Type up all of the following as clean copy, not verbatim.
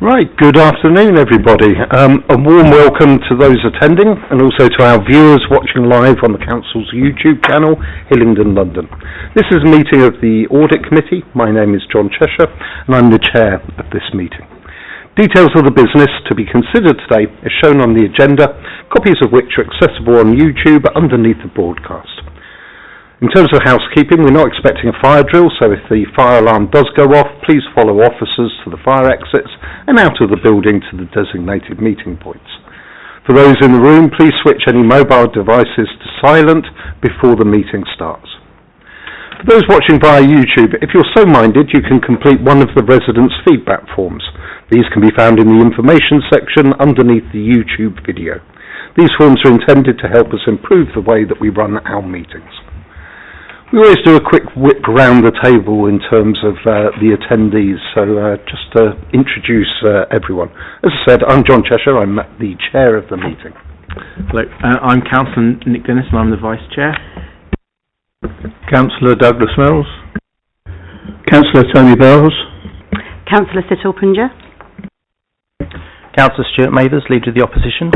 Right, good afternoon everybody. A warm welcome to those attending and also to our viewers watching live on the Council's YouTube channel, Hillingdon, London. This is a meeting of the Audit Committee. My name is John Chesshire and I'm the chair of this meeting. Details of the business to be considered today are shown on the agenda, copies of which are accessible on YouTube underneath the broadcast. In terms of housekeeping, we're not expecting a fire drill, so if the fire alarm does go off, please follow officers to the fire exits and out of the building to the designated meeting points. For those in the room, please switch any mobile devices to silent before the meeting starts. For those watching via YouTube, if you're so minded, you can complete one of the residents' feedback forms. These can be found in the information section underneath the YouTube video. These forms are intended to help us improve the way that we run our meetings. We always do a quick whip around the table in terms of the attendees, so just to introduce everyone. As I said, I'm John Chesshire, I'm the chair of the meeting. Hello, I'm Councillor Nick Dennis and I'm the vice chair. Councillor Douglas Mills. Councillor Tony Bells. Councillor Situl Punja. Councillor Stuart Mathers, Leader of the Opposition.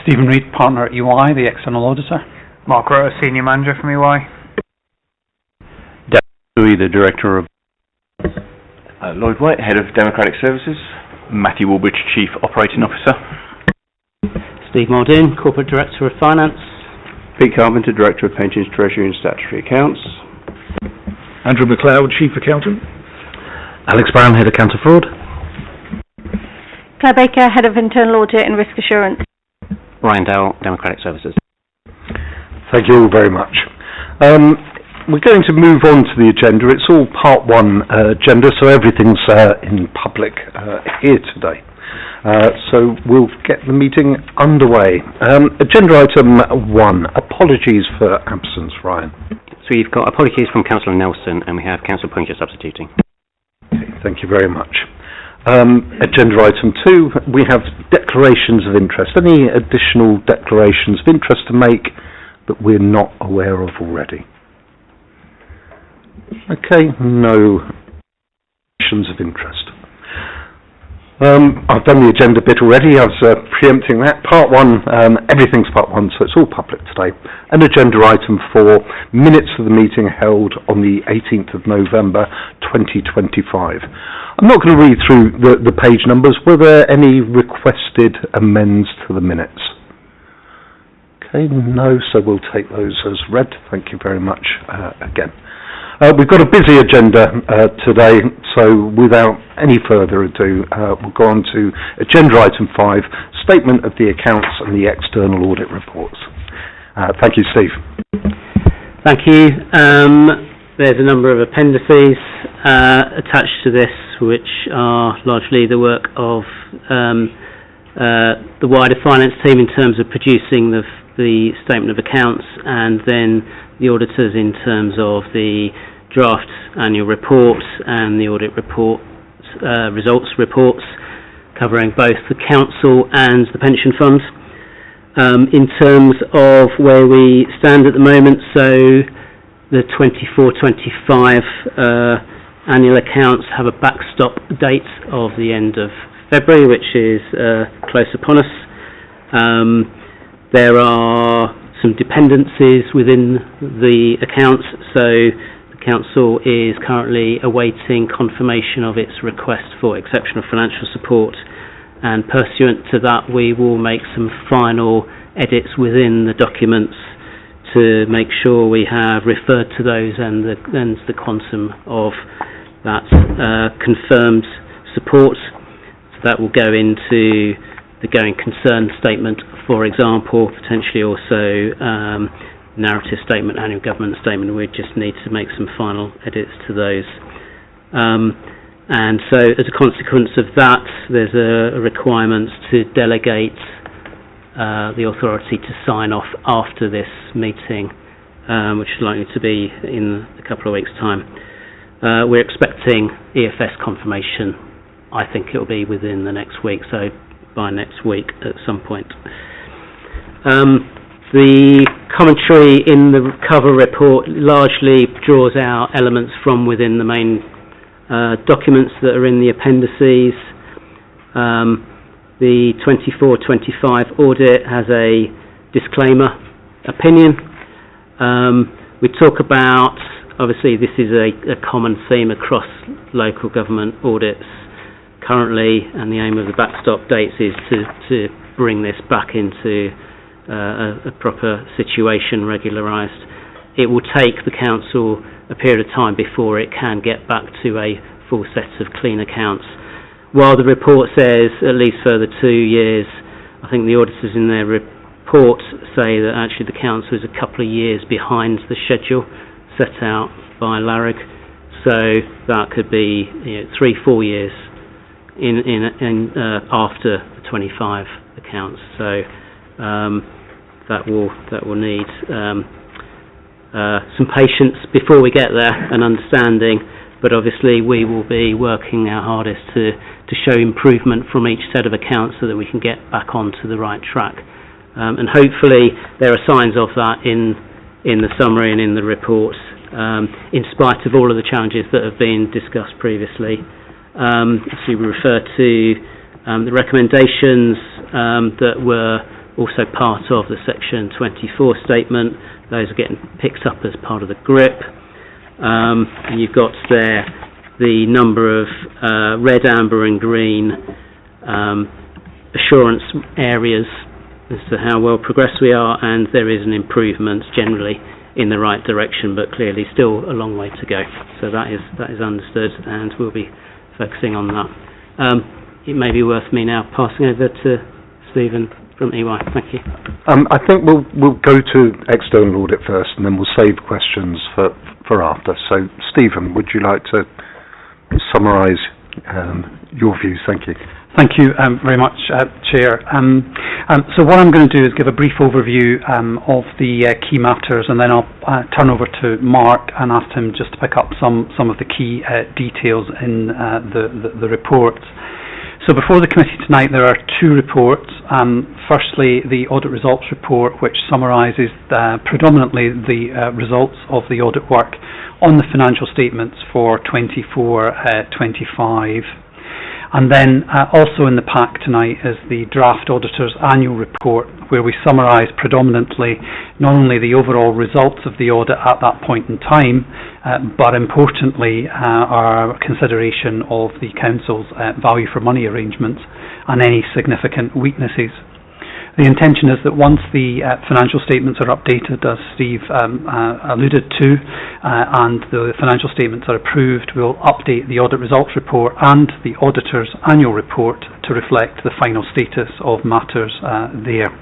Stephen Reid, Partner at EY, the External Auditor. Mark Rowe, Senior Manager from EY. Louis, the Director of... Lloyd White, Head of Democratic Services. Matthew Woolbridge, Chief Operating Officer. Steve Maldin, Corporate Director of Finance. Pete Carpenter, Director of Pensions, Treasury and Statutory Accounts. Andrew McLeod, Chief Accountant. Alex Brown, Head of Counter Fraud. Claire Baker, Head of Internal Audit and Risk Assurance. Ryan Dowell, Democratic Services. Thank you all very much. We're going to move on to the agenda. It's all part one agenda, so everything's in public here today. So we'll get the meeting underway. Agenda item 1, apologies for absence, Ryan. So you've got apologies from Councillor Nelson and we have Councillor Punja substituting. Okay, thank you very much. Agenda item 2, we have declarations of interest. Any additional declarations of interest to make that we're not aware of already? Okay, no declarations of interest. I've done the agenda bit already. I was preempting that. Part 1, everything's part 1, so it's all public today. And agenda item 4, minutes of the meeting held on the 18th of November 2025. I'm not going to read through the page numbers. Were there any requested amends to the minutes? Okay, no, so we'll take those as read. Thank you very much again. We've got a busy agenda today, so without any further ado, we'll go on to agenda item 5, statement of the accounts and the external audit reports. Thank you, Steve. Thank you. There's a number of appendices attached to this, which are largely the work of the wider finance team in terms of producing the statement of accounts, and then the auditors in terms of the draft annual report and the audit report results reports, covering both the council and the pension funds. In terms of where we stand at the moment, so the 24-25 annual accounts have a backstop date of the end of February, which is close upon us. There are some dependencies within the accounts, so the Council is currently awaiting confirmation of its request for exceptional financial support, and pursuant to that we will make some final edits within the documents to make sure we have referred to those and the quantum of that confirmed support. So that will go into the going concern statement, for example, potentially also narrative statement, annual government statement. We just need to make some final edits to those. And so as a consequence of that, there's a requirement to delegate the authority to sign off after this meeting, which is likely to be in a couple of weeks' time. We're expecting EFS confirmation. I think it will be within the next week, so by next week at some point. The commentary in the cover report largely draws out elements from within the main documents that are in the appendices. The 24-25 audit has a disclaimer opinion. We talk about, obviously this is a common theme across local government audits currently, and the aim of the backstop dates is to bring this back into a proper situation, regularised. It will take the council a period of time before it can get back to a full set of clean accounts. While the report says at least further 2 years, I think the auditors in their report say that actually the council is a couple of years behind the schedule set out by LARIG. So that could be 3-4 years in after the 25 accounts. So that will need some patience before we get there, and understanding. But obviously we will be working our hardest to show improvement from each set of accounts so that we can get back onto the right track. And hopefully there are signs of that in the summary and in the report, in spite of all of the challenges that have been discussed previously. So we refer to the recommendations that were also part of the Section 24 statement. Those are getting picked up as part of the GRIP. And you've got there the number of red, amber and green assurance areas as to how well progressed we are, and there is an improvement generally in the right direction, but clearly still a long way to go. So that is understood, and we'll be focusing on that. It may be worth me now passing over to Stephen from EY. Thank you. I think we'll go to external audit first, and then we'll save questions for after. So, Stephen, would you like to summarise your views? Thank you. Thank you very much, Chair. So what I'm going to do is give a brief overview of the key matters, and then I'll turn over to Mark and ask him just to pick up some of the key details in the report. So before the committee tonight, there are 2 reports. Firstly, the audit results report, which summarises predominantly the results of the audit work on the financial statements for 24-25. And then also in the pack tonight is the draft auditor's annual report, where we summarise predominantly not only the overall results of the audit at that point in time, but importantly our consideration of the council's value for money arrangements and any significant weaknesses. The intention is that once the financial statements are updated, as Steve alluded to, and the financial statements are approved, we'll update the audit results report and the auditor's annual report to reflect the final status of matters there.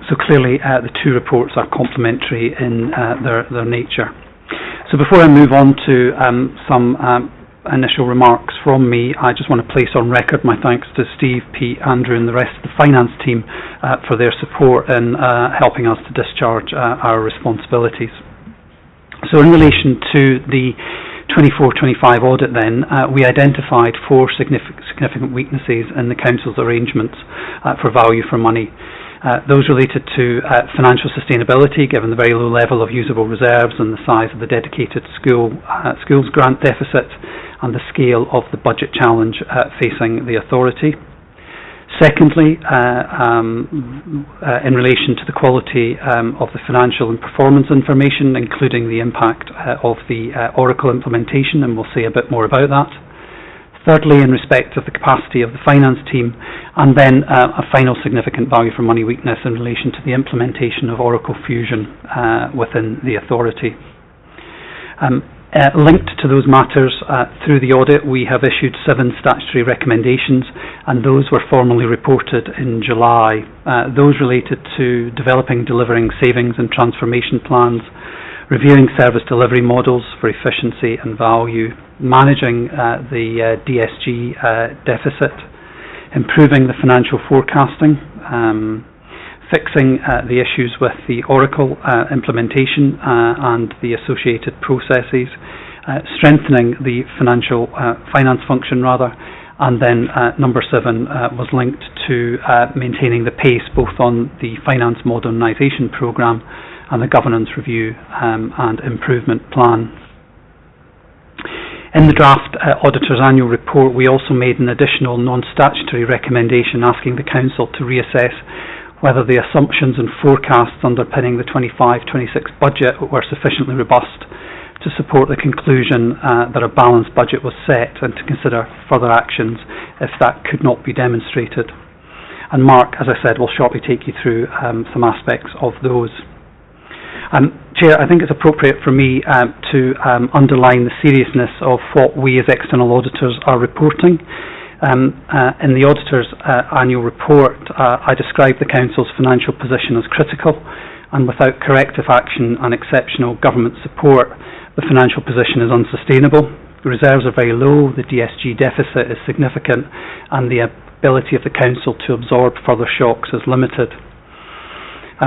So clearly the 2 reports are complementary in their nature. So before I move on to some initial remarks from me, I just want to place on record my thanks to Steve, Pete, Andrew and the rest of the finance team for their support in helping us to discharge our responsibilities. So in relation to the 24-25 audit then, we identified 4 significant weaknesses in the council's arrangements for value for money. Those related to financial sustainability, given the very low level of usable reserves and the size of the dedicated schools grant deficit, and the scale of the budget challenge facing the authority. Secondly, in relation to the quality of the financial and performance information, including the impact of the Oracle implementation, and we'll say a bit more about that. Thirdly, in respect of the capacity of the finance team, and then a final significant value for money weakness in relation to the implementation of Oracle Fusion within the authority. Linked to those matters, through the audit we have issued 7 statutory recommendations, and those were formally reported in July. Those related to developing, delivering savings and transformation plans, reviewing service delivery models for efficiency and value, managing the DSG deficit, improving the financial forecasting, fixing the issues with the Oracle implementation and the associated processes, strengthening the finance function rather, and then number 7 was linked to maintaining the pace both on the finance modernisation programme and the governance review and improvement plan. In the draft Auditor's Annual Report, we also made an additional non-statutory recommendation asking the Council to reassess whether the assumptions and forecasts underpinning the 25-26 budget were sufficiently robust to support the conclusion that a balanced budget was set, and to consider further actions if that could not be demonstrated. And Mark, as I said, will shortly take you through some aspects of those. Chair, I think it's appropriate for me to underline the seriousness of what we as external auditors are reporting. In the Auditor's Annual Report, I describe the Council's financial position as critical, and without corrective action and exceptional government support, the financial position is unsustainable. The reserves are very low, the DSG deficit is significant, and the ability of the Council to absorb further shocks is limited.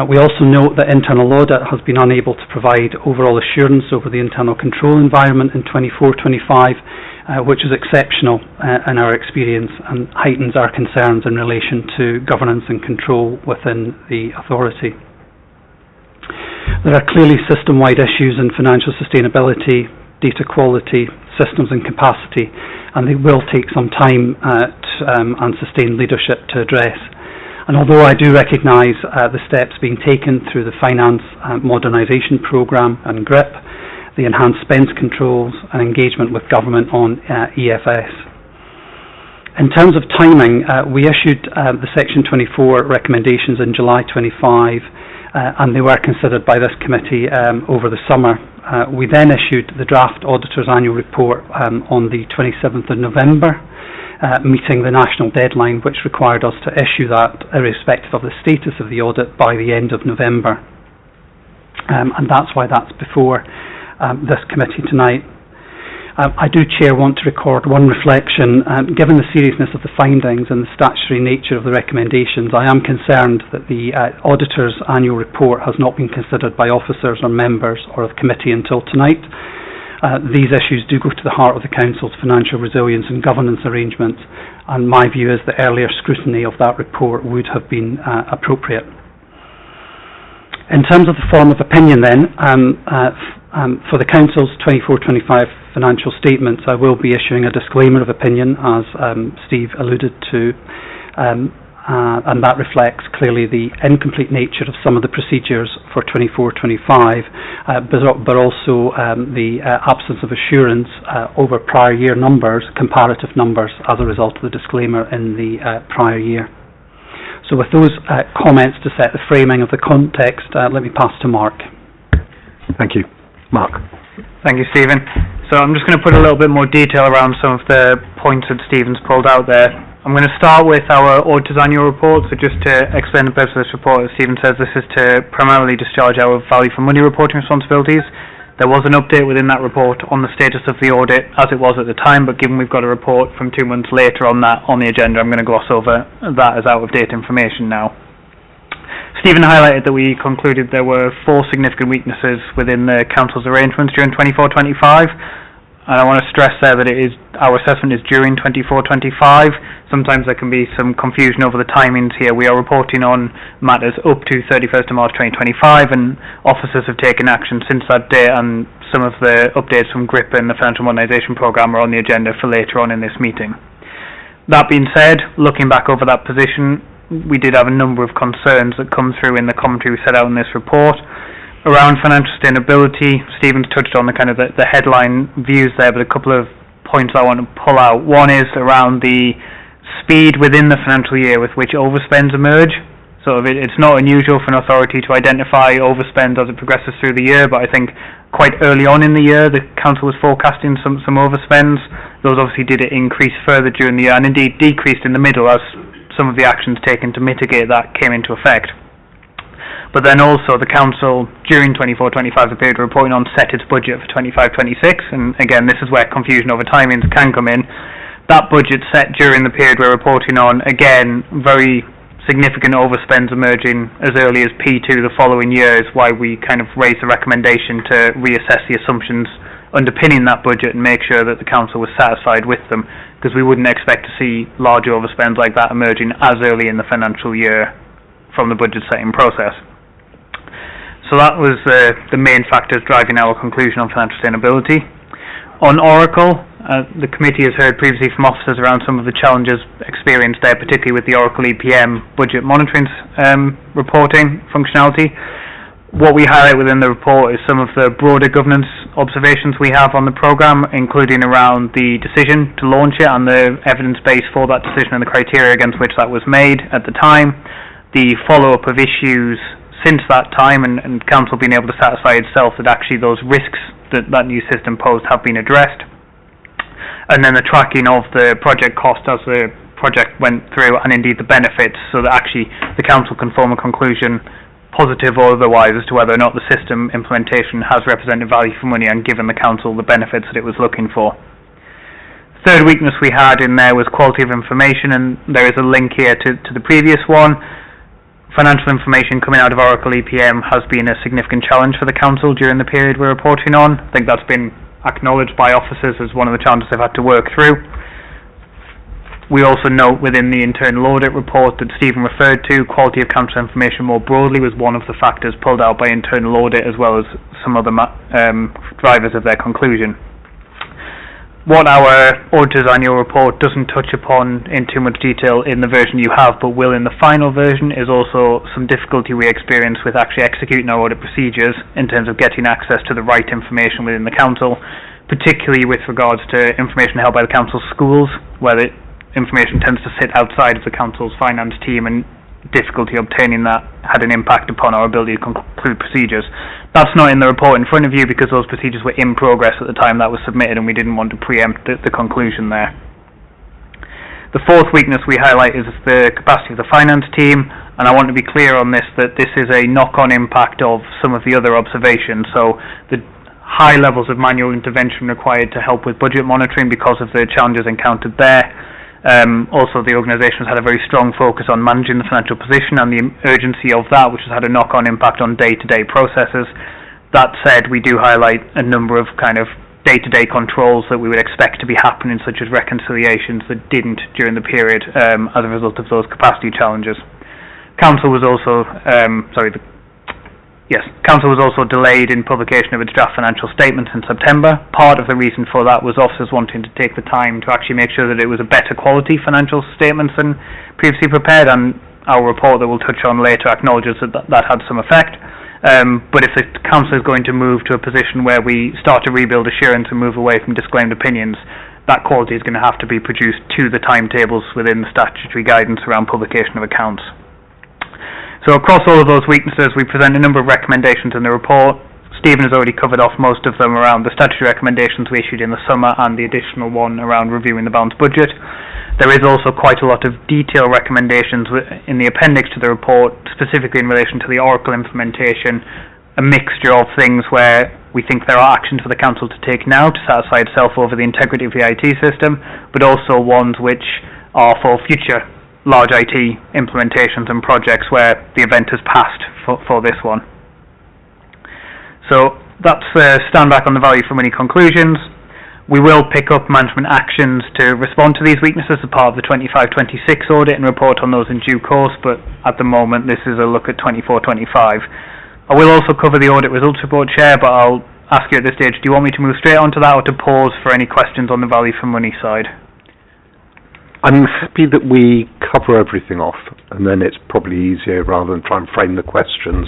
We also note that internal audit has been unable to provide overall assurance over the internal control environment in 24-25, which is exceptional in our experience and heightens our concerns in relation to governance and control within the authority. There are clearly system-wide issues in financial sustainability, data quality, systems and capacity, and they will take some time and sustained leadership to address. And although I do recognise the steps being taken through the Finance Modernisation Programme and GRIP, the enhanced spend controls and engagement with government on EFS. In terms of timing, we issued the Section 24 recommendations in July 25, and they were considered by this committee over the summer. We then issued the draft Auditor's Annual Report on the 27th of November, meeting the national deadline which required us to issue that irrespective of the status of the audit by the end of November. And that's why that's before this committee tonight. I do, Chair, want to record one reflection. Given the seriousness of the findings and the statutory nature of the recommendations, I am concerned that the Auditor's Annual Report has not been considered by officers or members or of committee until tonight. These issues do go to the heart of the Council's financial resilience and governance arrangements, and my view is that earlier scrutiny of that report would have been appropriate. In terms of the form of opinion then, for the Council's 24-25 financial statements, I will be issuing a disclaimer of opinion, as Steve alluded to, and that reflects clearly the incomplete nature of some of the procedures for 24-25, but also the absence of assurance over prior year numbers, comparative numbers, as a result of the disclaimer in the prior year. So with those comments to set the framing of the context, let me pass to Mark. Thank you. Mark. Thank you, Stephen. So I'm just going to put a little bit more detail around some of the points that Stephen's pulled out there. I'm going to start with our Auditor's Annual Report. So just to explain the purpose of this report, as Stephen says, this is to primarily discharge our value for money reporting responsibilities. There was an update within that report on the status of the audit as it was at the time, but given we've got a report from 2 months later on that on the agenda, I'm going to gloss over that as out-of-date information now. Stephen highlighted that we concluded there were 4 significant weaknesses within the Council's arrangements during 24-25. And I want to stress there that our assessment is during 24-25. Sometimes there can be some confusion over the timings here. We are reporting on matters up to 31st of March 2025, and officers have taken action since that date, and some of the updates from GRIP and the Financial Modernisation Programme are on the agenda for later on in this meeting. That being said, looking back over that position, we did have a number of concerns that come through in the commentary we set out in this report. Around financial sustainability, Stephen's touched on the headline views there, but a couple of points I want to pull out. One is around the speed within the financial year with which overspends emerge. It's not unusual for an authority to identify overspends as it progresses through the year, but I think quite early on in the year the Council was forecasting some overspends. Those obviously did increase further during the year, and indeed decreased in the middle as some of the actions taken to mitigate that came into effect. But then also the Council, during 24-25, appeared reporting on set its budget for 25-26, and again, this is where confusion over timings can come in. That budget set during the period we're reporting on, again, very significant overspends emerging as early as P2 the following year is why we kind of raised the recommendation to reassess the assumptions underpinning that budget and make sure that the Council was satisfied with them, because we wouldn't expect to see large overspends like that emerging as early in the financial year from the budget setting process. So that was the main factors driving our conclusion on financial sustainability. On Oracle, the committee has heard previously from officers around some of the challenges experienced there, particularly with the Oracle EPM budget monitoring reporting functionality. What we highlight within the report is some of the broader governance observations we have on the programme, including around the decision to launch it and the evidence base for that decision and the criteria against which that was made at the time, the follow-up of issues since that time, and Council being able to satisfy itself that actually those risks that that new system posed have been addressed, and then the tracking of the project cost as the project went through, and indeed the benefits, so that actually the Council can form a conclusion, positive or otherwise, as to whether or not the system implementation has represented value for money and given the Council the benefits that it was looking for. Third weakness we had in there was quality of information, and there is a link here to the previous one. Financial information coming out of Oracle EPM has been a significant challenge for the Council during the period we're reporting on. I think that's been acknowledged by officers as one of the challenges they've had to work through. We also note within the internal audit report that Stephen referred to, quality of council information more broadly was one of the factors pulled out by internal audit, as well as some other drivers of their conclusion. What our auditor's annual report doesn't touch upon in too much detail in the version you have, but will in the final version, is also some difficulty we experience with actually executing our audit procedures in terms of getting access to the right information within the council, particularly with regards to information held by the council's schools, where the information tends to sit outside of the council's finance team, and difficulty obtaining that had an impact upon our ability to conclude procedures. That's not in the report in front of you because those procedures were in progress at the time that was submitted, and we didn't want to preempt the conclusion there. The fourth weakness we highlight is the capacity of the finance team, and I want to be clear on this, that this is a knock-on impact of some of the other observations. So the high levels of manual intervention required to help with budget monitoring because of the challenges encountered there. Also, the organisation has had a very strong focus on managing the financial position and the urgency of that, which has had a knock-on impact on day-to-day processes. That said, we do highlight a number of kind of day-to-day controls that we would expect to be happening, such as reconciliations that didn't during the period as a result of those capacity challenges. Council was also, Council was also delayed in publication of its draft financial statements in September. Part of the reason for that was officers wanting to take the time to actually make sure that it was a better quality financial statements than previously prepared, and our report that we'll touch on later acknowledges that had some effect. But if the Council is going to move to a position where we start to rebuild assurance and move away from disclaimed opinions, that quality is going to have to be produced to the timetables within the statutory guidance around publication of accounts. So across all of those weaknesses, we present a number of recommendations in the report. Stephen has already covered off most of them around the statutory recommendations we issued in the summer and the additional one around reviewing the balanced budget. There is also quite a lot of detailed recommendations in the appendix to the report, specifically in relation to the Oracle implementation, a mixture of things where we think there are actions for the Council to take now to satisfy itself over the integrity of the IT system, but also ones which are for future large IT implementations and projects where the event has passed for this one. So that's stand back on the value for money conclusions. We will pick up management actions to respond to these weaknesses as part of the 25-26 audit and report on those in due course, but at the moment this is a look at 24-25. I will also cover the audit results report, Chair, but I'll ask you at this stage, do you want me to move straight onto that or to pause for any questions on the value for money side? I'm happy that we cover everything off, and then it's probably easier rather than try and frame the questions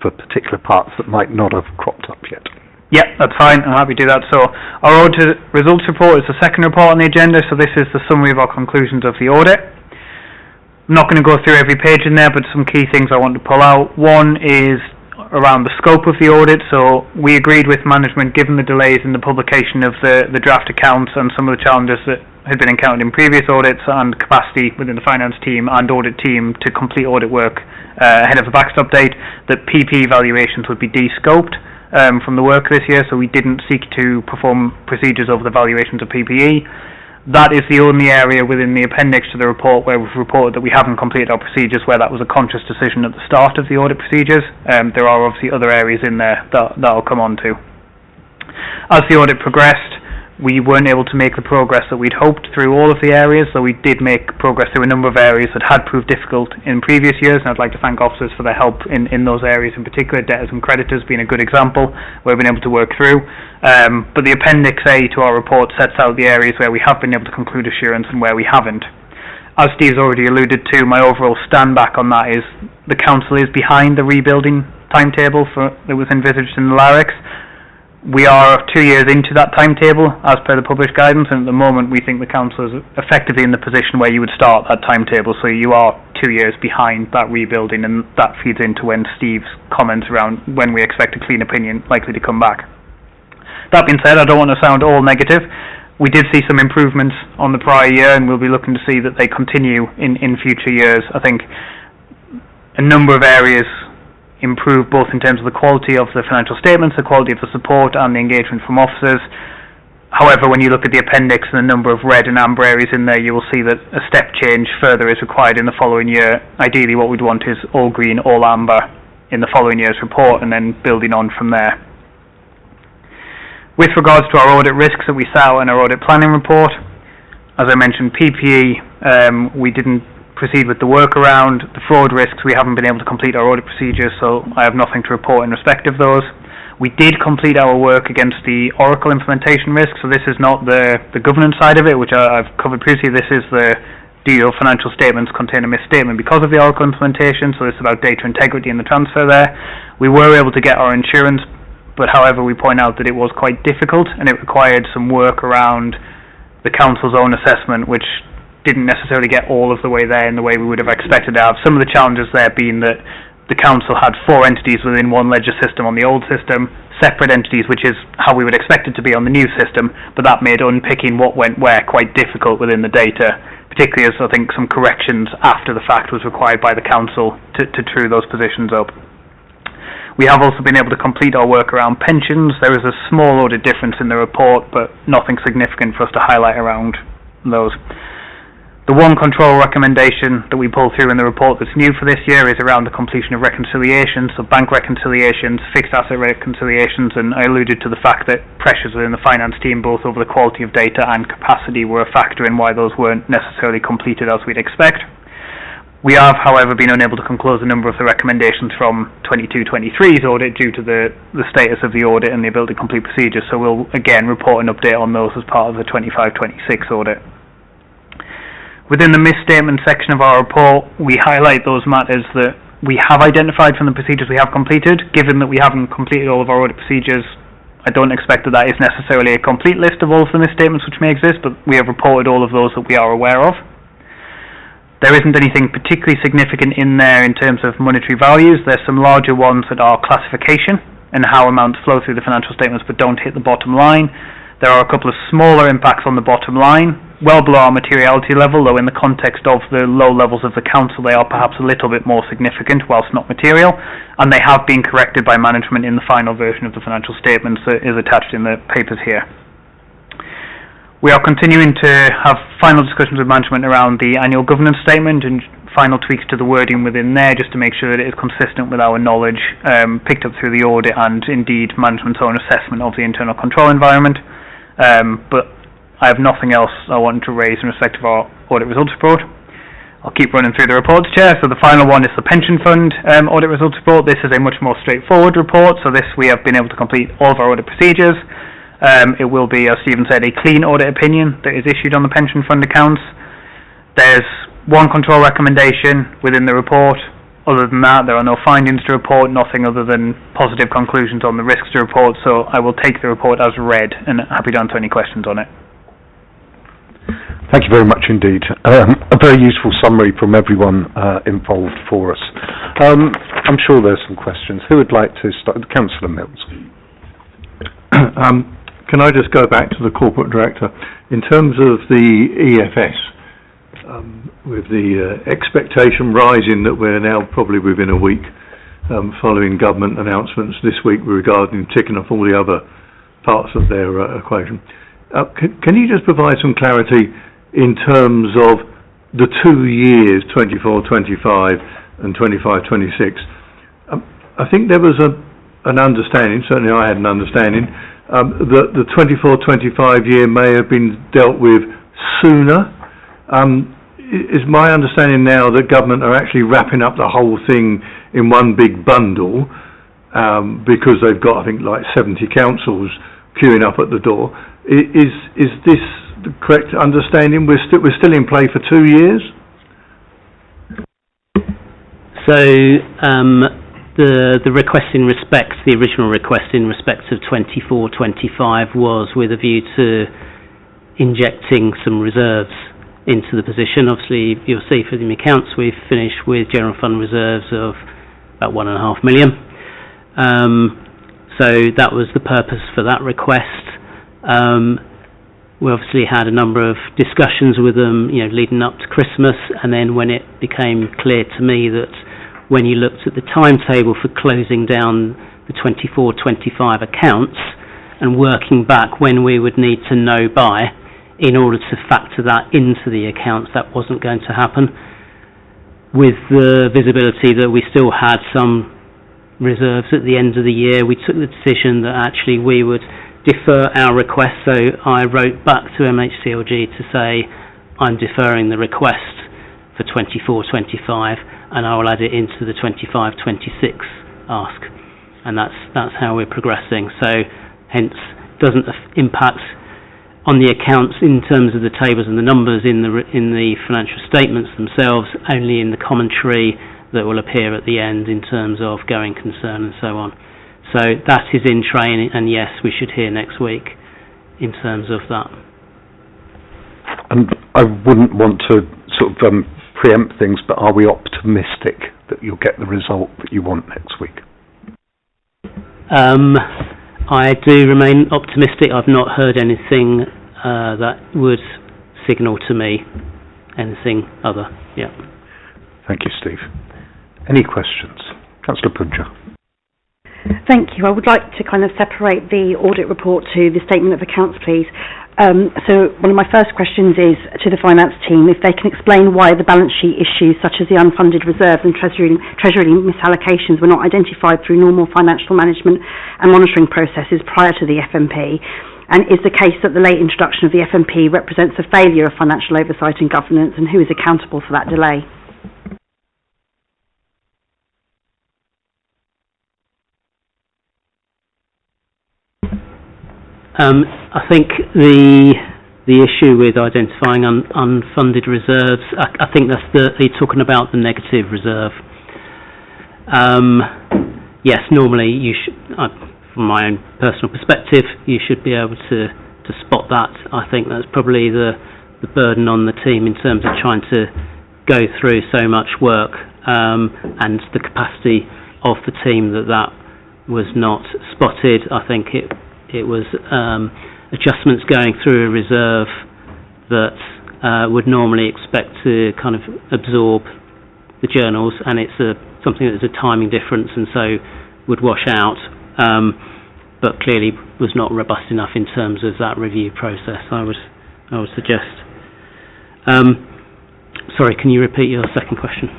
for particular parts that might not have cropped up yet. Yeah, that's fine. I'm happy to do that. So our audit results report is the second report on the agenda, so this is the summary of our conclusions of the audit. I'm not going to go through every page in there, but some key things I want to pull out. One is around the scope of the audit. So we agreed with management, given the delays in the publication of the draft accounts and some of the challenges that had been encountered in previous audits and capacity within the finance team and audit team to complete audit work ahead of the backstop date, that PP valuations would be de-scoped from the work this year, so we didn't seek to perform procedures over the valuations of PPE. That is the only area within the appendix to the report where we've reported that we haven't completed our procedures, where that was a conscious decision at the start of the audit procedures. There are obviously other areas in there that I'll come on to. As the audit progressed, we weren't able to make the progress that we'd hoped through all of the areas, though we did make progress through a number of areas that had proved difficult in previous years, and I'd like to thank officers for their help in those areas in particular, debtors and creditors being a good example where we've been able to work through. But the Appendix A to our report sets out the areas where we have been able to conclude assurance and where we haven't. As Steve's already alluded to, my overall stand back on that is the council is behind the rebuilding timetable that was envisaged in the LARICs. We are 2 years into that timetable as per the published guidance, and at the moment we think the council is effectively in the position where you would start that timetable, so you are 2 years behind that rebuilding, and that feeds into when Steve's comments around when we expect a clean opinion likely to come back. That being said, I don't want to sound all negative. We did see some improvements on the prior year, and we'll be looking to see that they continue in future years. I think a number of areas improve both in terms of the quality of the financial statements, the quality of the support and the engagement from officers. However, when you look at the appendix and the number of red and amber areas in there, you will see that a step change further is required in the following year. Ideally what we'd want is all green, all amber in the following year's report, and then building on from there. With regards to our audit risks that we set out in our audit planning report, as I mentioned, PPE, we didn't proceed with the workaround. The fraud risks, we haven't been able to complete our audit procedures, so I have nothing to report in respect of those. We did complete our work against the Oracle implementation risk, so this is not the governance side of it, which I've covered previously. This is the do your financial statements contain a misstatement because of the Oracle implementation, so it's about data integrity and the transfer there. We were able to get our insurance, but however we point out that it was quite difficult and it required some work around the council's own assessment, which didn't necessarily get all of the way there in the way we would have expected to have. Some of the challenges there being that the council had 4 entities within one ledger system on the old system, separate entities, which is how we would expect it to be on the new system, but that made unpicking what went where quite difficult within the data, particularly as I think some corrections after the fact was required by the council to true those positions up. We have also been able to complete our work around pensions. There is a small audit difference in the report, but nothing significant for us to highlight around those. The one control recommendation that we pull through in the report that's new for this year is around the completion of reconciliations, so bank reconciliations, fixed asset reconciliations, and I alluded to the fact that pressures within the finance team, both over the quality of data and capacity, were a factor in why those weren't necessarily completed as we'd expect. We have, however, been unable to conclude a number of the recommendations from 22-23's audit due to the status of the audit and the ability to complete procedures, so we'll again report an update on those as part of the 25-26 audit. Within the misstatement section of our report, we highlight those matters that we have identified from the procedures we have completed. Given that we haven't completed all of our audit procedures, I don't expect that that is necessarily a complete list of all of the misstatements which may exist, but we have reported all of those that we are aware of. There isn't anything particularly significant in there in terms of monetary values. There's some larger ones that are classification and how amounts flow through the financial statements but don't hit the bottom line. There are a couple of smaller impacts on the bottom line, well below our materiality level, though in the context of the low levels of the council they are perhaps a little bit more significant whilst not material, and they have been corrected by management in the final version of the financial statements that is attached in the papers here. We are continuing to have final discussions with management around the annual governance statement and final tweaks to the wording within there just to make sure that it is consistent with our knowledge picked up through the audit and indeed management's own assessment of the internal control environment. But I have nothing else I want to raise in respect of our audit results report. I'll keep running through the reports, Chair. So the final one is the pension fund audit results report. This is a much more straightforward report, so this we have been able to complete all of our audit procedures. It will be, as Stephen said, a clean audit opinion that is issued on the pension fund accounts. There's one control recommendation within the report. Other than that, there are no findings to report, nothing other than positive conclusions on the risks to report, so I will take the report as read and happy to answer any questions on it. Thank you very much indeed. A very useful summary from everyone involved for us. I'm sure there's some questions. Who would like to start? Councillor Mills. Can I just go back to the corporate director? In terms of the EFS, with the expectation rising that we're now probably within a week following government announcements this week regarding ticking off all the other parts of their equation. Can you just provide some clarity in terms of the 2 years, 24-25 and 25-26? I think there was an understanding, certainly I had an understanding, that the 24-25 year may have been dealt with sooner. Is my understanding now that government are actually wrapping up the whole thing in one big bundle, because they've got, I think, like 70 councils queuing up at the door. Is this the correct understanding? We're still in play for 2 years? So the request in respect, the original request in respect of 24-25 was with a view to injecting some reserves into the position. Obviously, you'll see from the accounts we've finished with general fund reserves of about £1.5 million. So that was the purpose for that request. We obviously had a number of discussions with them, leading up to Christmas, and then when it became clear to me that when you looked at the timetable for closing down the 24-25 accounts and working back when we would need to know by, in order to factor that into the accounts, that wasn't going to happen. With the visibility that we still had some reserves at the end of the year, we took the decision that actually we would defer our request. So I wrote back to MHCLG to say I'm deferring the request for 24-25 and I will add it into the 25-26 ask, and that's how we're progressing. So hence doesn't impact on the accounts in terms of the tables and the numbers in the financial statements themselves, only in the commentary that will appear at the end in terms of going concern and so on. So that is in train, and yes, we should hear next week in terms of that. And I wouldn't want to sort of preempt things, but are we optimistic that you'll get the result that you want next week? I do remain optimistic. I've not heard anything that would signal to me anything other. Yeah. Thank you, Steve. Any questions? Councillor Punja. Thank you. I would like to kind of separate the audit report to the statement of accounts, please. So one of my first questions is to the finance team, if they can explain why the balance sheet issues such as the unfunded reserves and treasury misallocations were not identified through normal financial management and monitoring processes prior to the FMP, and is the case that the late introduction of the FMP represents a failure of financial oversight and governance, and who is accountable for that delay? I think the issue with identifying unfunded reserves, I think that's you're talking about the negative reserve. Yes, normally you should, from my own personal perspective, you should be able to spot that. I think that's probably the burden on the team in terms of trying to go through so much work, and the capacity of the team that was not spotted. I think it was adjustments going through a reserve that would normally expect to kind of absorb the journals, and it's something that's a timing difference and so would wash out, but clearly was not robust enough in terms of that review process, I would suggest. Sorry, can you repeat your second question?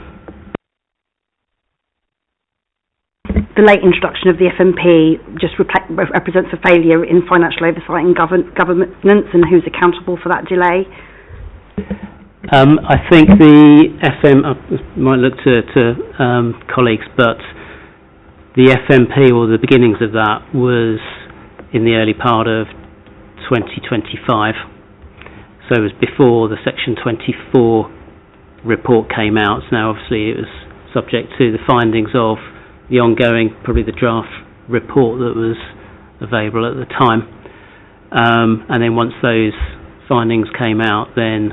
The late introduction of the FMP just represents a failure in financial oversight and governance, and who's accountable for that delay? I think the FM, I might look to colleagues, but the FMP, or the beginnings of that, was in the early part of 2025. So it was before the Section 24 report came out. Now obviously it was subject to the findings of the ongoing, probably the draft report that was available at the time, and then once those findings came out, then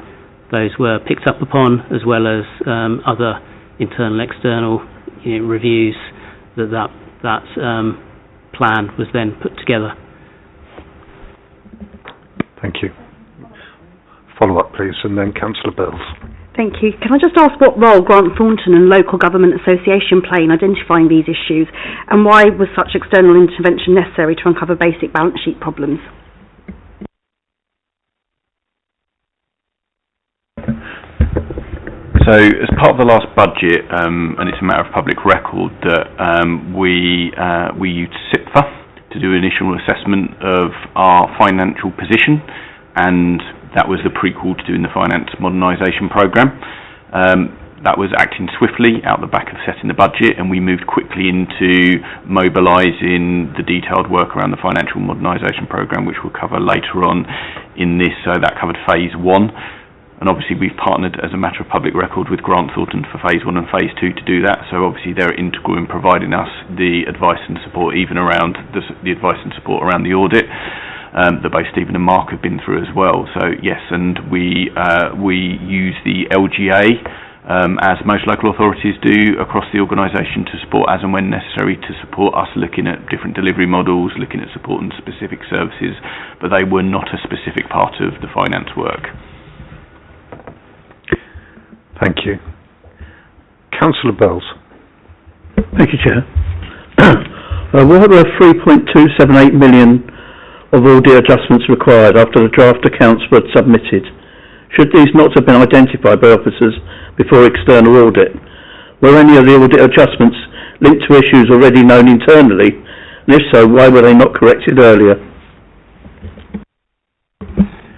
those were picked up upon, as well as other internal, external reviews. That plan was then put together. Thank you. Follow up, please, and then Councillor Bills. Thank you. Can I just ask what role Grant Thornton and Local Government Association play in identifying these issues, and why was such external intervention necessary to uncover basic balance sheet problems? So, as part of the last budget, and it's a matter of public record, that we used SIPFA to do an initial assessment of our financial position, and that was the prequel to doing the finance modernisation programme. That was acting swiftly out the back of setting the budget, and we moved quickly into mobilising the detailed work around the financial modernisation programme, which we'll cover later on in this. So that covered phase 1, and obviously we've partnered as a matter of public record with Grant Thornton for phase 1 and phase 2 to do that. So obviously they're integral in providing us the advice and support, even around the advice and support around the audit that both Stephen and Mark have been through as well. So yes, and we use the LGA as most local authorities do across the organisation to support as and when necessary, to support us looking at different delivery models, looking at supporting specific services, but they were not a specific part of the finance work. Thank you. Councillor Bells. Thank you, Chair. Were there 3.278 million of audit adjustments required after the draft accounts were submitted? Should these not have been identified by officers before external audit? Were any of the audit adjustments linked to issues already known internally? And if so, why were they not corrected earlier?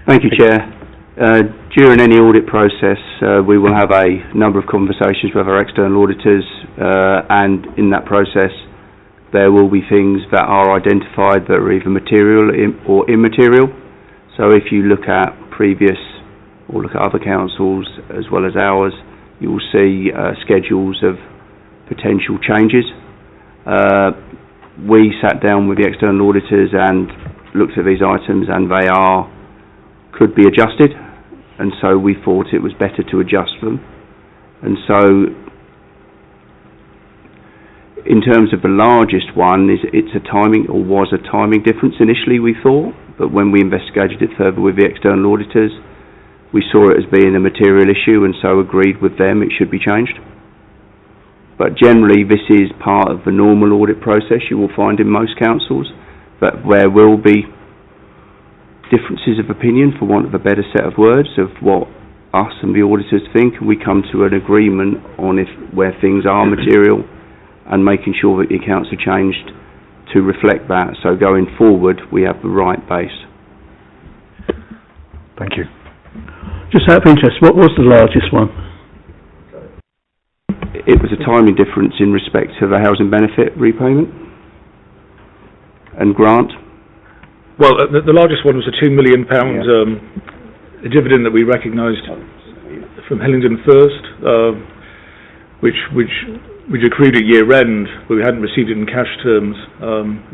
Thank you, Chair. During any audit process, we will have a number of conversations with our external auditors, and in that process there will be things that are identified that are either material or immaterial. So if you look at previous or look at other councils as well as ours, you will see schedules of potential changes. We sat down with the external auditors and looked at these items, and they could be adjusted, and so we thought it was better to adjust them. And so in terms of the largest one, it's a timing, or was a timing difference initially, we thought, but when we investigated it further with the external auditors, we saw it as being a material issue, and so agreed with them it should be changed. But generally this is part of the normal audit process you will find in most councils, but there will be differences of opinion, for want of a better set of words, of what us and the auditors think, and we come to an agreement on where things are material, and making sure that the accounts are changed to reflect that, so going forward we have the right base. Thank you. Just out of interest, what was the largest one? It was a timing difference in respect to the housing benefit repayment and grant. Well, the largest one was a £2 million a dividend that we recognised from Hillingdon first, which accrued at year end, but we hadn't received it in cash terms,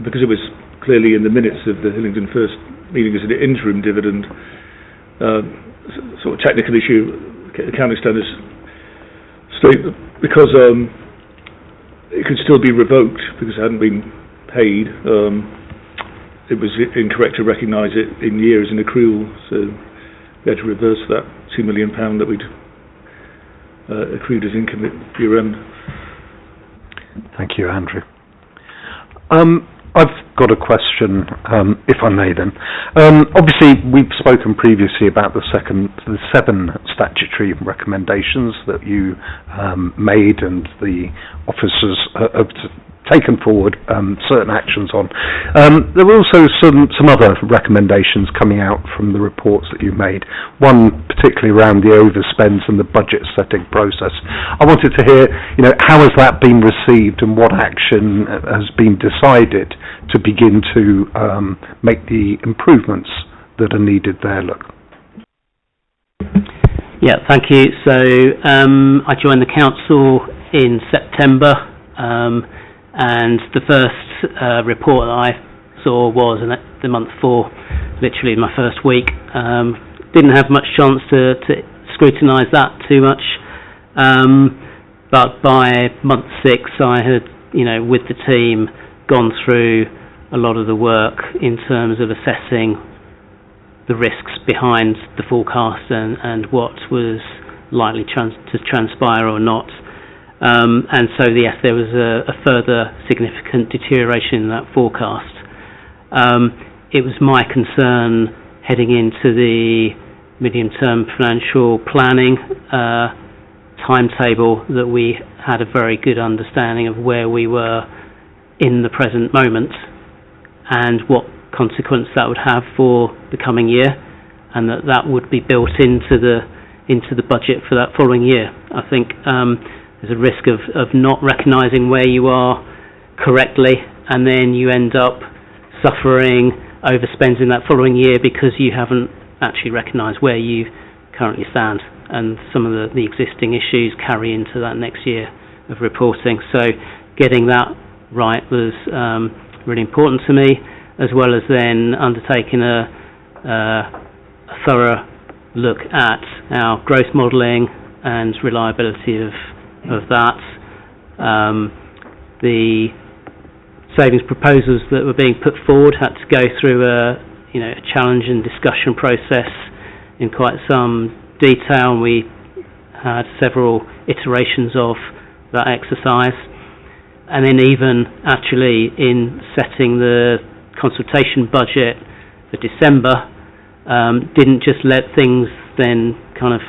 because it was clearly in the minutes of the Hillingdon first meeting as an interim dividend. Sort of technical issue, accounting standards state that because it could still be revoked because it hadn't been paid, it was incorrect to recognise it in year as an accrual, so we had to reverse that £2 million that we'd accrued as income at year end. Thank you, Andrew. I've got a question, if I may then. Obviously, we've spoken previously about the 7 statutory recommendations that you made, and the officers have taken forward certain actions on. There were also some other recommendations coming out from the reports that you made, one particularly around the overspends and the budget setting process. I wanted to hear, how has that been received, and what action has been decided to begin to make the improvements that are needed there look? Yeah, thank you. So I joined the council in September, and the first report that I saw was the month 4, literally my first week. Didn't have much chance to scrutinise that too much, but by month 6 I had, with the team, gone through a lot of the work in terms of assessing the risks behind the forecast and what was likely to transpire or not. And so, yes, there was a further significant deterioration in that forecast. It was my concern heading into the medium-term financial planning timetable that we had a very good understanding of where we were in the present moment, and what consequence that would have for the coming year, and that would be built into the budget for that following year. I think there's a risk of not recognising where you are correctly, and then you end up suffering overspending that following year because you haven't actually recognised where you currently stand, and some of the existing issues carry into that next year of reporting. So getting that right was really important to me, as well as then undertaking a thorough look at our growth modelling and reliability of that. The savings proposals that were being put forward had to go through a challenge and discussion process in quite some detail, and we had several iterations of that exercise. And then even actually in setting the consultation budget for December, didn't just let things then kind of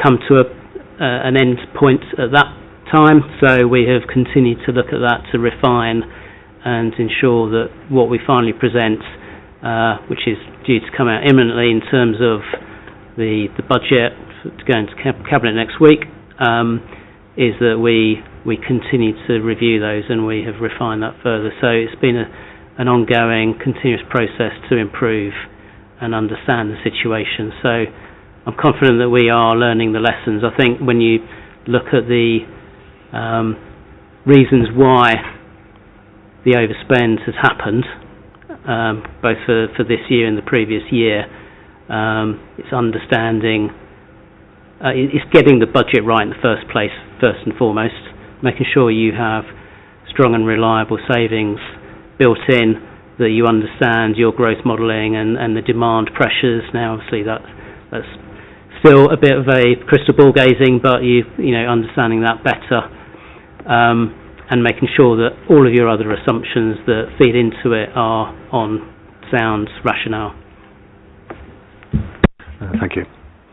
come to an end point at that time. So we have continued to look at that to refine and ensure that what we finally present, which is due to come out imminently in terms of the budget to go into Cabinet next week, is that we continue to review those, and we have refined that further. So it's been an ongoing, continuous process to improve and understand the situation. So I'm confident that we are learning the lessons. I think when you look at the reasons why the overspend has happened, both for this year and the previous year, it's understanding, it's getting the budget right in the first place, first and foremost, making sure you have strong and reliable savings built in, that you understand your growth modelling and the demand pressures. Now, obviously, that's still a bit of a crystal ball gazing, but understanding that better, and making sure that all of your other assumptions that feed into it are on sound rationale. Thank you.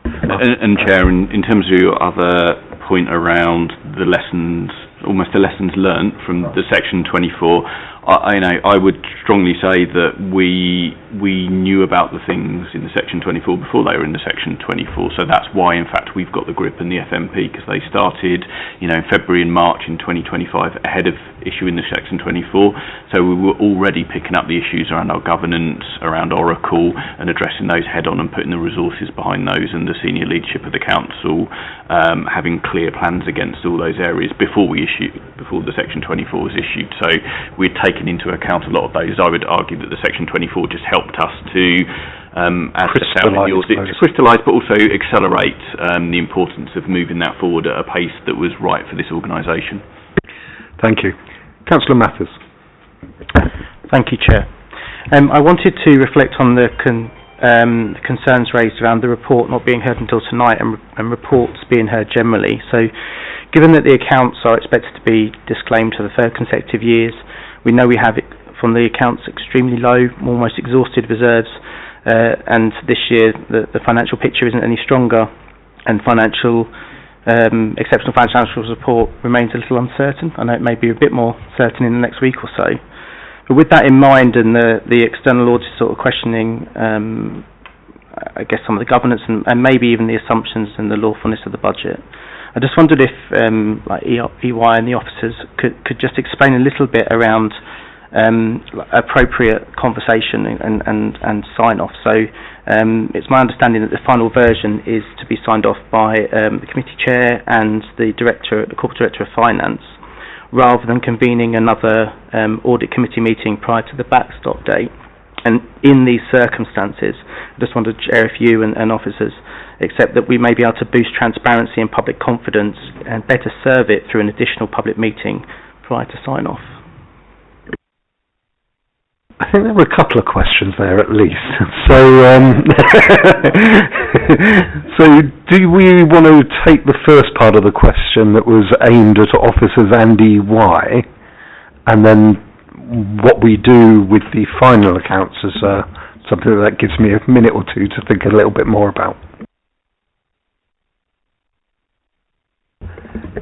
And Chair, in terms of your other point around the lessons, almost the lessons learnt from the Section 24, I would strongly say that we knew about the things in the Section 24 before they were in the Section 24. So that's why, in fact, we've got the GRIP and the FMP, because they started, in February and March in 2025 ahead of issuing the Section 24. So we were already picking up the issues around our governance, around Oracle, and addressing those head on and putting the resources behind those, and the senior leadership of the council having clear plans against all those areas before the Section 24 was issued. So we'd taken into account a lot of those. I would argue that the Section 24 just helped us to crystallise, but also accelerate the importance of moving that forward at a pace that was right for this organisation. Thank you. Councillor Mathers. Thank you, Chair. I wanted to reflect on the concerns raised around the report not being heard until tonight and reports being heard generally. So, given that the accounts are expected to be disclaimed for the third consecutive years, we know we have from the accounts extremely low, almost exhausted reserves, and this year the financial picture isn't any stronger, and exceptional financial support remains a little uncertain. I know it may be a bit more certain in the next week or so. But with that in mind, and the external audit sort of questioning, I guess, some of the governance and maybe even the assumptions and the lawfulness of the budget, I just wondered if EY and the officers could just explain a little bit around appropriate conversation and sign-off. So it's my understanding that the final version is to be signed off by the committee chair and the corporate director of finance, rather than convening another audit committee meeting prior to the backstop date. And in these circumstances, I just wanted to share if you and officers accept that we may be able to boost transparency and public confidence and better serve it through an additional public meeting prior to sign-off. I think there were a couple of questions there at least. So, so do we want to take the first part of the question that was aimed at officers and EY, and then what we do with the final accounts as something that gives me a minute or two to think a little bit more about?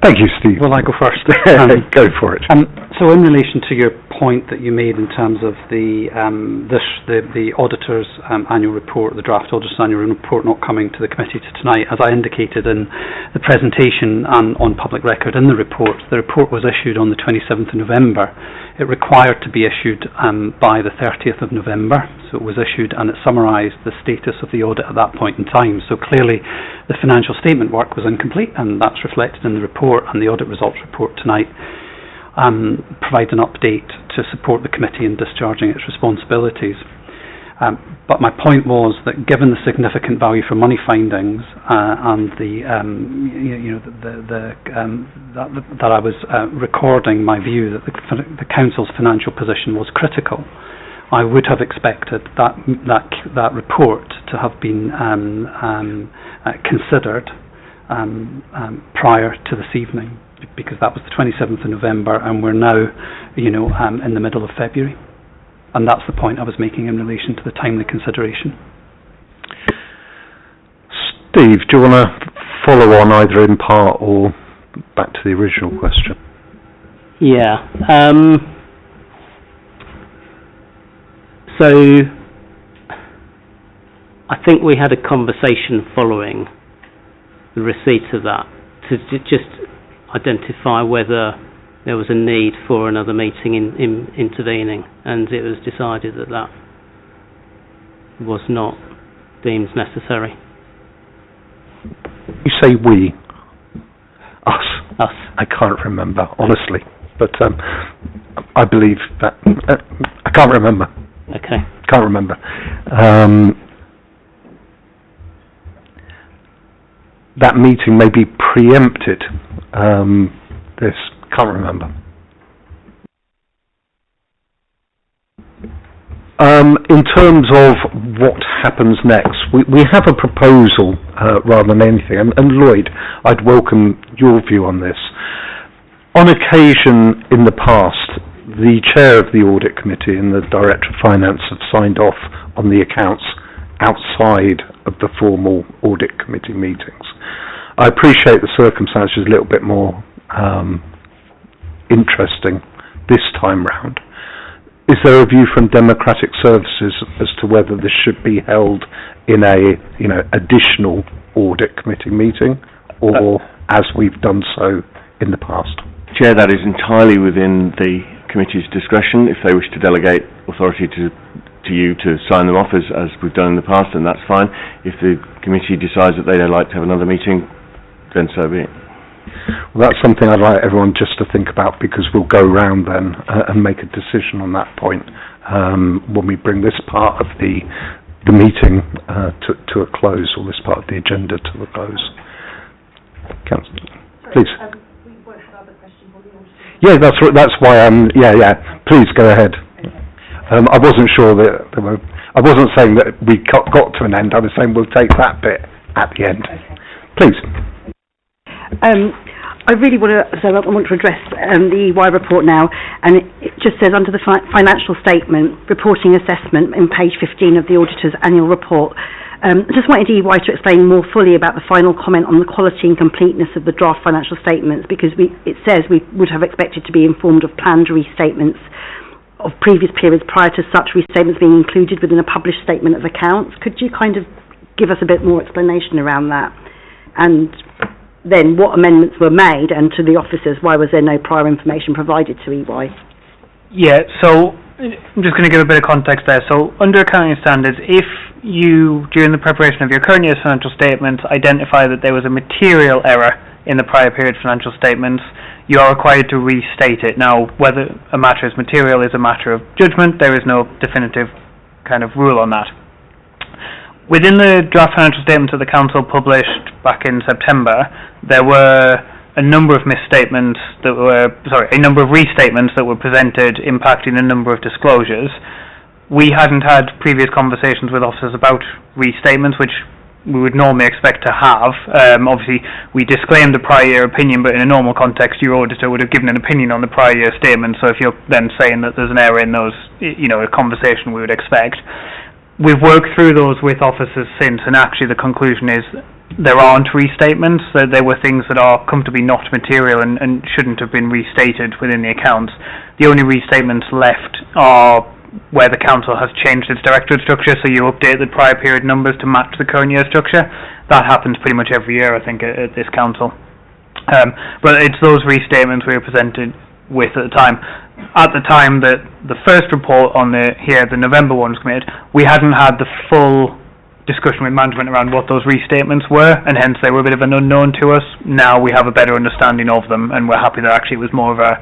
Thank you, Steve. Will I go first? Go for it. So in relation to your point that you made in terms of the auditor's annual report, the draft auditor's annual report not coming to the committee tonight, as I indicated in the presentation and on public record in the report was issued on the 27th of November. It required to be issued by the 30th of November, so it was issued and it summarised the status of the audit at that point in time. So clearly the financial statement work was incomplete, and that's reflected in the report, and the audit results report tonight provides an update to support the committee in discharging its responsibilities. But my point was that given the significant value for money findings and that I was recording my view that the council's financial position was critical, I would have expected that report to have been considered prior to this evening, because that was the 27th of November and we're now, in the middle of February. And that's the point I was making in relation to the timely consideration. Steve, do you want to follow on either in part or back to the original question? Yeah. So I think we had a conversation following the receipt of that to just identify whether there was a need for another meeting in intervening, and it was decided that was not deemed necessary. You say we? Us? Us. I can't remember, honestly, but I believe that... I can't remember. Okay. Can't remember. That meeting may be preempted. This can't remember. In terms of what happens next, we have a proposal rather than anything, and Lloyd, I'd welcome your view on this. On occasion in the past, the chair of the audit committee and the director of finance have signed off on the accounts outside of the formal audit committee meetings. I appreciate the circumstances a little bit more interesting this time round. Is there a view from Democratic Services as to whether this should be held in a additional audit committee meeting, or as we've done so in the past? Chair, that is entirely within the committee's discretion. If they wish to delegate authority to you to sign them off as we've done in the past, then that's fine. If the committee decides that they'd like to have another meeting, then so be it. Well, that's something I'd like everyone just to think about, because we'll go round then and make a decision on that point when we bring this part of the meeting to a close, or this part of the agenda to a close. Councillor, please. We won't have other questions on the audit. Yeah, that's why I'm... Yeah. Please go ahead. I wasn't sure that there were... I wasn't saying that we got to an end. I was saying we'll take that bit at the end. Okay. Please. I really want to address the EY report now, and it just says under the financial statement, reporting assessment in page 15 of the auditor's annual report. I just wanted EY to explain more fully about the final comment on the quality and completeness of the draft financial statements, because it says we would have expected to be informed of planned restatements of previous periods prior to such restatements being included within a published statement of accounts. Could you kind of give us a bit more explanation around that? And then what amendments were made, and to the officers, why was there no prior information provided to EY? Yeah, so I'm just going to give a bit of context there. So under accounting standards, if you, during the preparation of your current year's financial statements, identify that there was a material error in the prior period financial statements, you are required to restate it. Now, whether a matter is material is a matter of judgment. There is no definitive kind of rule on that. Within the draft financial statements that the Council published back in September, there were a number of restatements that were presented, impacting a number of disclosures. We hadn't had previous conversations with officers about restatements, which we would normally expect to have. Obviously, we disclaimed the prior year opinion, but in a normal context, your auditor would have given an opinion on the prior year statement. So if you're then saying that there's an error in those, a conversation we would expect. we've worked through those with officers since, and actually the conclusion is there aren't restatements. There were things that are comfortably not material and shouldn't have been restated within the accounts. The only restatements left are where the council has changed its directorate structure, so you update the prior period numbers to match the current year structure. That happens pretty much every year, I think, at this council. But it's those restatements we were presented with at the time. At the time that the first report on the November one was committed, we hadn't had the full discussion with management around what those restatements were, and hence they were a bit of an unknown to us. Now we have a better understanding of them, and we're happy that actually it was more of a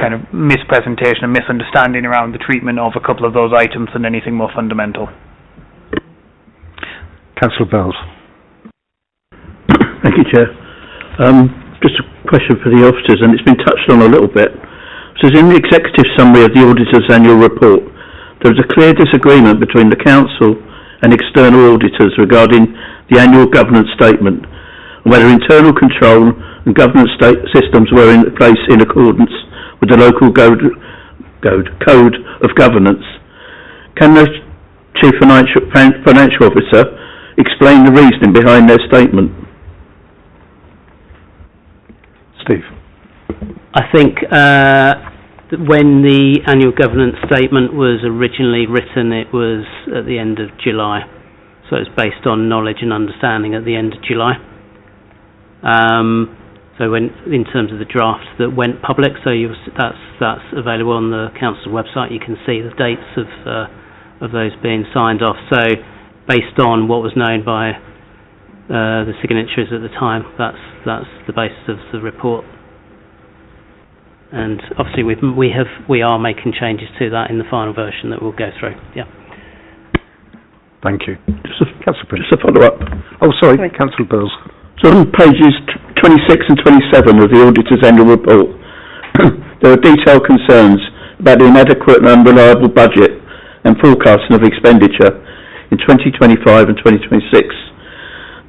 kind of mispresentation and misunderstanding around the treatment of a couple of those items than anything more fundamental. Councillor Bells. Thank you, Chair. Just a question for the officers, and it's been touched on a little bit. So in the executive summary of the auditor's annual report, there is a clear disagreement between the council and external auditors regarding the annual governance statement, and whether internal control and governance systems were in place in accordance with the local code of governance. Can the Chief Financial Officer explain the reasoning behind their statement? Steve. I think when the annual governance statement was originally written, it was at the end of July, so it's based on knowledge and understanding at the end of July. So when, in terms of the draft that went public, so that's available on the council website. You can see the dates of those being signed off. So based on what was known by the signatories at the time, that's the basis of the report. And obviously we are making changes to that in the final version that we'll go through. Yeah. Thank you. Just a follow-up. Oh, sorry. Councillor Bills. So on pages 26 and 27 of the auditor's annual report, there are detailed concerns about the inadequate and unreliable budget and forecasting of expenditure in 2025 and 2026.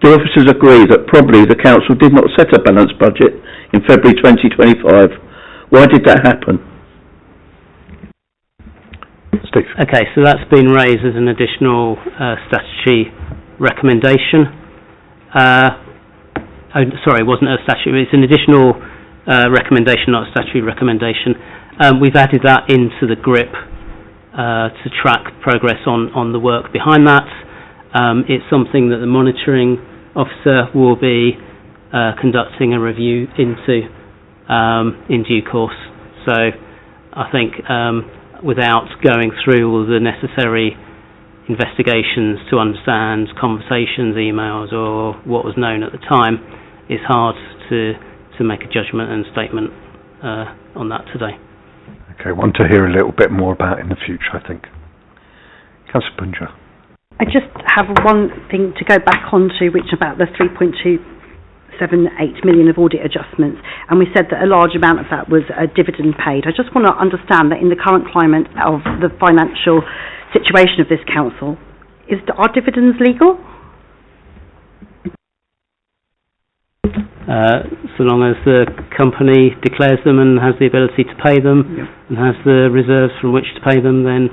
Do officers agree that probably the council did not set a balanced budget in February 2025? Why did that happen? Steve. Okay, so that's been raised as an additional statutory recommendation. Sorry, it wasn't a statutory, it's an additional recommendation, not a statutory recommendation. We've added that into the GRIP to track progress on the work behind that. It's something that the monitoring officer will be conducting a review into in due course. So I think without going through all the necessary investigations to understand conversations, emails, or what was known at the time, it's hard to make a judgment and statement on that today. Okay, want to hear a little bit more about in the future, I think. Councillor Punja. I just have one thing to go back onto, which about the 3.278 million of audit adjustments, and we said that a large amount of that was a dividend paid. I just want to understand that in the current climate of the financial situation of this council, are dividends legal? So long as the company declares them and has the ability to pay them, and has the reserves from which to pay them, then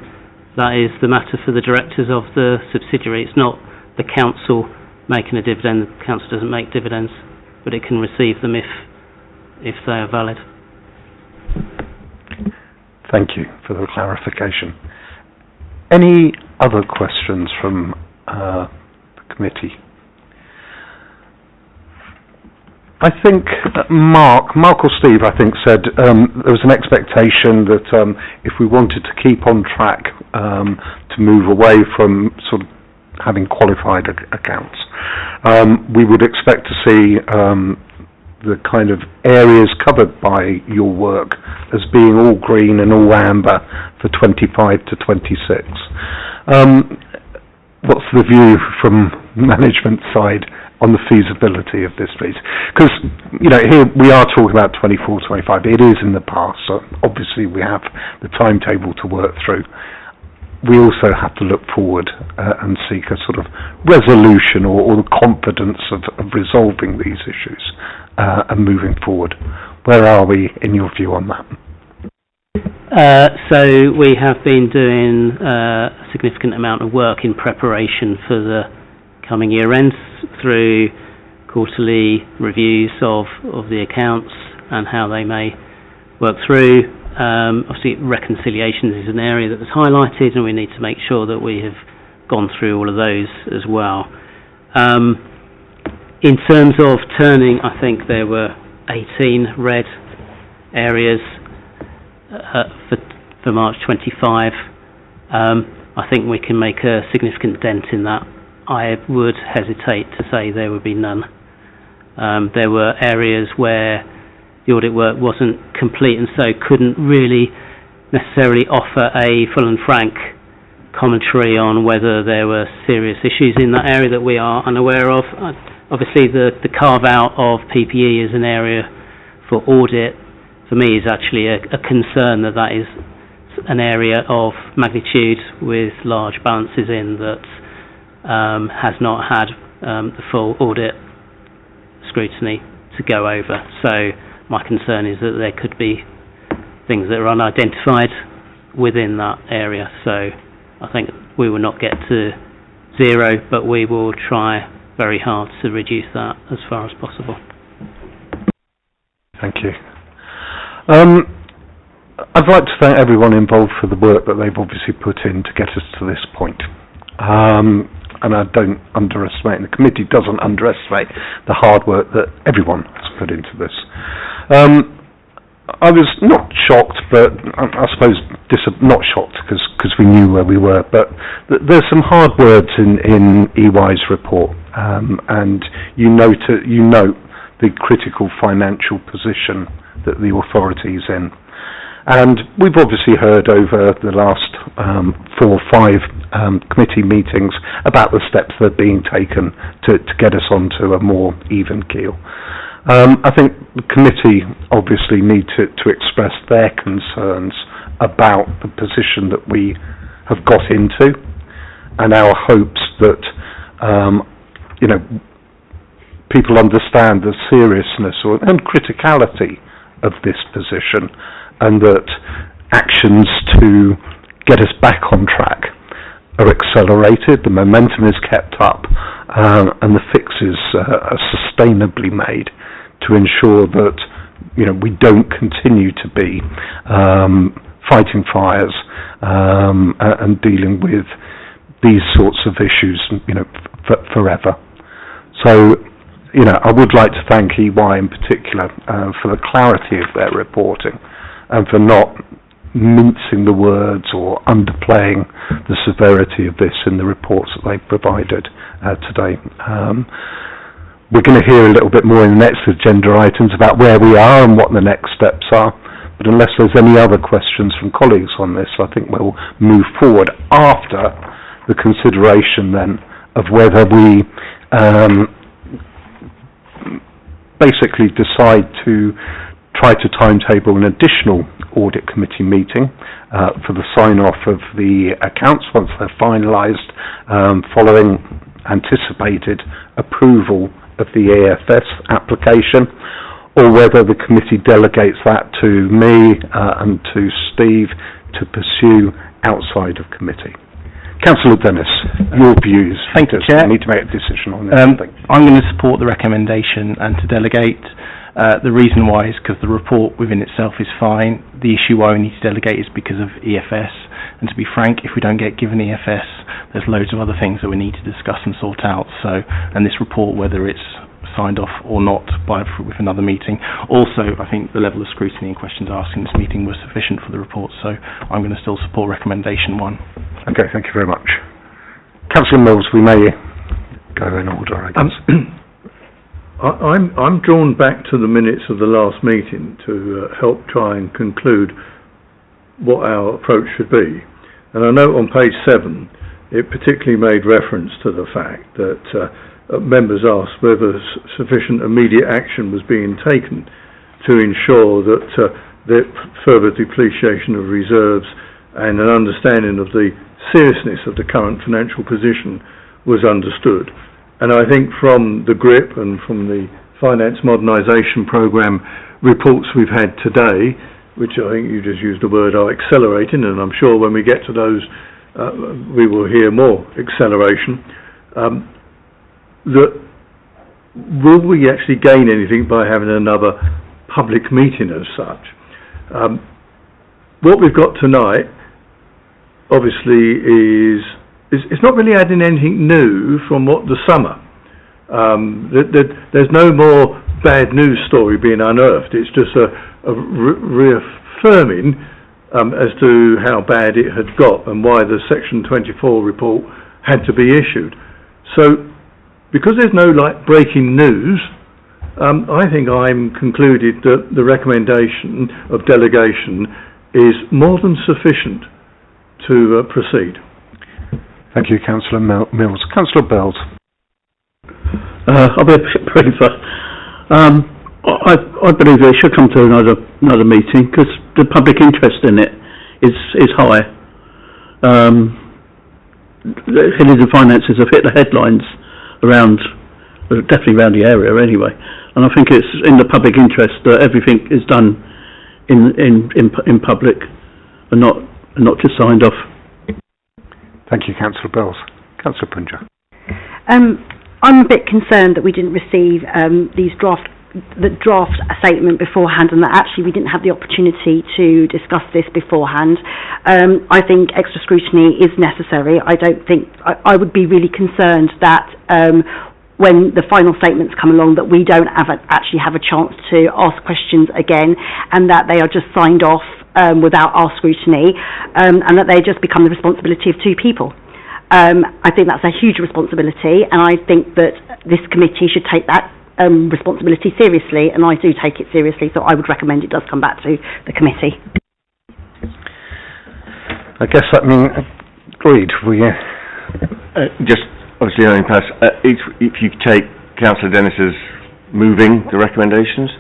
that is the matter for the directors of the subsidiary. It's not the council making a dividend. The council doesn't make dividends, but it can receive them if they are valid. Thank you for the clarification. Any other questions from the committee? I think Mark or Steve, I think, said there was an expectation that if we wanted to keep on track to move away from sort of having qualified accounts, we would expect to see the kind of areas covered by your work as being all green and all amber for 25 to 26. What's the view from management side on the feasibility of this, please? Because, you know, here we are talking about 24, 25. It is in the past, so obviously we have the timetable to work through. We also have to look forward and seek a sort of resolution or the confidence of resolving these issues and moving forward. Where are we in your view on that? So we have been doing a significant amount of work in preparation for the coming year ends through quarterly reviews of the accounts and how they may work through. Obviously reconciliations is an area that was highlighted, and we need to make sure that we have gone through all of those as well. In terms of turning, I think there were 18 red areas for March 25. I think we can make a significant dent in that. I would hesitate to say there would be none. There were areas where the audit work wasn't complete and so couldn't really necessarily offer a full and frank commentary on whether there were serious issues in that area that we are unaware of. Obviously the carve out of PPE as an area for audit for me is actually a concern that is an area of magnitude with large balances in that has not had the full audit scrutiny to go over. So my concern is that there could be things that are unidentified within that area. So I think we will not get to zero, but we will try very hard to reduce that as far as possible. Thank you. I'd like to thank everyone involved for the work that they've obviously put in to get us to this point. And I don't underestimate, and the committee doesn't underestimate the hard work that everyone has put into this. I was not shocked, but I suppose not shocked because we knew where we were, but there's some hard words in EY's report, and you note the critical financial position that the authority is in. And we've obviously heard over the last 4 or 5 committee meetings about the steps that are being taken to get us onto a more even keel. I think the committee obviously need to express their concerns about the position that we have got into, and our hopes that people understand the seriousness and criticality of this position, and that actions to get us back on track are accelerated, the momentum is kept up, and the fixes are sustainably made to ensure that we don't continue to be fighting fires and dealing with these sorts of issues forever. So I would like to thank EY in particular for the clarity of their reporting and for not mincing the words or underplaying the severity of this in the reports that they've provided today. We're going to hear a little bit more in the next agenda items about where we are and what the next steps are, but unless there's any other questions from colleagues on this, I think we'll move forward after the consideration then of whether we basically decide to try to timetable an additional audit committee meeting for the sign-off of the accounts once they're finalised, following anticipated approval of the AFS application, or whether the committee delegates that to me and to Steve to pursue outside of committee. Councillor Dennis, your views. Thank you, Chair. We need to make a decision on this. I'm going to support the recommendation and to delegate. The reason why is because the report within itself is fine. The issue why we need to delegate is because of EFS. And to be frank, if we don't get given EFS, there's loads of other things that we need to discuss and sort out. So, and this report, whether it's signed off or not with another meeting. Also, I think the level of scrutiny and questions asked in this meeting was sufficient for the report. So, I'm going to still support recommendation 1. Okay, thank you very much. Councillor Mills, we may go in order, I guess. I'm drawn back to the minutes of the last meeting to help try and conclude what our approach should be. And I know on page 7 it particularly made reference to the fact that members asked whether sufficient immediate action was being taken to ensure that the further depreciation of reserves and an understanding of the seriousness of the current financial position was understood. And I think from the GRIP and from the Finance Modernisation Programme reports we've had today, which I think you just used the word, are accelerating, and I'm sure when we get to those we will hear more acceleration. That will we actually gain anything by having another public meeting as such? What we've got tonight, obviously, is it's not really adding anything new from what the summer. There's no more bad news story being unearthed. It's just a reaffirming as to how bad it had got and why the Section 24 report had to be issued. So, because there's no breaking news, I think I'm concluded that the recommendation of delegation is more than sufficient to proceed. Thank you, Councillor Mills. Councillor Bells. I'll be a bit briefer. I believe they should come to another meeting because the public interest in it is high. Hillingdon finances have hit the headlines definitely around the area anyway, and I think it's in the public interest that everything is done in public and not just signed off. Thank you, Councillor Bells. Councillor Punja. I'm a bit concerned that we didn't receive the draft statement beforehand, and that actually we didn't have the opportunity to discuss this beforehand. I think extra scrutiny is necessary. I would be really concerned that when the final statements come along that we don't actually have a chance to ask questions again, and that they are just signed off without our scrutiny, and that they just become the responsibility of two people. I think that's a huge responsibility, and I think that this committee should take that responsibility seriously, and I do take it seriously, so I would recommend it does come back to the committee. I guess that means agreed. Just obviously only pass. If you take Councillor Dennis's moving the recommendations,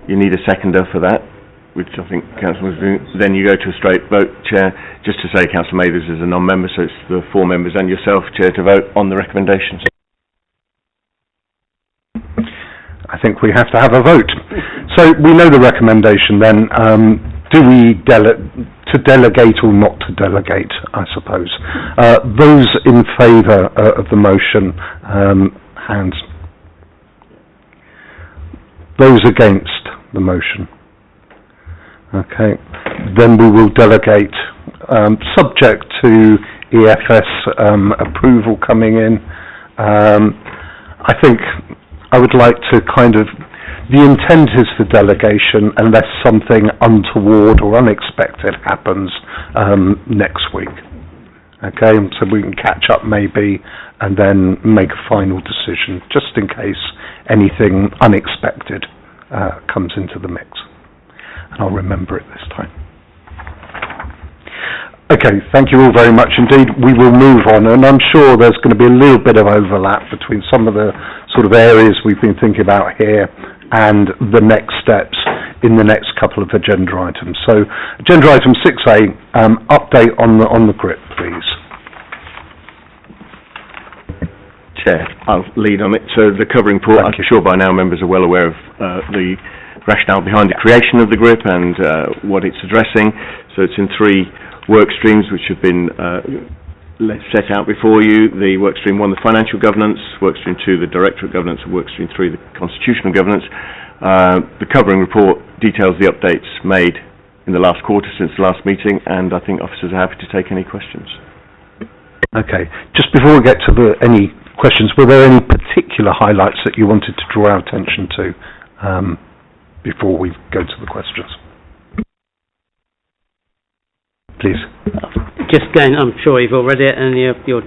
you need a seconder for that, which I think Councillor was doing. Then you go to a straight vote, Chair. Just to say, Councillor Mathers is a non-member, so it's the 4 members and yourself, Chair, to vote on the recommendations. I think we have to have a vote. So we know the recommendation then. Do we delegate or not to delegate, I suppose? Those in favour of the motion, hands. Those against the motion? Okay. Then we will delegate, subject to EFS approval coming in. I think I would like to the intent is for delegation unless something untoward or unexpected happens next week. Okay, so we can catch up maybe and then make a final decision just in case anything unexpected comes into the mix. And I'll remember it this time. Okay, thank you all very much indeed. We will move on, and I'm sure there's going to be a little bit of overlap between some of the sort of areas we've been thinking about here and the next steps in the next couple of agenda items. So, agenda item 6A, update on the GRIP, please. Chair, I'll lead on it. So the covering report, I'm sure by now members are well aware of the rationale behind the creation of the GRIP and what it's addressing. So it's in 3 work streams which have been set out before you. The work stream 1, the financial governance; work stream 2, the directorate governance; and work stream 3, the constitutional governance. The covering report details the updates made in the last quarter since the last meeting, and I think officers are happy to take any questions. Okay, just before we get to any questions, were there any particular highlights that you wanted to draw our attention to before we go to the questions? Please. Just going, I'm sure you've all read it, and you're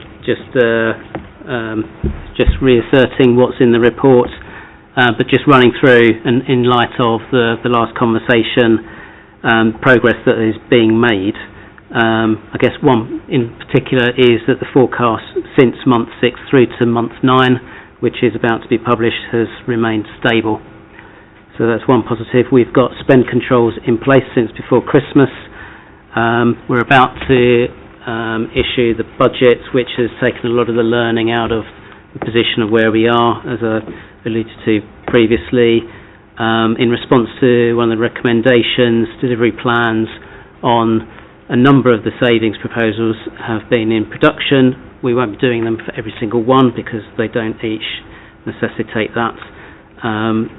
just reasserting what's in the report, but just running through, and in light of the last conversation, progress that is being made. I guess one in particular is that the forecast since month 6 through to month 9, which is about to be published, has remained stable. So that's one positive. We've got spend controls in place since before Christmas. We're about to issue the budget, which has taken a lot of the learning out of the position of where we are, as I alluded to previously. In response to one of the recommendations, delivery plans on a number of the savings proposals have been in production. We won't be doing them for every single one because they don't each necessitate that.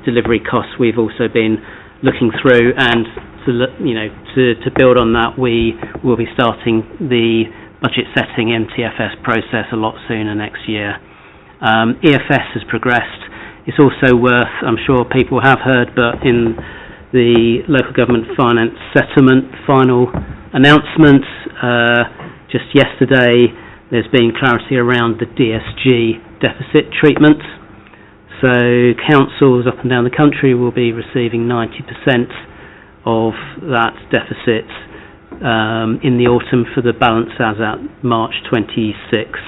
Delivery costs we've also been looking through, and to build on that, we will be starting the budget setting MTFS process a lot sooner next year. EFS has progressed. It's also worth, I'm sure people have heard, but in the local government finance settlement final announcement just yesterday, there's been clarity around the DSG deficit treatment. So councils up and down the country will be receiving 90% of that deficit in the autumn for the balance as at March 26,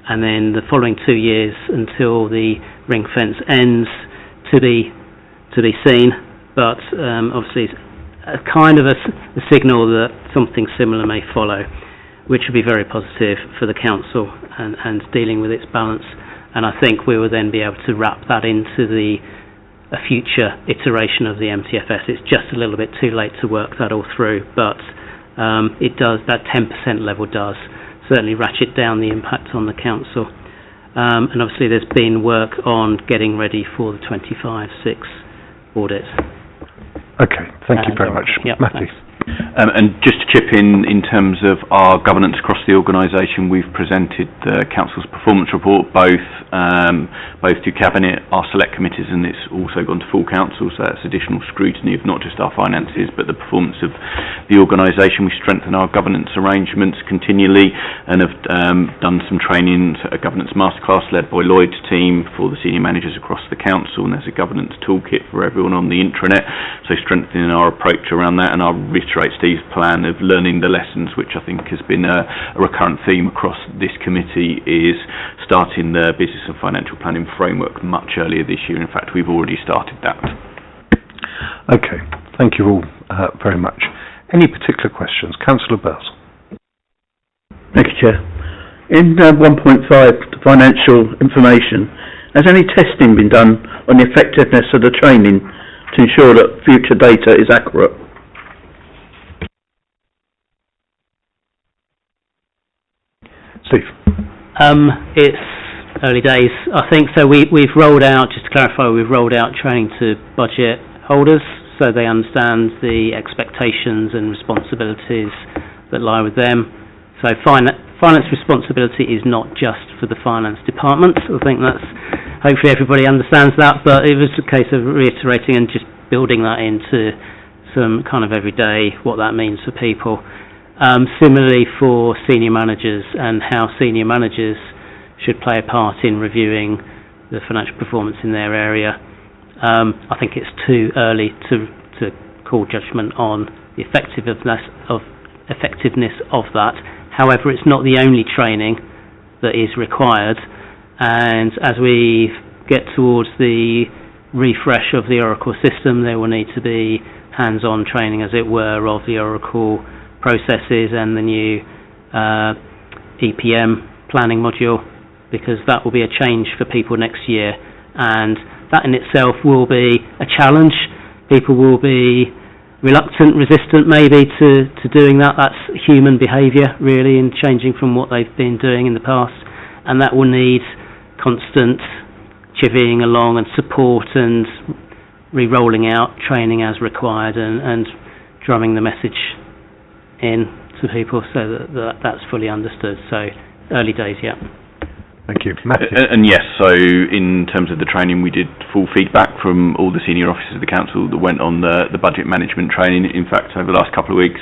and then the following 2 years until the ring fence ends to be seen. But obviously it's a kind of a signal that something similar may follow, which will be very positive for the council and dealing with its balance. And I think we will then be able to wrap that into a future iteration of the MTFS. It's just a little bit too late to work that all through, but it does, that 10% level does certainly ratchet down the impact on the council. And obviously there's been work on getting ready for the 25/6 audit. Okay, thank you very much. Yep, Matthew. And just to chip in terms of our governance across the organisation, we've presented the Council's performance report both to Cabinet, our select committees, and it's also gone to full Council, so that's additional scrutiny of not just our finances but the performance of the organisation. We strengthen our governance arrangements continually and have done some training, a governance masterclass led by Lloyd's team for the senior managers across the Council, and there's a governance toolkit for everyone on the intranet, so strengthening our approach around that. And I'll reiterate Steve's plan of learning the lessons, which I think has been a recurrent theme across this committee, is starting the business and financial planning framework much earlier this year. In fact, we've already started that. Okay, thank you all very much. Any particular questions? Councillor Bells. Thank you, Chair. In 1.5, the financial information, has any testing been done on the effectiveness of the training to ensure that future data is accurate? Steve. It's early days, I think. So we've rolled out, just to clarify, we've rolled out training to budget holders so they understand the expectations and responsibilities that lie with them. So finance responsibility is not just for the finance department. I think that's, hopefully everybody understands that, but it was a case of reiterating and just building that into some kind of everyday, what that means for people. Similarly for senior managers and how senior managers should play a part in reviewing the financial performance in their area. I think it's too early to call judgment on the effectiveness of that. However, it's not the only training that is required, and as we get towards the refresh of the Oracle system, there will need to be hands-on training, as it were, of the Oracle processes and the new EPM planning module, because that will be a change for people next year, and that in itself will be a challenge. People will be reluctant, resistant maybe to doing that. That's human behaviour really, in changing from what they've been doing in the past, and that will need constant chivying along and support and re-rolling out training as required, and drumming the message in to people so that's fully understood. So early days, yeah. Thank you. Matthew. And yes, so in terms of the training, we did full feedback from all the senior officers of the council that went on the budget management training. In fact, over the last couple of weeks,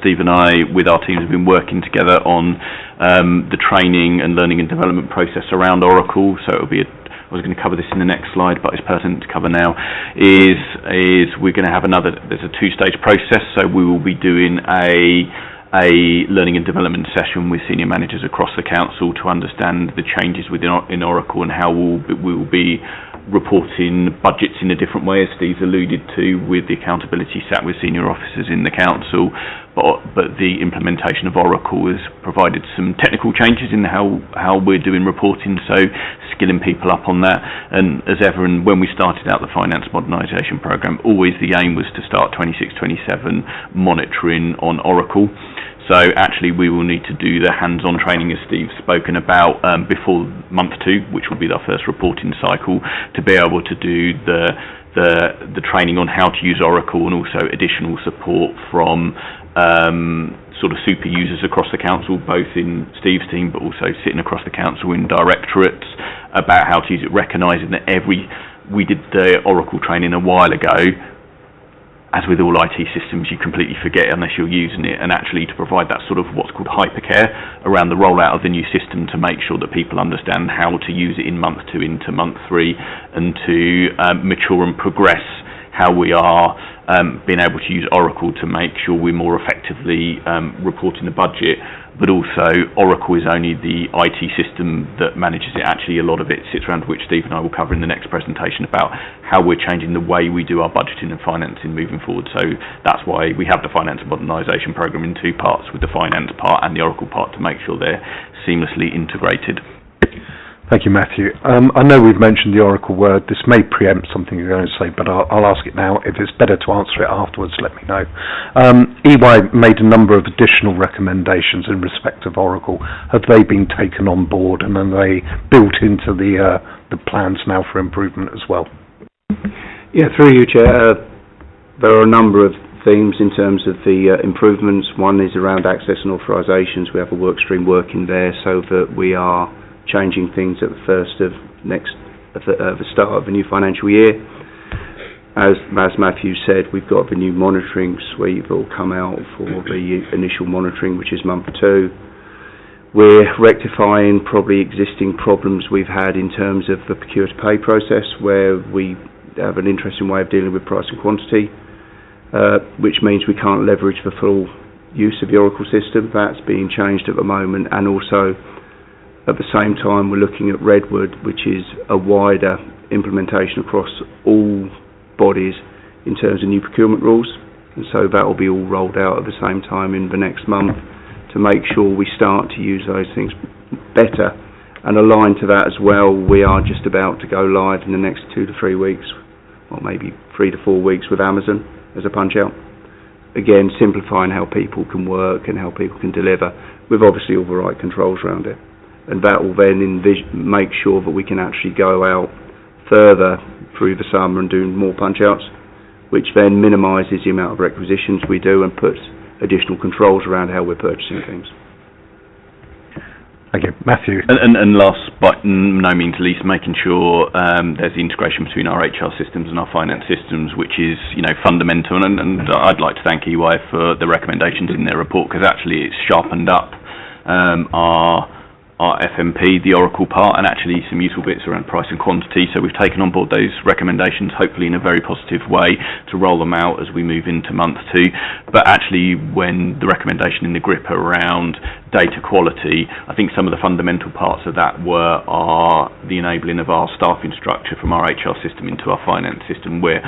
Steve and I, with our teams, have been working together on the training and learning and development process around Oracle. So it'll be I was going to cover this in the next slide, but it's pertinent to cover now, is we're going to have there's a two-stage process, so we will be doing a learning and development session with senior managers across the council to understand the changes within in Oracle and how we will be reporting budgets in a different way, as Steve's alluded to, with the accountability sat with senior officers in the council. But the implementation of Oracle has provided some technical changes in how we're doing reporting, so skilling people up on that. And as ever, and when we started out the finance modernisation programme, always the aim was to start 26-27 monitoring on Oracle. So actually we will need to do the hands-on training, as Steve's spoken about, before month 2, which will be our first reporting cycle, to be able to do the training on how to use Oracle, and also additional support from sort of super users across the council, both in Steve's team but also sitting across the council in directorates, about how to use it, recognising that we did the Oracle training a while ago. As with all IT systems, you completely forget unless you're using it, and actually to provide that sort of what's called hypercare around the rollout of the new system, to make sure that people understand how to use it in month 2 into month 3, and to mature and progress how we are being able to use Oracle to make sure we're more effectively reporting the budget. But also, Oracle is only the IT system that manages it. Actually, a lot of it sits around, which Steve and I will cover in the next presentation, about how we're changing the way we do our budgeting and financing moving forward. So that's why we have the finance modernisation programme in 2 parts, with the finance part and the Oracle part, to make sure they're seamlessly integrated. Thank you, Matthew. I know we've mentioned the Oracle word. This may preempt something you're going to say, but I'll ask it now. If it's better to answer it afterwards, let me know. EY made a number of additional recommendations in respect of Oracle. Have they been taken on board, and are they built into the plans now for improvement as well? Yeah, through you, Chair. There are a number of themes in terms of the improvements. One is around access and authorisations. We have a work stream working there so that we are changing things at the start of the new financial year. As Matthew said, we've got the new monitoring suite that will come out for the initial monitoring, which is month 2. We're rectifying probably existing problems we've had in terms of the procure to pay process, where we have an interesting way of dealing with price and quantity, which means we can't leverage the full use of the Oracle system. That's being changed at the moment, and also at the same time we're looking at Redwood, which is a wider implementation across all bodies in terms of new procurement rules, and so that will be all rolled out at the same time in the next month, to make sure we start to use those things better. And aligned to that as well, we are just about to go live in the next 2 to 3 weeks, or maybe 3 to 4 weeks, with Amazon as a punch out. Again, simplifying how people can work and how people can deliver, with obviously all the right controls around it. And that will then make sure that we can actually go out further through the summer and do more punch-outs, which then minimises the amount of requisitions we do and puts additional controls around how we're purchasing things. Thank you. Matthew. And last but no means least, making sure there's the integration between our HR systems and our finance systems, which is, fundamental. And I'd like to thank EY for the recommendations in their report, because actually it's sharpened up our FMP, the Oracle part, and actually some useful bits around price and quantity. So we've taken on board those recommendations, hopefully in a very positive way, to roll them out as we move into month 2. But actually, when the recommendation in the GRIP around data quality, I think some of the fundamental parts of that are the enabling of our staffing structure from our HR system into our finance system, where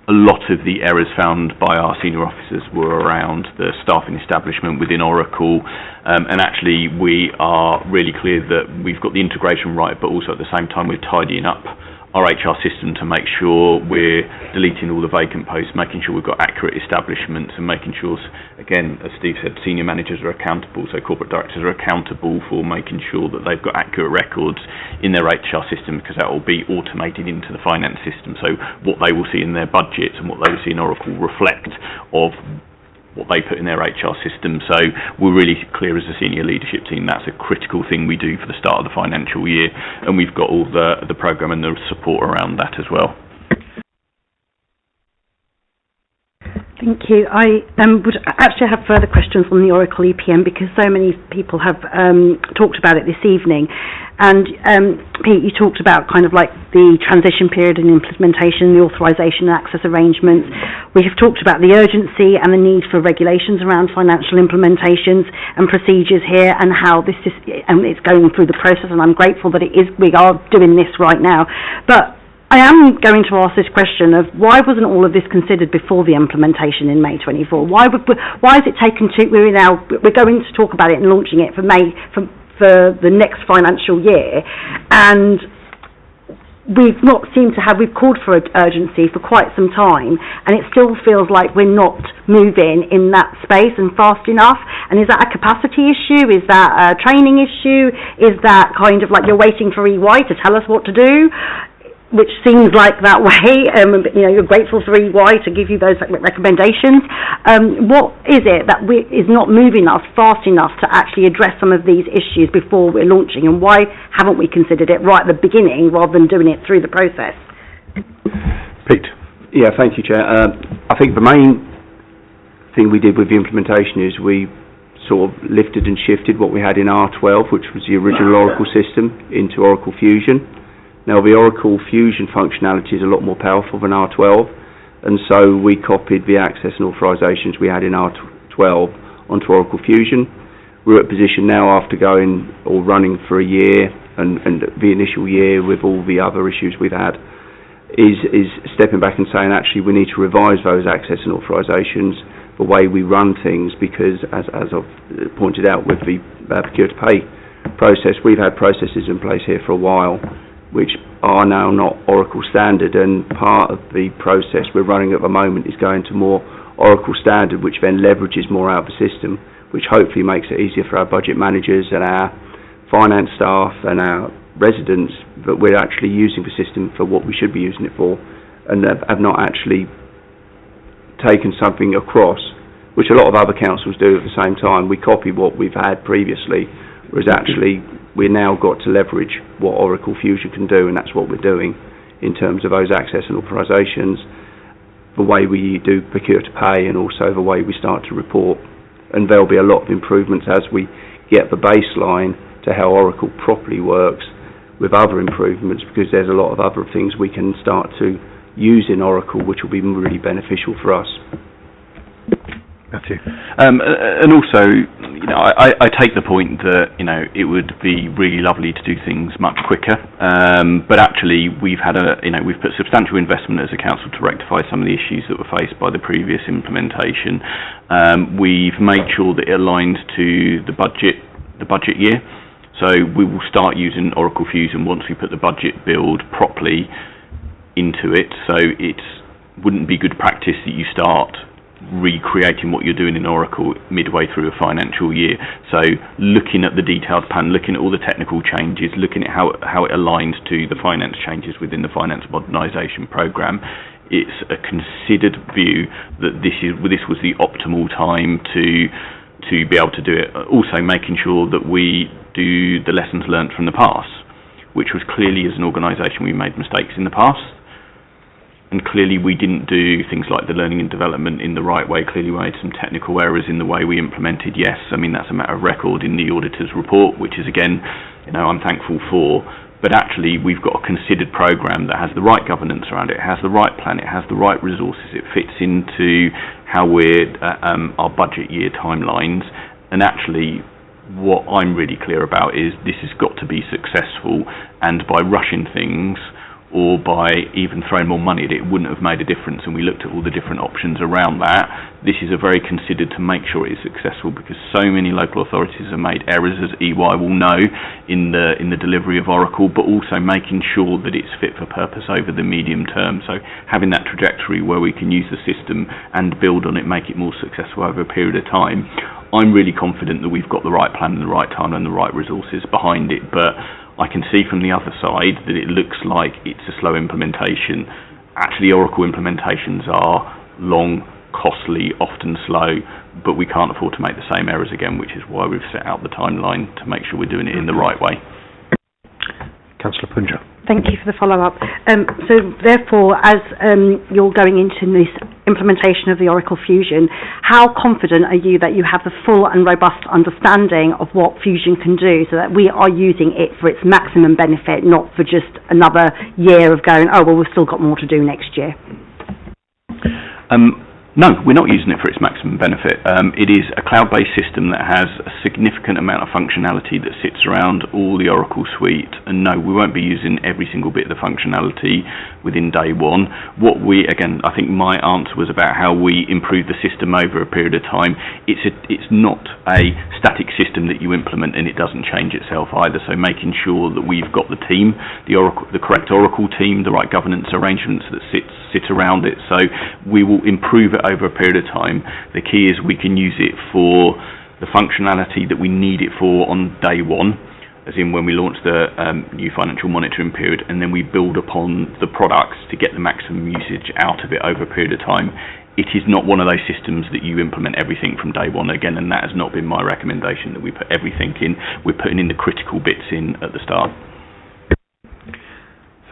a lot of the errors found by our senior officers were around the staffing establishment within Oracle, and actually we are really clear that we've got the integration right, but also at the same time we're tidying up our HR system to make sure we're deleting all the vacant posts, making sure we've got accurate establishments, and making sure, again, as Steve said, senior managers are accountable, so corporate directors are accountable for making sure that they've got accurate records in their HR system, because that will be automated into the finance system. So what they will see in their budgets and what they will see in Oracle reflect of what they put in their HR system. So we're really clear as a senior leadership team that's a critical thing we do for the start of the financial year, and we've got all the programme and the support around that as well. Thank you. I would actually have further questions on the Oracle EPM, because so many people have talked about it this evening. And Pete, you talked about kind of like the transition period and implementation, the authorisation and access arrangements. We have talked about the urgency and the need for regulations around financial implementations and procedures here, and how this is, and it's going through the process, and I'm grateful that we are doing this right now. But I am going to ask this question of why wasn't all of this considered before the implementation in May 24? Why is it taken to, we're going to talk about it and launching it for the next financial year, and we've not seemed to have, we've called for urgency for quite some time, and it still feels like we're not moving in that space and fast enough. And is that a capacity issue? Is that a training issue? Is that kind of like you're waiting for EY to tell us what to do? Which seems like that way. You're grateful for EY to give you those recommendations. What is it that is not moving us fast enough to actually address some of these issues before we're launching, and why haven't we considered it right at the beginning rather than doing it through the process? Pete. Yeah, thank you, Chair. I think the main thing we did with the implementation is we sort of lifted and shifted what we had in R12, which was the original Oracle system, into Oracle Fusion. Now, the Oracle Fusion functionality is a lot more powerful than R12, and so we copied the access and authorisations we had in R12 onto Oracle Fusion. We're at a position now, after going or running for a year, and the initial year with all the other issues we've had, is stepping back and saying, actually, we need to revise those access and authorisations, the way we run things, because, as I've pointed out with the procure-to-pay process, we've had processes in place here for a while, which are now not Oracle standard, and part of the process we're running at the moment is going to more Oracle standard, which then leverages more out of the system, which hopefully makes it easier for our budget managers and our finance staff and our residents that we're actually using the system for what we should be using it for, and have not actually taken something across, which a lot of other councils do at the same time. We copy what we've had previously, whereas actually we've now got to leverage what Oracle Fusion can do, and that's what we're doing in terms of those access and authorisations, the way we do procure to pay, and also the way we start to report. And there'll be a lot of improvements as we get the baseline to how Oracle properly works, with other improvements, because there's a lot of other things we can start to use in Oracle which will be really beneficial for us. Matthew. And also, I take the point that, it would be really lovely to do things much quicker, but actually we've put substantial investment as a council to rectify some of the issues that were faced by the previous implementation. We've made sure that it aligns to the budget year, so we will start using Oracle Fusion once we put the budget build properly into it. So it wouldn't be good practice that you start recreating what you're doing in Oracle midway through a financial year. So looking at the detailed plan, looking at all the technical changes, looking at how it aligns to the finance changes within the finance modernisation programme, it's a considered view that this was the optimal time to be able to do it. Also making sure that we do the lessons learnt from the past, which was clearly, as an organisation, we made mistakes in the past. And clearly we didn't do things like the learning and development in the right way. Clearly we made some technical errors in the way we implemented. Yes, I mean, that's a matter of record in the auditor's report, which is, again, I'm thankful for. But actually we've got a considered programme that has the right governance around it, it has the right plan, it has the right resources, it fits into how we're our budget year timelines. And actually what I'm really clear about is this has got to be successful, and by rushing things, or by even throwing more money at it, wouldn't have made a difference. And we looked at all the different options around that. This is a very considered to make sure it is successful, because so many local authorities have made errors, as EY will know, in the delivery of Oracle, but also making sure that it's fit for purpose over the medium term. So having that trajectory where we can use the system and build on it, make it more successful over a period of time, I'm really confident that we've got the right plan and the right time and the right resources behind it. But I can see from the other side that it looks like it's a slow implementation. Actually, Oracle implementations are long, costly, often slow, but we can't afford to make the same errors again, which is why we've set out the timeline to make sure we're doing it in the right way. Councillor Punja. Thank you for the follow-up. So therefore, as you're going into this implementation of the Oracle Fusion, how confident are you that you have the full and robust understanding of what Fusion can do, so that we are using it for its maximum benefit, not for just another year of going, oh, well, we've still got more to do next year? No, we're not using it for its maximum benefit. It is a cloud-based system that has a significant amount of functionality that sits around all the Oracle suite, and no, we won't be using every single bit of the functionality within day one. I think my answer was about how we improve the system over a period of time. It's not a static system that you implement and it doesn't change itself either, so making sure that we've got the team, the correct Oracle team, the right governance arrangements that sit around it, so we will improve it over a period of time. The key is we can use it for the functionality that we need it for on day one, as in when we launch the new financial monitoring period, and then we build upon the products to get the maximum usage out of it over a period of time. It is not one of those systems that you implement everything from day one again, and that has not been my recommendation, that we put everything in. We're putting in the critical bits in at the start.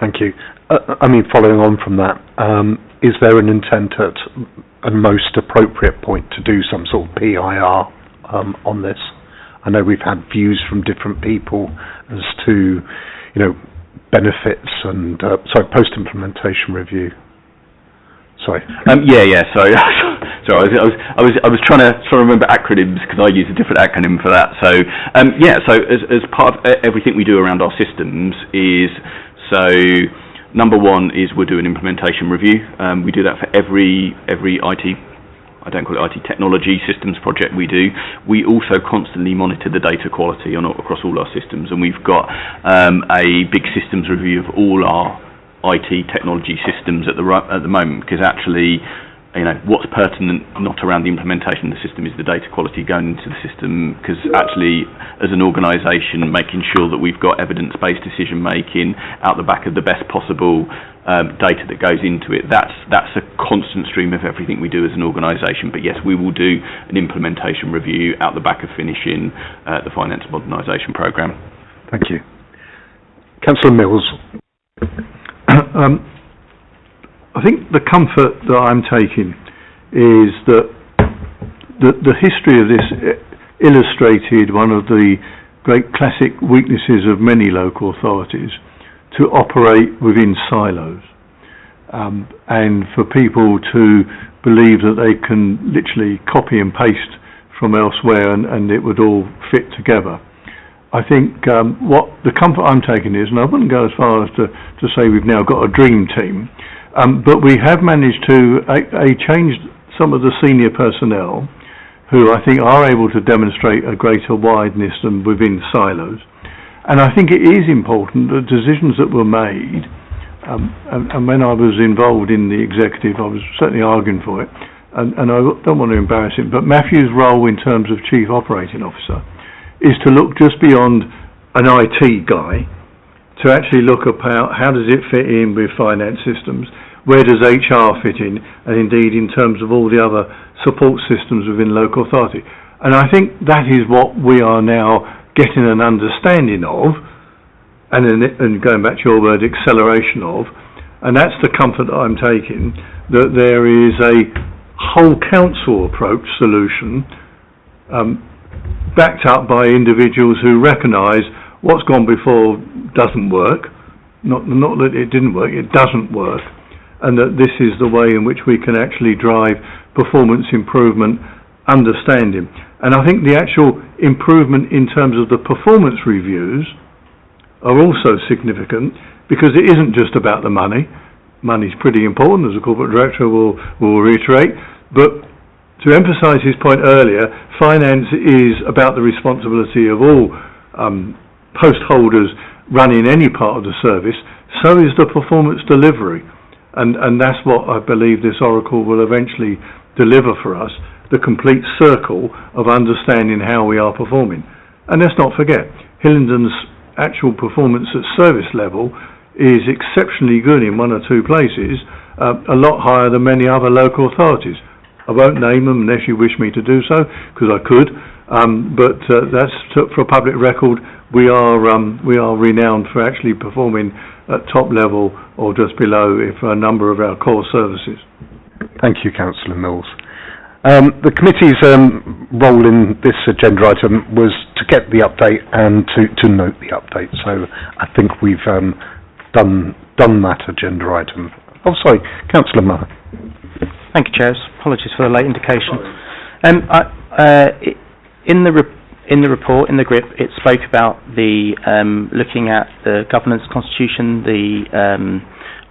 Thank you. Following on from that, is there an intent at a most appropriate point to do some sort of PIR on this? I know we've had views from different people as to, benefits and post-implementation review. Sorry. Sorry. I was trying to remember acronyms because I use a different acronym for that. So as part of everything we do around our systems is number one is we'll do an implementation review. We do that for every IT, I don't call it IT, technology systems project we do. We also constantly monitor the data quality across all our systems, and we've got a big systems review of all our IT technology systems at the moment, because actually, what's pertinent not around the implementation of the system is the data quality going into the system, because actually, as an organisation, making sure that we've got evidence-based decision-making out the back of the best possible data that goes into it, that's a constant stream of everything we do as an organisation. But yes, we will do an implementation review out the back of finishing the Finance Modernisation Programme. Thank you. Councillor Mills. I think the comfort that I'm taking is that the history of this illustrated one of the great classic weaknesses of many local authorities, to operate within silos, and for people to believe that they can literally copy and paste from elsewhere and it would all fit together. I think what the comfort I'm taking is, and I wouldn't go as far as to say we've now got a dream team, but we have managed to change some of the senior personnel who I think are able to demonstrate a greater wideness than within silos. And I think it is important that decisions that were made, and when I was involved in the executive, I was certainly arguing for it, and I don't want to embarrass him, but Matthew's role in terms of Chief Operating Officer is to look just beyond an IT guy, to actually look about how does it fit in with finance systems, where does HR fit in, and indeed in terms of all the other support systems within local authority. And I think that is what we are now getting an understanding of, and going back to your word, acceleration of, and that's the comfort that I'm taking, that there is a whole council approach solution backed up by individuals who recognise what's gone before doesn't work, not that it didn't work, it doesn't work, and that this is the way in which we can actually drive performance improvement, understanding. And I think the actual improvement in terms of the performance reviews are also significant, because it isn't just about the money. Money's pretty important, as the corporate director will reiterate, but to emphasise his point earlier, finance is about the responsibility of all post holders running any part of the service. So is the performance delivery, and that's what I believe this Oracle will eventually deliver for us, the complete circle of understanding how we are performing. And let's not forget, Hillingdon's actual performance at service level is exceptionally good in one or two places, a lot higher than many other local authorities. I won't name them unless you wish me to do so, because I could, but that's for public record. We are renowned for actually performing at top level or just below for a number of our core services. Thank you, Councillor Mills. The committee's role in this agenda item was to get the update and to note the update. So I think we've done that agenda item. Oh, sorry, Councillor Maher. Thank you, Chairs. Apologies for the late indication. In the report, in the GRIP, it spoke about the looking at the governance constitution, the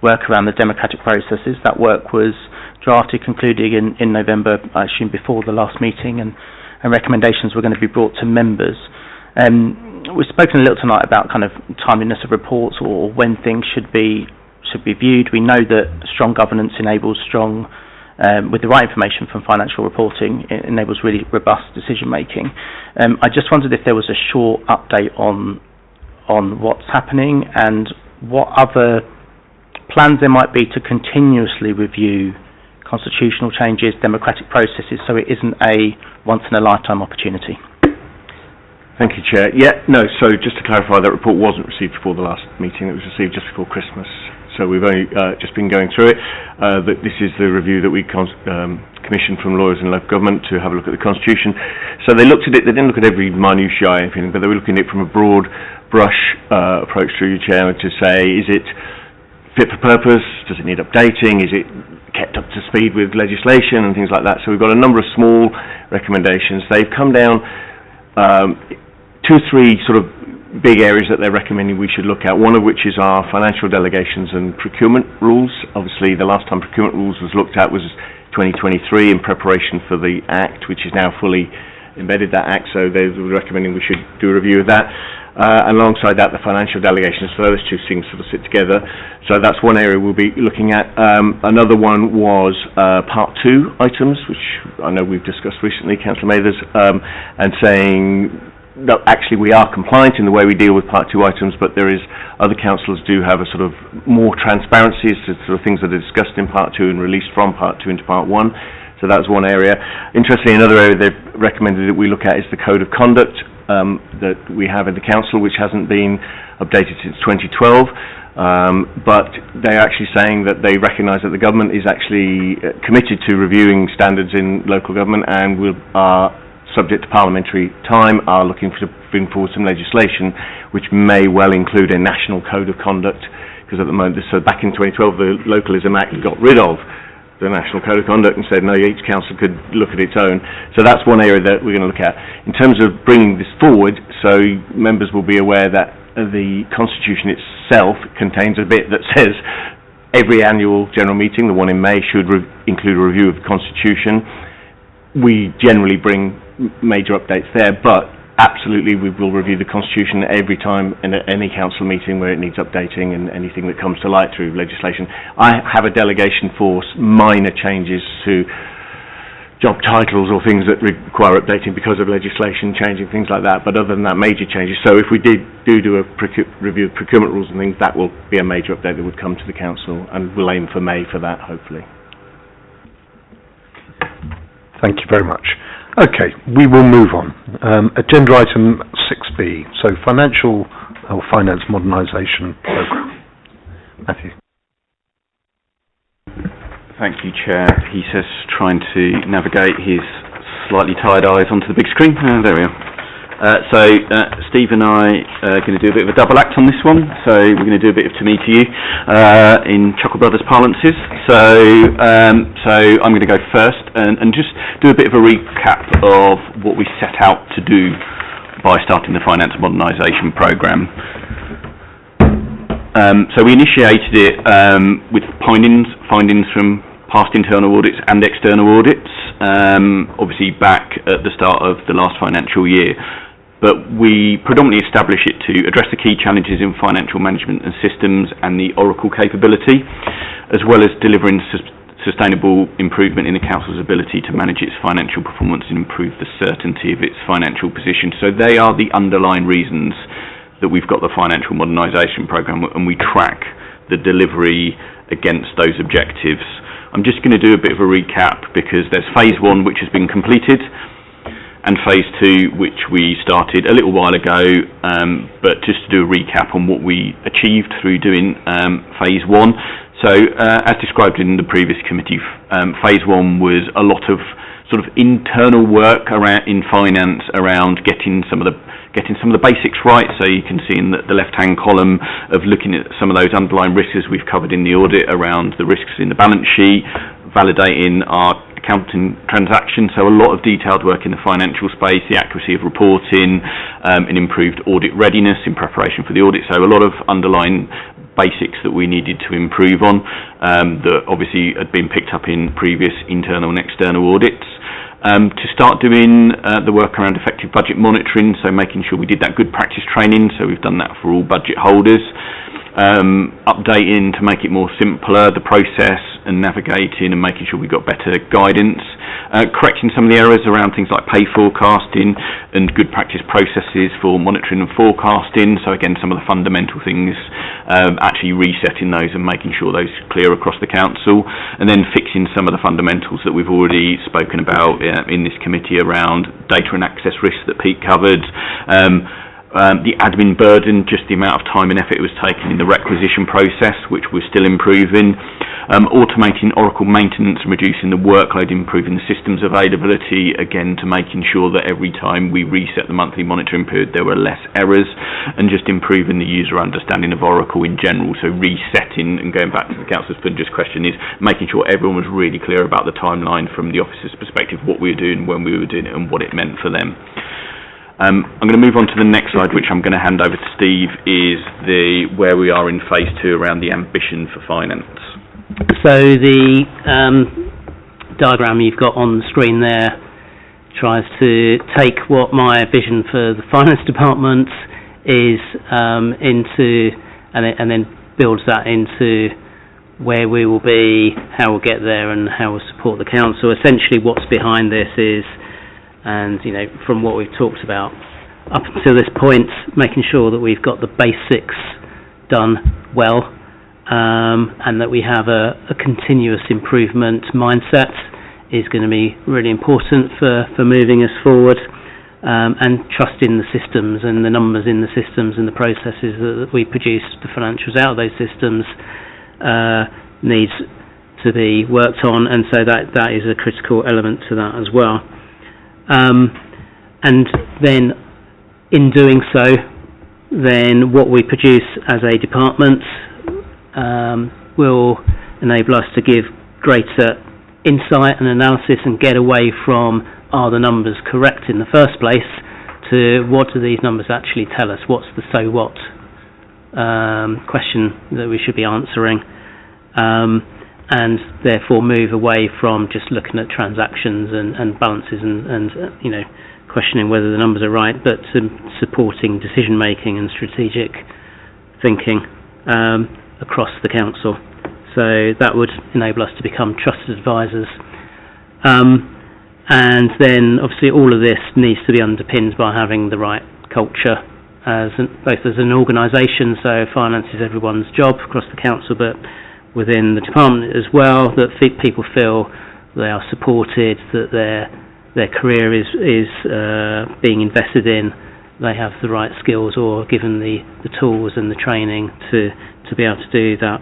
work around the democratic processes. That work was drafted, concluded in November, I assume before the last meeting, and recommendations were going to be brought to members. We've spoken a little tonight about kind of timeliness of reports or when things should be viewed. We know that strong governance enables strong, with the right information from financial reporting, it enables really robust decision making. I just wondered if there was a short update on what's happening and what other plans there might be to continuously review constitutional changes, democratic processes, so it isn't a once-in-a-lifetime opportunity. Thank you, Chair. So just to clarify, that report wasn't received before the last meeting. It was received just before Christmas. So we've only just been going through it. But this is the review that we commissioned from lawyers in local government to have a look at the Constitution. So they looked at it. They didn't look at every minutiae, but they were looking at it from a broad brush approach through your Chair to say, is it fit for purpose? Does it need updating? Is it kept up to speed with legislation and things like that? So we've got a number of small recommendations. They've come down 2 or 3 sort of big areas that they're recommending we should look at, one of which is our financial delegations and procurement rules. Obviously, the last time procurement rules was looked at was 2023 in preparation for the Act, which is now fully embedded, that Act, so they're recommending we should do a review of that. And alongside that, the financial delegations, so those 2 things sort of sit together. So that's one area we'll be looking at. Another one was Part 2 items, which I know we've discussed recently, Councillor Mathers, and saying that actually we are compliant in the way we deal with Part 2 items, but there is other councillors do have a sort of more transparency as to sort of things that are discussed in Part 2 and released from Part 2 into Part 1. So that's one area. Interestingly, another area they've recommended that we look at is the Code of Conduct that we have in the council, which hasn't been updated since 2012. But they're actually saying that they recognise that the government is actually committed to reviewing standards in local government and are subject to parliamentary time, are looking to bring forward some legislation which may well include a national code of conduct, because at the moment, so back in 2012 the Localism Act got rid of the National Code of Conduct and said no, each council could look at its own. So that's one area that we're going to look at. In terms of bringing this forward, so members will be aware that the Constitution itself contains a bit that says every annual general meeting, the one in May, should include a review of the Constitution. We generally bring major updates there, but absolutely we will review the Constitution every time in any council meeting where it needs updating and anything that comes to light through legislation. I have a delegation for minor changes to job titles or things that require updating because of legislation changing, things like that, but other than that, major changes. So if we do a review of procurement rules and things, that will be a major update that would come to the council, and we'll aim for May for that, hopefully. Thank you very much. Okay, we will move on. Agenda item 6B, so financial or finance modernisation programme. Matthew. Thank you, Chair. He's just trying to navigate his slightly tired eyes onto the big screen. There we are. So Steve and I are going to do a bit of a double act on this one. So we're going to do a bit of to me to you in Chuckle Brothers parlances. So I'm going to go first and just do a bit of a recap of what we set out to do by starting the finance modernisation programme. So we initiated it with findings from past internal audits and external audits, obviously back at the start of the last financial year. But we predominantly establish it to address the key challenges in financial management and systems and the Oracle capability, as well as delivering sustainable improvement in the council's ability to manage its financial performance and improve the certainty of its financial position. So they are the underlying reasons that we've got the financial modernisation programme, and we track the delivery against those objectives. I'm just going to do a bit of a recap because there's phase 1 which has been completed, and phase 2 which we started a little while ago, but just to do a recap on what we achieved through doing phase 1. So as described in the previous committee, phase 1 was a lot of sort of internal work around in finance around getting some of the basics right. So you can see in the left-hand column of looking at some of those underlying risks as we've covered in the audit around the risks in the balance sheet, validating our accounting transactions, so a lot of detailed work in the financial space, the accuracy of reporting, and improved audit readiness in preparation for the audit. So a lot of underlying basics that we needed to improve on, that obviously had been picked up in previous internal and external audits. To start doing the work around effective budget monitoring, so making sure we did that good practice training, so we've done that for all budget holders. Updating to make it more simpler, the process and navigating and making sure we got better guidance. Correcting some of the errors around things like pay forecasting and good practice processes for monitoring and forecasting. So again, some of the fundamental things, actually resetting those and making sure those are clear across the council, and then fixing some of the fundamentals that we've already spoken about in this committee around data and access risks that Pete covered. The admin burden, just the amount of time and effort it was taking in the requisition process, which we're still improving. Automating Oracle maintenance and reducing the workload, improving the systems availability, again to making sure that every time we reset the monthly monitoring period there were less errors, and just improving the user understanding of Oracle in general. So resetting, and going back to the Councillor's just question, is making sure everyone was really clear about the timeline from the officer's perspective, what we were doing, when we were doing it, and what it meant for them. I'm going to move on to the next slide, which I'm going to hand over to Steve, is where we are in phase 2 around the ambition for finance. So the diagram you've got on the screen there tries to take what my vision for the finance department is into, and then builds that into where we will be, how we'll get there, and how we'll support the council. Essentially, what's behind this is, and from what we've talked about up until this point, making sure that we've got the basics done well, and that we have a continuous improvement mindset is going to be really important for moving us forward, and trusting the systems and the numbers in the systems and the processes that we produce, the financials out of those systems, needs to be worked on, and so that is a critical element to that as well. And then in doing so, then what we produce as a department will enable us to give greater insight and analysis and get away from, are the numbers correct in the first place, to what do these numbers actually tell us, what's the so what question that we should be answering, and therefore move away from just looking at transactions and balances and questioning whether the numbers are right, but supporting decision making and strategic thinking across the council. So that would enable us to become trusted advisors. And then obviously all of this needs to be underpinned by having the right culture, both as an organisation, so finance is everyone's job across the council, but within the department as well, that people feel they are supported, that their career is being invested in, they have the right skills or given the tools and the training to be able to do that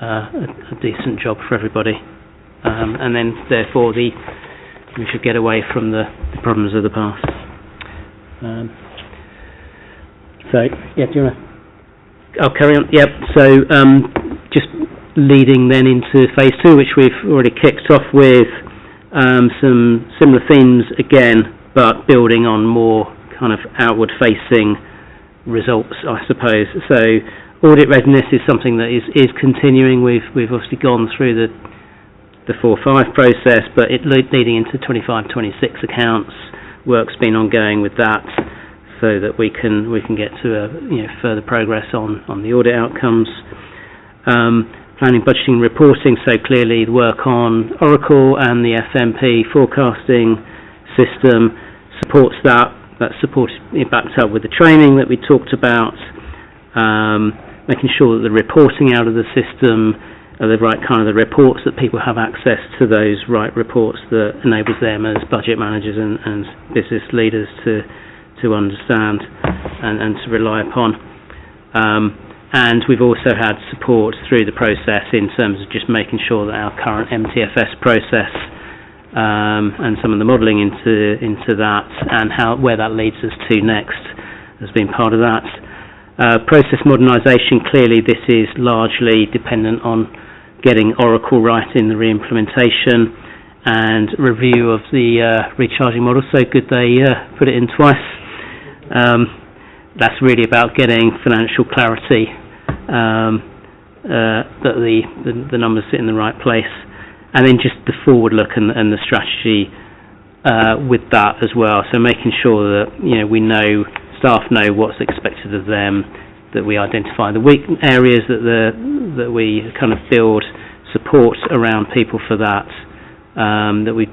a decent job for everybody, and then therefore we should get away from the problems of the past. So yeah, do you want to? I'll carry on. Yep. So just leading then into phase 2, which we've already kicked off with, some similar themes again, but building on more kind of outward-facing results, I suppose. So audit readiness is something that is continuing. We've obviously gone through the 4-5 process, but leading into 25-26 accounts, work's been ongoing with that, so that we can get to further progress on the audit outcomes. Planning, budgeting, reporting, so clearly the work on Oracle and the SMP forecasting system supports that. That's supported, backed up with the training that we talked about, making sure that the reporting out of the system are the right kind of the reports, that people have access to those right reports that enables them as budget managers and business leaders to understand and to rely upon. And we've also had support through the process in terms of just making sure that our current MTFS process and some of the modelling into that and where that leads us to next has been part of that. Process modernisation, clearly this is largely dependent on getting Oracle right in the re-implementation, and review of the recharging model. So good they put it in twice. That's really about getting financial clarity, that the numbers sit in the right place, and then just the forward look and the strategy with that as well. So making sure that we know, staff know what's expected of them, that we identify the weak areas, that we kind of build support around people for that, that we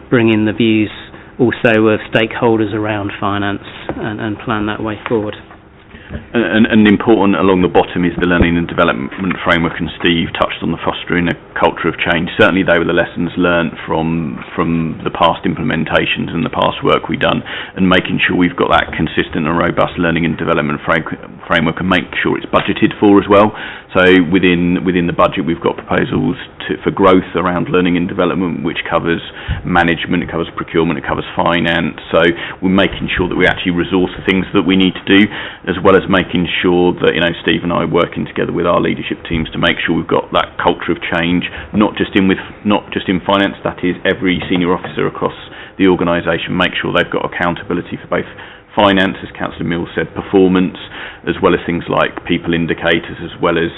bring in the views also of stakeholders around finance and plan that way forward. And important along the bottom is the learning and development framework, and Steve touched on the fostering a culture of change. Certainly they were the lessons learnt from the past implementations and the past work we've done, and making sure we've got that consistent and robust learning and development framework, and make sure it's budgeted for as well. So within the budget we've got proposals for growth around learning and development, which covers management, it covers procurement, it covers finance. So we're making sure that we actually resource the things that we need to do, as well as making sure that Steve and I are working together with our leadership teams to make sure we've got that culture of change, not just in finance. That is every senior officer across the organisation. Make sure they've got accountability for both finance, as Councillor Mills said, performance, as well as things like people indicators, as well as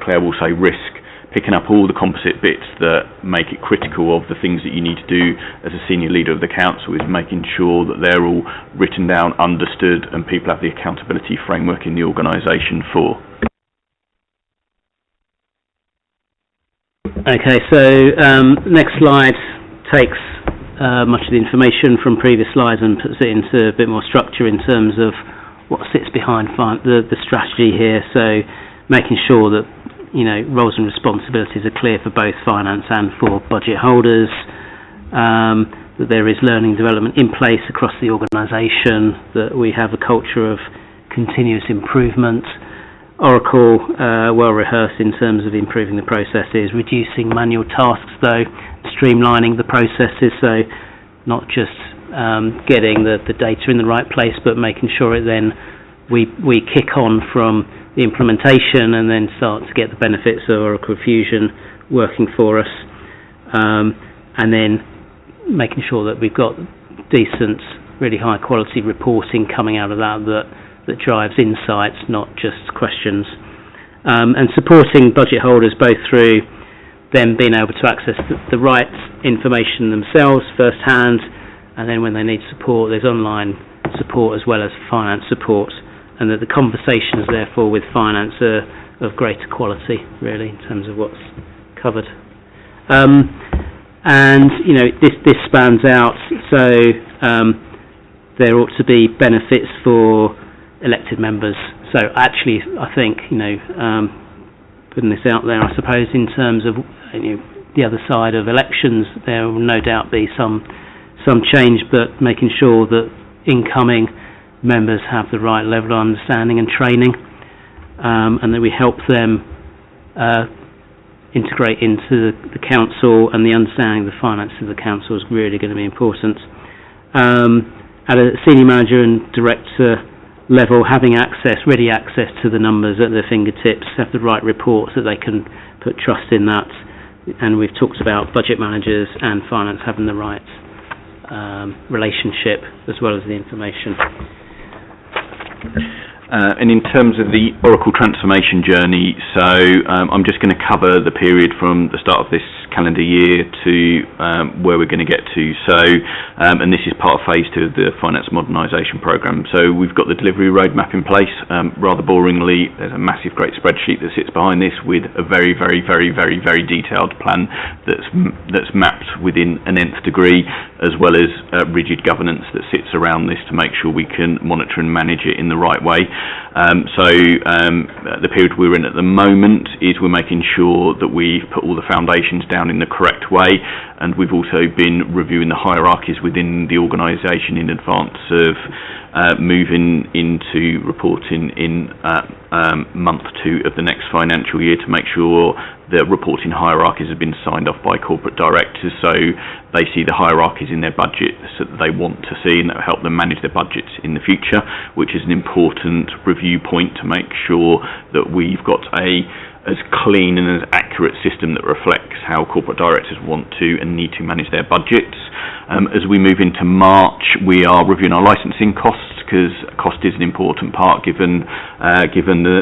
Claire will say, risk. Picking up all the composite bits that make it critical of the things that you need to do as a senior leader of the council, is making sure that they're all written down, understood, and people have the accountability framework in the organisation for. Okay, so next slide takes much of the information from previous slides and puts it into a bit more structure in terms of what sits behind the strategy here. So making sure that roles and responsibilities are clear for both finance and for budget holders, that there is learning development in place across the organisation, that we have a culture of continuous improvement. Oracle, well rehearsed in terms of improving the processes, reducing manual tasks though, streamlining the processes, so not just getting the data in the right place, but making sure it then we kick on from the implementation and then start to get the benefits of Oracle Fusion working for us, and then making sure that we've got decent, really high quality reporting coming out of that drives insights, not just questions, and supporting budget holders both through them being able to access the right information themselves firsthand, and then when they need support, there's online support as well as finance support, and that the conversations therefore with finance are of greater quality really in terms of what's covered. And this spans out, so there ought to be benefits for elected members. So actually I think putting this out there, I suppose, in terms of the other side of elections, there will no doubt be some change, but making sure that incoming members have the right level of understanding and training, and that we help them integrate into the council, and the understanding of the finances of the council is really going to be important. At a senior manager and director level, having ready access to the numbers at their fingertips, have the right reports that they can put trust in that, and we've talked about budget managers and finance having the right relationship as well as the information. And in terms of the Oracle transformation journey, so I'm just going to cover the period from the start of this calendar year to where we're going to get to. So, and this is part of phase 2 of the finance modernisation programme. So we've got the delivery roadmap in place. Rather boringly, there's a massive great spreadsheet that sits behind this with a very, very, very, very, very detailed plan that's mapped within an nth degree, as well as rigid governance that sits around this to make sure we can monitor and manage it in the right way. The period we're in at the moment is we're making sure that we put all the foundations down in the correct way, and we've also been reviewing the hierarchies within the organisation in advance of moving into reporting in month 2 of the next financial year to make sure the reporting hierarchies have been signed off by corporate directors, so they see the hierarchies in their budget that they want to see, and that will help them manage their budgets in the future, which is an important review point to make sure that we've got as clean and as accurate system that reflects how corporate directors want to and need to manage their budgets. As we move into March, we are reviewing our licensing costs, because cost is an important part given the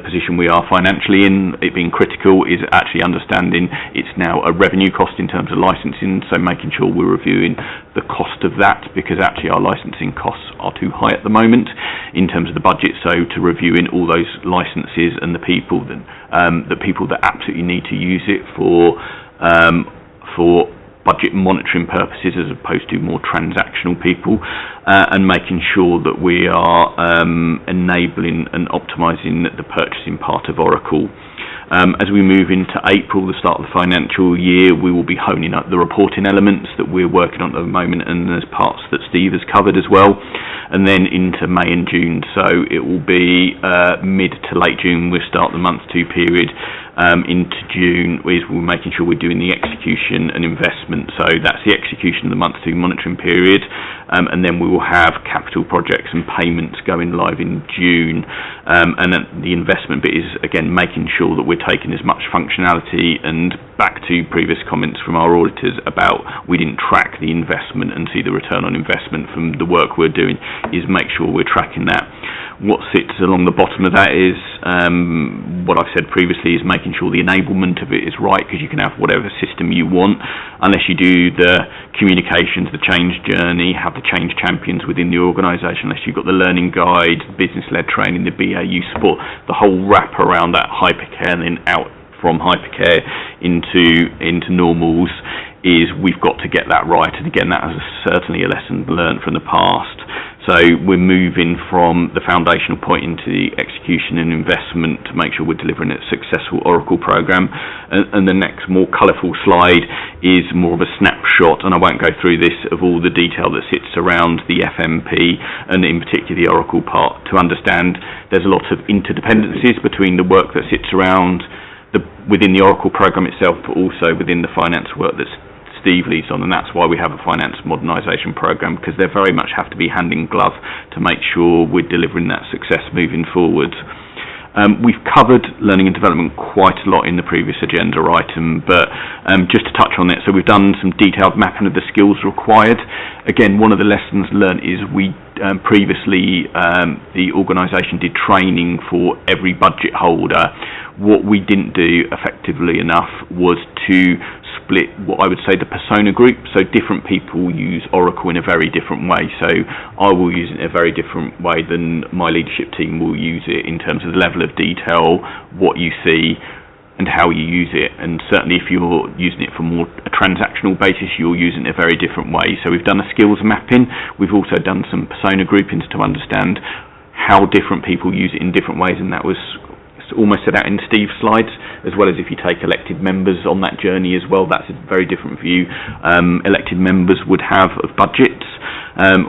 position we are financially in. It being critical is actually understanding it's now a revenue cost in terms of licensing, so making sure we're reviewing the cost of that, because actually our licensing costs are too high at the moment in terms of the budget, so to reviewing all those licenses and the people that absolutely need to use it for budget monitoring purposes as opposed to more transactional people, and making sure that we are enabling and optimising the purchasing part of Oracle. As we move into April, the start of the financial year, we will be honing up the reporting elements that we're working on at the moment, and there's parts that Steve has covered as well. And then into May and June, so it will be mid to late June we'll start the month 2 period. Into June is we're making sure we're doing the execution and investment, so that's the execution of the month 2 monitoring period, and then we will have capital projects and payments going live in June, and then the investment bit is again making sure that we're taking as much functionality, and back to previous comments from our auditors about we didn't track the investment and see the return on investment from the work we're doing, is make sure we're tracking that. What sits along the bottom of that is what I've said previously, is making sure the enablement of it is right, because you can have whatever system you want unless you do the communications, the change journey, have the change champions within the organisation, unless you've got the learning guide, business-led training, the BAU support, the whole wrap around that hypercare and then out from hypercare into normals, is we've got to get that right. And again, that is certainly a lesson learned from the past. So we're moving from the foundational point into the execution and investment to make sure we're delivering a successful Oracle program. And the next more colourful slide is more of a snapshot, and I won't go through this, of all the detail that sits around the FMP and in particular the Oracle part, to understand there's a lot of interdependencies between the work that sits around within the Oracle program itself, but also within the finance work that's Steve leads on, and that's why we have a finance modernisation program, because they very much have to be hand in glove to make sure we're delivering that success moving forward. We've covered learning and development quite a lot in the previous agenda item, but just to touch on it, so we've done some detailed mapping of the skills required. Again, one of the lessons learned is we previously the organisation did training for every budget holder. What we didn't do effectively enough was to split what I would say the persona group, so different people use Oracle in a very different way, so I will use it in a very different way than my leadership team will use it in terms of the level of detail, what you see and how you use it, and certainly if you're using it for more a transactional basis, you'll use it in a very different way. So we've done a skills mapping, we've also done some persona groupings to understand how different people use it in different ways, and that was almost set out in Steve's slides, as well as if you take elected members on that journey as well, that's a very different view elected members would have of budgets.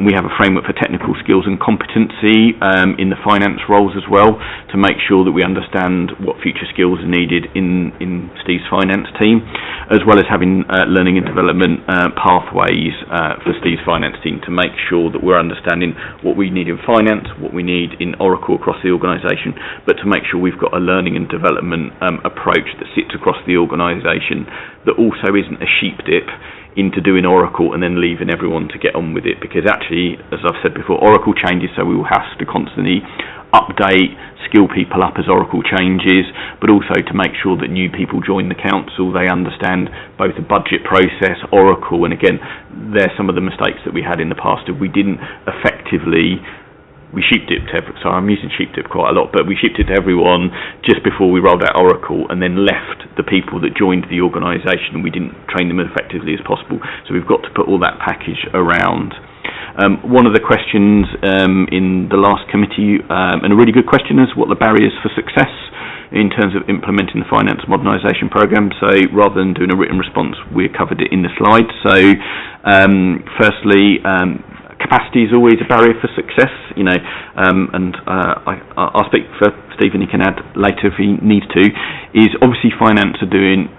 We have a framework for technical skills and competency in the finance roles as well, to make sure that we understand what future skills are needed in Steve's finance team, as well as having learning and development pathways for Steve's finance team, to make sure that we're understanding what we need in finance, what we need in Oracle across the organisation, but to make sure we've got a learning and development approach that sits across the organisation, that also isn't a sheep dip into doing Oracle and then leaving everyone to get on with it, because actually, as I've said before, Oracle changes, so we will have to constantly update, skill people up as Oracle changes, but also to make sure that new people join the council, they understand both the budget process, Oracle, and again, there's some of the mistakes that we had in the past, if we didn't effectively we sheep-dipped, so I'm using sheep-dip quite a lot, but we sheep-dipped everyone just before we rolled out Oracle, and then left the people that joined the organisation, and we didn't train them as effectively as possible. So we've got to put all that package around. One of the questions in the last committee, and a really good question, is what the barriers for success in terms of implementing the finance modernisation programme. So rather than doing a written response, we covered it in the slide. So firstly, capacity is always a barrier for success, you know, and I'll speak for Stephen, he can add later if he needs to, is obviously finance are doing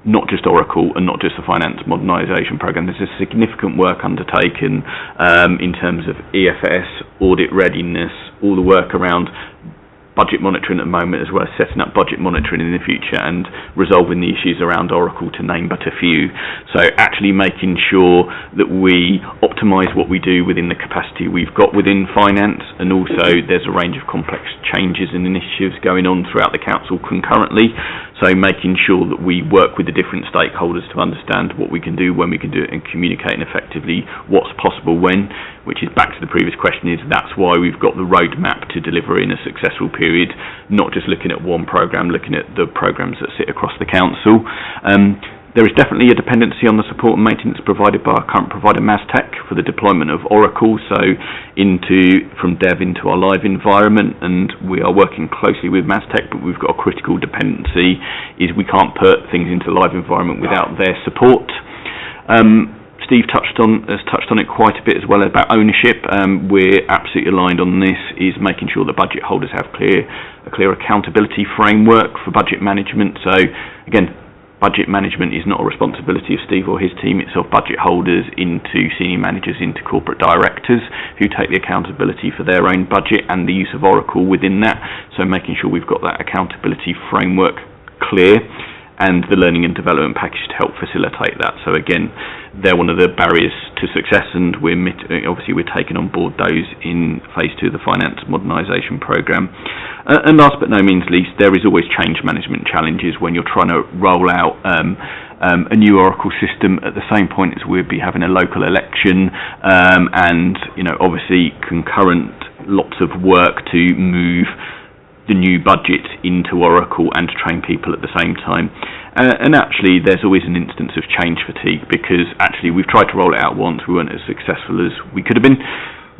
not just Oracle and not just the finance modernisation programme. There's a significant work undertaken in terms of EFS, audit readiness, all the work around budget monitoring at the moment, as well as setting up budget monitoring in the future and resolving the issues around Oracle, to name but a few. So actually making sure that we optimise what we do within the capacity we've got within finance, and also there's a range of complex changes and initiatives going on throughout the council concurrently, so making sure that we work with the different stakeholders to understand what we can do, when we can do it, and communicating effectively what's possible when, which is back to the previous question, is that's why we've got the roadmap to deliver in a successful period, not just looking at one programme, looking at the programmes that sit across the council. There is definitely a dependency on the support and maintenance provided by our current provider Mastech for the deployment of Oracle, so from dev into our live environment, and we are working closely with Mastech, but we've got a critical dependency, is we can't put things into the live environment without their support. Steve has touched on it quite a bit as well about ownership. We're absolutely aligned on this, is making sure that budget holders have a clear accountability framework for budget management. So again, budget management is not a responsibility of Steve or his team, it's of budget holders into senior managers, into corporate directors, who take the accountability for their own budget and the use of Oracle within that. So making sure we've got that accountability framework clear, and the learning and development package to help facilitate that. So again, they're one of the barriers to success, and we're taking on board those in phase 2 of the finance modernisation programme. And last but no means least, there is always change management challenges when you're trying to roll out a new Oracle system at the same point as we'd be having a local election, and obviously concurrent lots of work to move the new budget into Oracle and to train people at the same time. And actually there's always an instance of change fatigue, because actually we've tried to roll it out once, we weren't as successful as we could have been.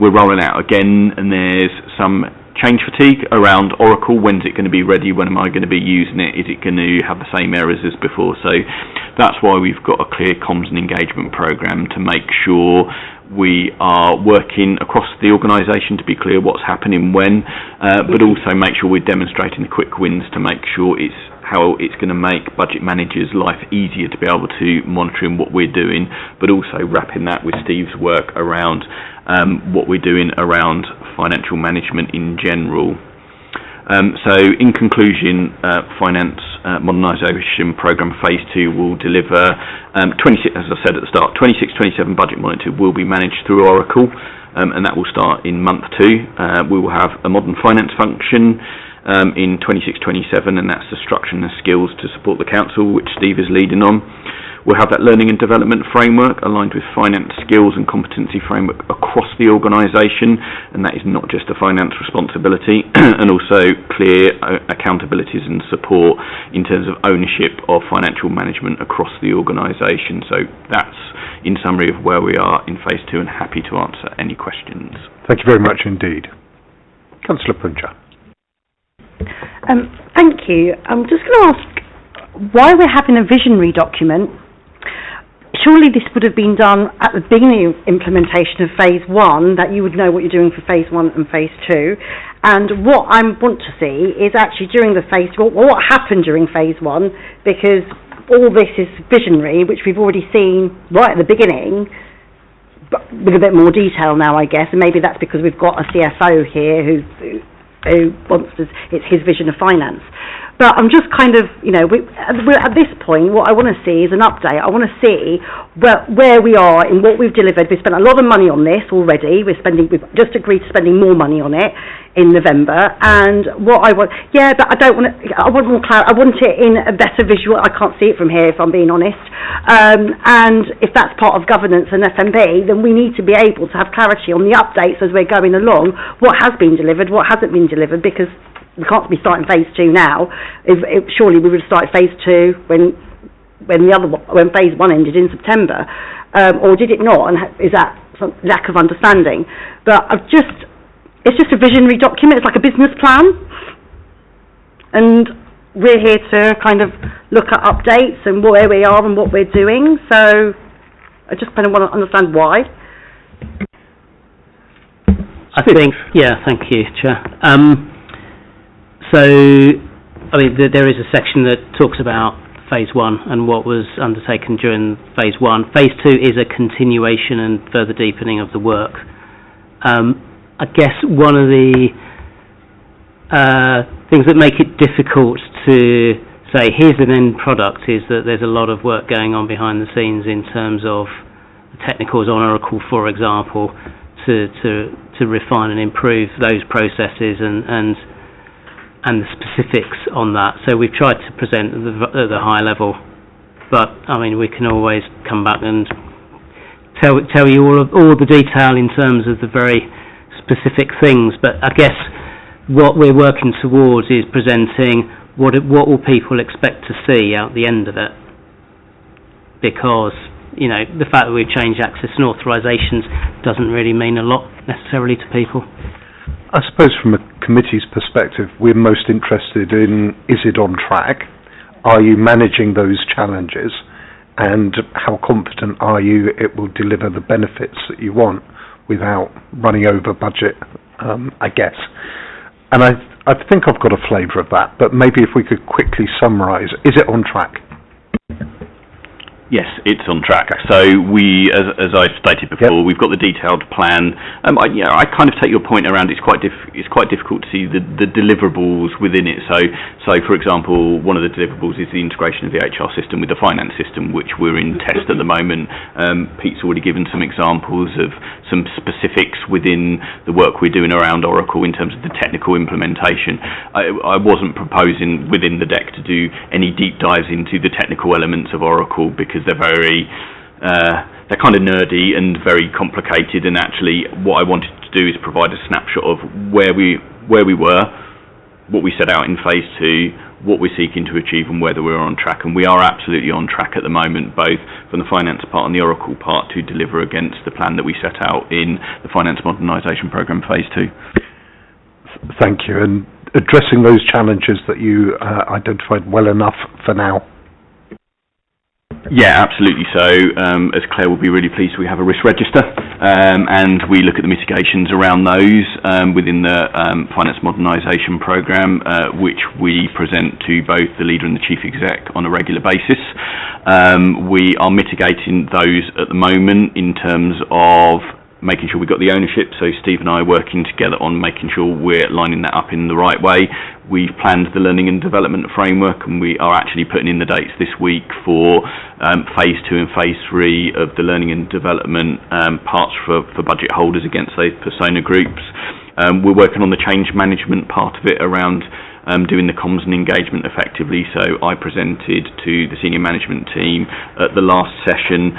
We're rolling out again, and there's some change fatigue around Oracle. When's it going to be ready? When am I going to be using it? Is it going to have the same errors as before? So that's why we've got a clear comms and engagement programme to make sure we are working across the organisation to be clear what's happening when, but also make sure we're demonstrating the quick wins to make sure how it's going to make budget managers' life easier to be able to monitor what we're doing, but also wrapping that with Steve's work around what we're doing around financial management in general. So in conclusion, finance modernisation programme phase 2 will deliver 26, as I said at the start, 26-27 budget monitor will be managed through Oracle, and that will start in month 2. We will have a modern finance function in 26-27, and that's the structure and the skills to support the council, which Steve is leading on. We'll have that learning and development framework aligned with finance skills and competency framework across the organisation, and that is not just a finance responsibility, and also clear accountabilities and support in terms of ownership of financial management across the organisation. So that's in summary of where we are in phase 2, and happy to answer any questions. Thank you very much indeed. Councillor Punja. Thank you. I'm just going to ask why we're having a visionary document. Surely this would have been done at the beginning of implementation of phase 1, that you would know what you're doing for phase 1 and phase 2. And what I want to see is actually during the phase, what happened during phase 1, because all this is visionary, which we've already seen right at the beginning, but with a bit more detail now, I guess. And maybe that's because we've got a CFO here who wants to, it's his vision of finance. But I'm just kind of, we're at this point, what I want to see is an update. I want to see where we are in what we've delivered. We've spent a lot of money on this already. We've just agreed to spending more money on it in November. And what I want, but I don't want it, I want more clarity. I want it in a better visual. I can't see it from here, if I'm being honest. And if that's part of governance and FMB, then we need to be able to have clarity on the updates as we're going along. What has been delivered, what hasn't been delivered, because we can't be starting phase 2 now. Surely we would have started phase 2 when phase 1 ended in September, or did it not? And is that some lack of understanding? But it's just a visionary document. It's like a business plan, and we're here to kind of look at updates and where we are and what we're doing. So I just kind of want to understand why. I think, yeah, thank you, Chair. So, I mean, there is a section that talks about Phase 1 and what was undertaken during Phase 1. Phase 2 is a continuation and further deepening of the work. I guess one of the things that make it difficult to say here's an end product is that there's a lot of work going on behind the scenes in terms of the technicals on Oracle, for example, to refine and improve those processes and the specifics on that. So we've tried to present at the high level, but I mean we can always come back and tell you all the detail in terms of the very specific things. But I guess what we're working towards is presenting what will people expect to see out the end of it, because you know the fact that we've changed access and authorisations doesn't really mean a lot necessarily to people. I suppose from a committee's perspective, we're most interested in, is it on track? Are you managing those challenges? And how confident are you it will deliver the benefits that you want without running over budget, I guess. And I think I've got a flavour of that, but maybe if we could quickly summarise, is it on track? Yes, it's on track. So we, as I stated before, we've got the detailed plan. I kind of take your point around it's quite difficult to see the deliverables within it. So for example, one of the deliverables is the integration of the HR system with the finance system, which we're in test at the moment. Pete's already given some examples of some specifics within the work we're doing around Oracle in terms of the technical implementation. I wasn't proposing within the deck to do any deep dives into the technical elements of Oracle because they're they're kind of nerdy and very complicated, and actually what I wanted to do is provide a snapshot of where we were, what we set out in Phase 2, what we're seeking to achieve and whether we're on track. And we are absolutely on track at the moment, both from the finance part and the Oracle part, to deliver against the plan that we set out in the Finance Modernisation Programme Phase 2. Thank you. And addressing those challenges that you identified well enough for now? Yeah, absolutely. So, as Claire will be really pleased, we have a risk register, and we look at the mitigations around those within the Finance Modernisation Programme, which we present to both the leader and the chief exec on a regular basis. We are mitigating those at the moment in terms of making sure we've got the ownership, so Steve and I are working together on making sure we're lining that up in the right way. We've planned the learning and development framework, and we are actually putting in the dates this week for Phase 2 and Phase 3 of the learning and development parts for budget holders against those persona groups. We're working on the change management part of it around doing the comms and engagement effectively. So I presented to the senior management team at the last session.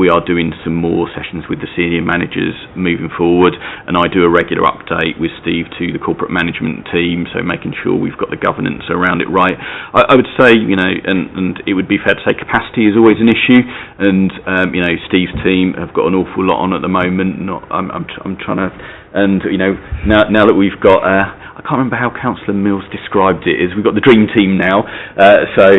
We are doing some more sessions with the senior managers moving forward, and I do a regular update with Steve to the corporate management team, so making sure we've got the governance around it right. I would say, you know, and it would be fair to say capacity is always an issue, and you know, Steve's team have got an awful lot on at the moment. I'm trying to, and you know, now that we've got I can't remember how Councillor Mills described it. We've got the dream team now, so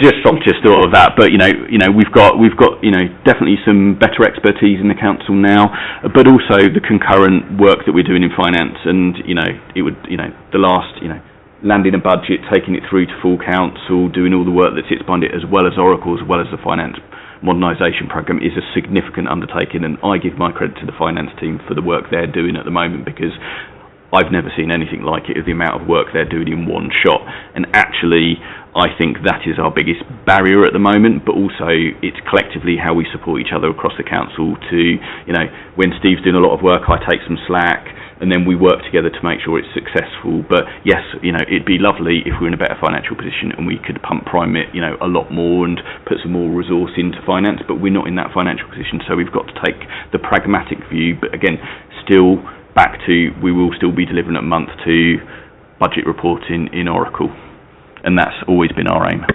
just short of that. But you know, we've got you know, definitely some better expertise in the council now, but also the concurrent work that we're doing in finance. And you know, it would, you know, the last, you know, landing a budget, taking it through to full council, doing all the work that sits behind it, as well as Oracle, as well as the finance modernisation programme, is a significant undertaking, and I give my credit to the finance team for the work they're doing at the moment, because I've never seen anything like it, the amount of work they're doing in one shot. And actually, I think that is our biggest barrier at the moment, but also it's collectively how we support each other across the council to, you know, when Steve's doing a lot of work, I take some slack, and then we work together to make sure it's successful. But yes, you know, it'd be lovely if we were in a better financial position and we could pump prime it, you know, a lot more and put some more resource into finance, but we're not in that financial position, so we've got to take the pragmatic view. But again, still back to, we will still be delivering at month 2 budget reporting in Oracle, and that's always been our aim.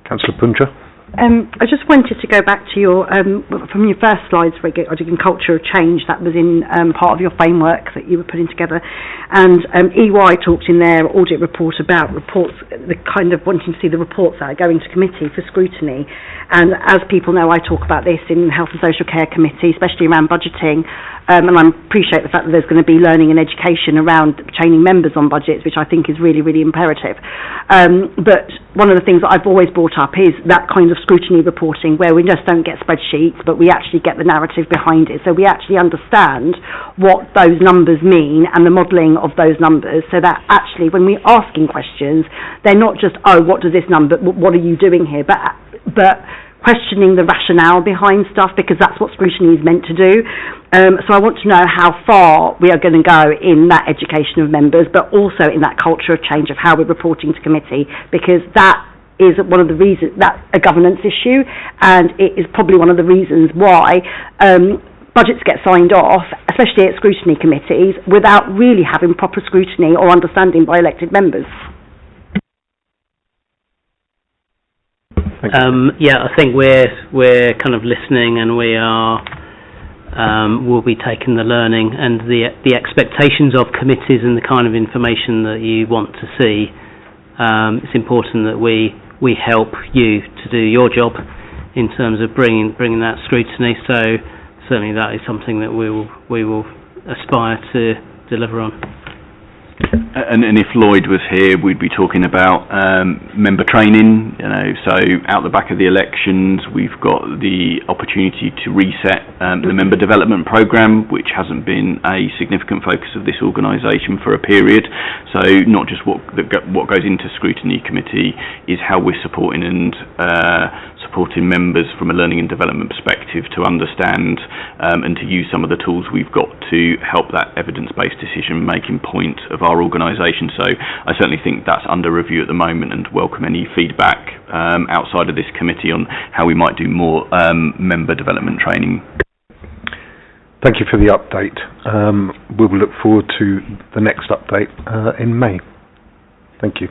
Councillor Punja? I just wanted to go back to your, from your first slides regarding culture of change, that was in part of your framework that you were putting together, and EY talked in their audit report about reports, the kind of wanting to see the reports that are going to committee for scrutiny, and as people know, I talk about this in Health and Social Care Committee, especially around budgeting, and I appreciate the fact that there's going to be learning and education around training members on budgets, which I think is really, really imperative. But one of the things that I've always brought up is that kind of scrutiny reporting where we just don't get spreadsheets, but we actually get the narrative behind it. So we actually understand what those numbers mean and the modelling of those numbers, so that actually when we're asking questions, they're not just, oh, what does this number, what are you doing here, but questioning the rationale behind stuff, because that's what scrutiny is meant to do. So I want to know how far we are going to go in that education of members, but also in that culture of change of how we're reporting to committee, because that is one of the reasons, that's a governance issue, and it is probably one of the reasons why budgets get signed off, especially at scrutiny committees, without really having proper scrutiny or understanding by elected members. Yeah, I think we're kind of listening, and we are will be taking the learning and the expectations of committees and the kind of information that you want to see. It's important that we help you to do your job in terms of bringing that scrutiny. So certainly that is something that we will aspire to deliver on. And if Lloyd was here, we'd be talking about member training. So out the back of the elections, we've got the opportunity to reset the member development programme, which hasn't been a significant focus of this organisation for a period. So not just what goes into scrutiny committee is how we're supporting members from a learning and development perspective to understand and to use some of the tools we've got to help that evidence-based decision-making point of our organisation. So I certainly think that's under review at the moment, and welcome any feedback outside of this committee on how we might do more member development training. Thank you for the update. We will look forward to the next update in May. Thank you.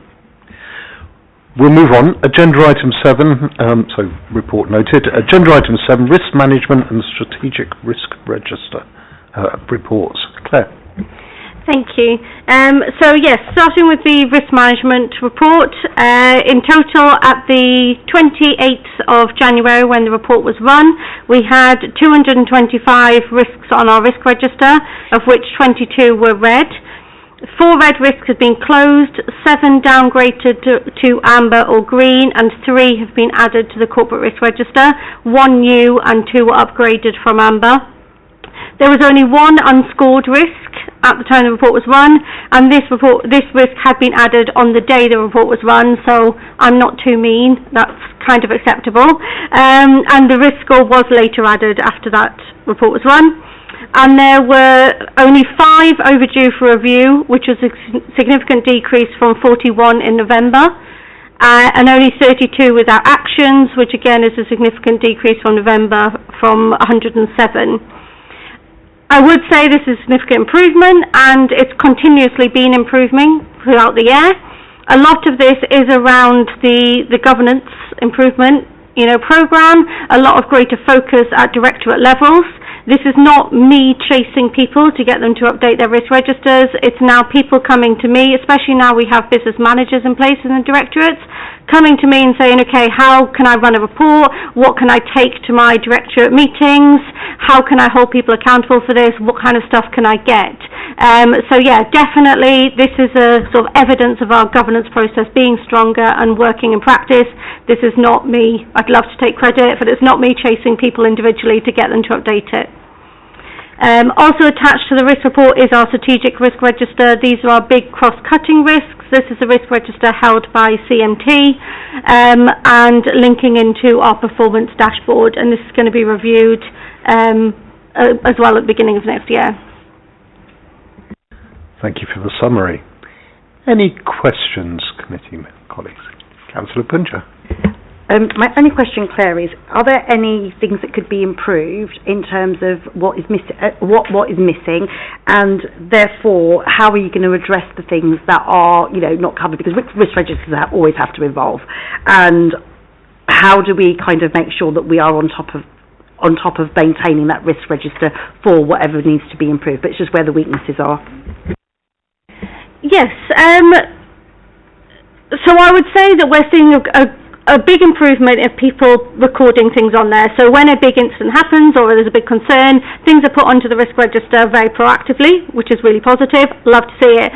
We'll move on. Agenda item 7, so report noted. Agenda item 7, risk management and strategic risk register reports. Claire. Thank you. So yes, starting with the risk management report, in total at the 28th of January when the report was run, we had 225 risks on our risk register, of which 22 were red. 4 red risks have been closed, 7 downgraded to amber or green, and 3 have been added to the corporate risk register, 1 new and 2 were upgraded from amber. There was only 1 unscored risk at the time the report was run, and this risk had been added on the day the report was run, so I'm not too mean, that's kind of acceptable. And the risk score was later added after that report was run. And there were only 5 overdue for review, which was a significant decrease from 41 in November, and only 32 without actions, which again is a significant decrease from November from 107. I would say this is a significant improvement, and it's continuously been improving throughout the year. A lot of this is around the governance improvement, programme, a lot of greater focus at directorate levels. This is not me chasing people to get them to update their risk registers. It's now people coming to me, especially now we have business managers in place in the directorates, coming to me and saying, okay, how can I run a report? What can I take to my directorate meetings? How can I hold people accountable for this? What kind of stuff can I get? So yeah, definitely this is a sort of evidence of our governance process being stronger and working in practice. This is not me, I'd love to take credit, but it's not me chasing people individually to get them to update it. Also attached to the risk report is our strategic risk register. These are our big cross-cutting risks. This is a risk register held by CMT and linking into our performance dashboard, and this is going to be reviewed as well at the beginning of next year. Thank you for the summary. Any questions, committee colleagues? Councillor Puncher. My only question, Claire, is: are there any things that could be improved in terms of what is missing, and therefore how are you going to address the things that are, not covered? Because risk registers always have to evolve, and how do we kind of make sure that we are on top of maintaining that risk register for whatever needs to be improved, but it's just where the weaknesses are. Yes, so I would say that we're seeing a big improvement of people recording things on there. So when a big incident happens or there's a big concern, things are put onto the risk register very proactively, which is really positive. Love to see it.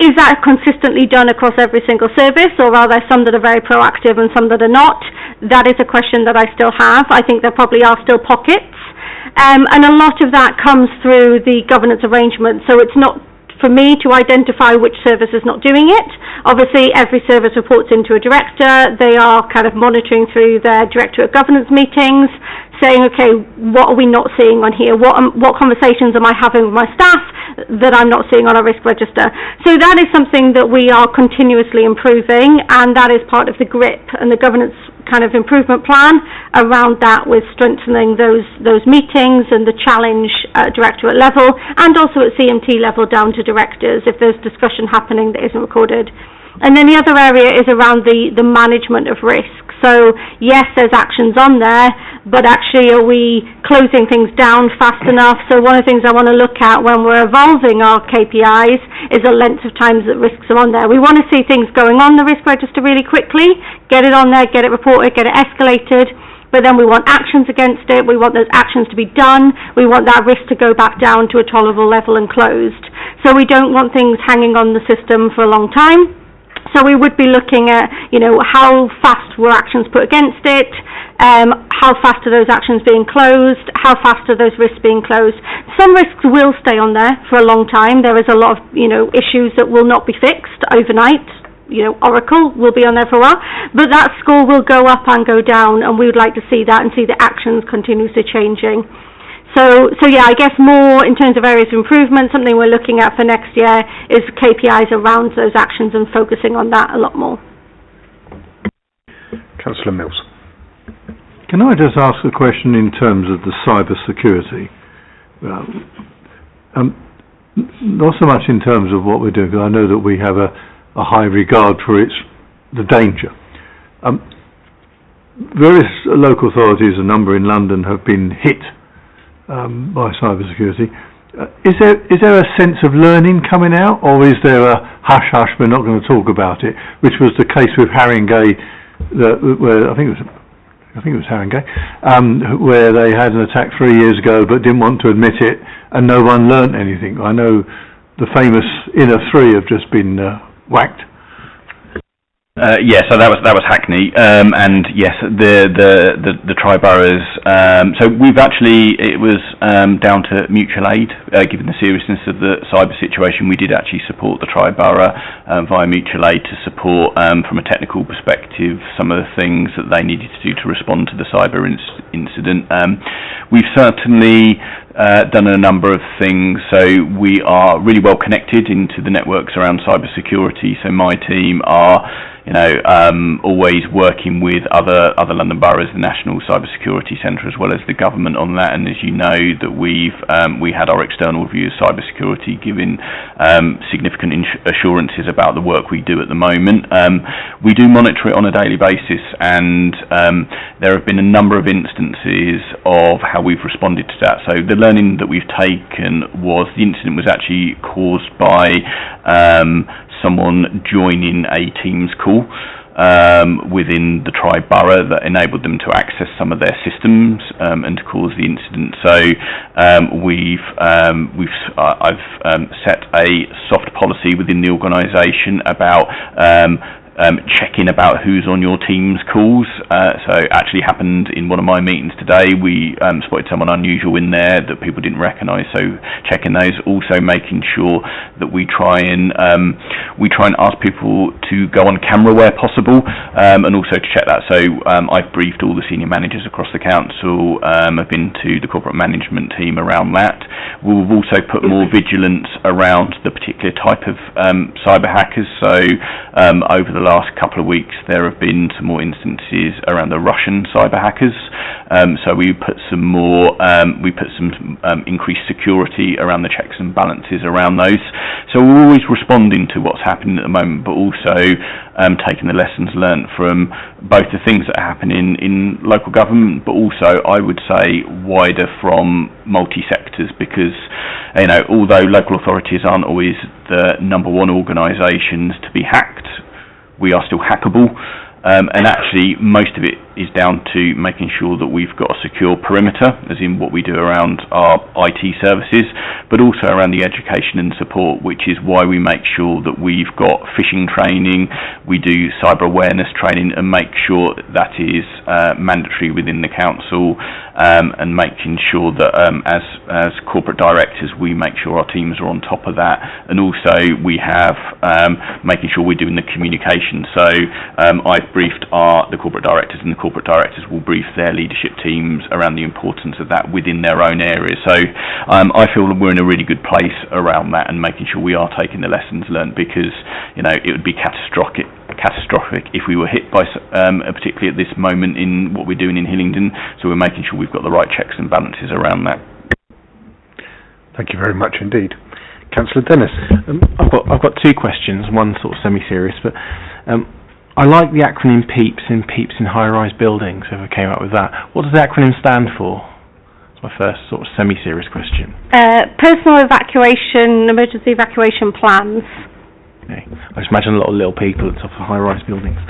Is that consistently done across every single service, or are there some that are very proactive and some that are not? That is a question that I still have. I think there probably are still pockets. And a lot of that comes through the governance arrangement. So it's not for me to identify which service is not doing it. Obviously, every service reports into a director. They are kind of monitoring through their directorate governance meetings, saying, okay, what are we not seeing on here? What conversations am I having with my staff that I'm not seeing on a risk register? So that is something that we are continuously improving, and that is part of the GRIP and the governance kind of improvement plan around that, with strengthening those meetings and the challenge at directorate level and also at CMT level down to directors if there's discussion happening that isn't recorded. And then the other area is around the management of risk. So yes, there's actions on there, but actually are we closing things down fast enough? So one of the things I want to look at when we're evolving our KPIs is the length of times that risks are on there. We want to see things going on the risk register really quickly, get it on there, get it reported, get it escalated, but then we want actions against it. We want those actions to be done. We want that risk to go back down to a tolerable level and closed. So we don't want things hanging on the system for a long time. So we would be looking at, how fast were actions put against it, how fast are those actions being closed, how fast are those risks being closed. Some risks will stay on there for a long time. There is a lot of, issues that will not be fixed overnight. Oracle will be on there for a while, but that score will go up and go down, and we would like to see that and see the actions continuously changing. So yeah, I guess more in terms of areas of improvement, something we're looking at for next year is KPIs around those actions and focusing on that a lot more. Councillor Mills. Can I just ask a question in terms of the cyber security? Not so much in terms of what we're doing, because I know that we have a high regard for the danger. Various local authorities, a number in London, have been hit by cyber security. Is there a sense of learning coming out, or is there a hush hush, we're not going to talk about it, which was the case with Haringey, where I think it was Haringey, where they had an attack 3 years ago but didn't want to admit it, and no one learnt anything. I know the famous Inner Three have just been whacked. So that was Hackney, and yes, the tri-boroughs. So we've actually, it was down to mutual aid, given the seriousness of the cyber situation. We did actually support the tri-borough via mutual aid to support, from a technical perspective, some of the things that they needed to do to respond to the cyber incident. We've certainly done a number of things, so we are really well connected into the networks around cyber security. So my team are always working with other London boroughs, the National Cyber Security Centre, as well as the government on that. And as you know, that we had our external review of cyber security, giving significant assurances about the work we do at the moment. We do monitor it on a daily basis, and there have been a number of instances of how we've responded to that. So the learning that we've taken was the incident was actually caused by someone joining a Teams call within the tri-borough that enabled them to access some of their systems and to cause the incident. So I've set a soft policy within the organisation about checking about who's on your Teams calls. So it actually happened in one of my meetings today. We spotted someone unusual in there that people didn't recognise, so checking those. Also making sure that we try and ask people to go on camera where possible, and also to check that. So I've briefed all the senior managers across the council. I've been to the corporate management team around that. We've also put more vigilance around the particular type of cyber hackers. So over the the last couple of weeks there have been some more instances around the Russian cyber hackers. So we put some increased security around the checks and balances around those. So we're always responding to what's happening at the moment, but also taking the lessons learnt from both the things that are happening in local government, but also, I would say, wider from multi-sectors, because, you know, although local authorities aren't always the number one organisations to be hacked, we are still hackable. And actually, most of it is down to making sure that we've got a secure perimeter, as in what we do around our IT services, but also around the education and support, which is why we make sure that we've got phishing training, we do cyber awareness training, and make sure that is mandatory within the council, and making sure that as corporate directors we make sure our teams are on top of that, and also we have making sure we're doing the communication. So I've briefed the corporate directors, and the corporate directors will brief their leadership teams around the importance of that within their own areas. So I feel that we're in a really good place around that, and making sure we are taking the lessons learned, because, you know, it would be catastrophic if we were hit by, particularly at this moment in what we're doing in Hillingdon. So we're making sure we've got the right checks and balances around that. Thank you very much indeed. Councillor Dennis. I've got two questions, one sort of semi-serious, but I like the acronym PEEPS in high-rise buildings, if I came up with that. What does the acronym stand for? That's my first sort of semi-serious question. Personal evacuation, emergency evacuation plans. Okay. I just imagine a lot of little people at the top of high-rise buildings.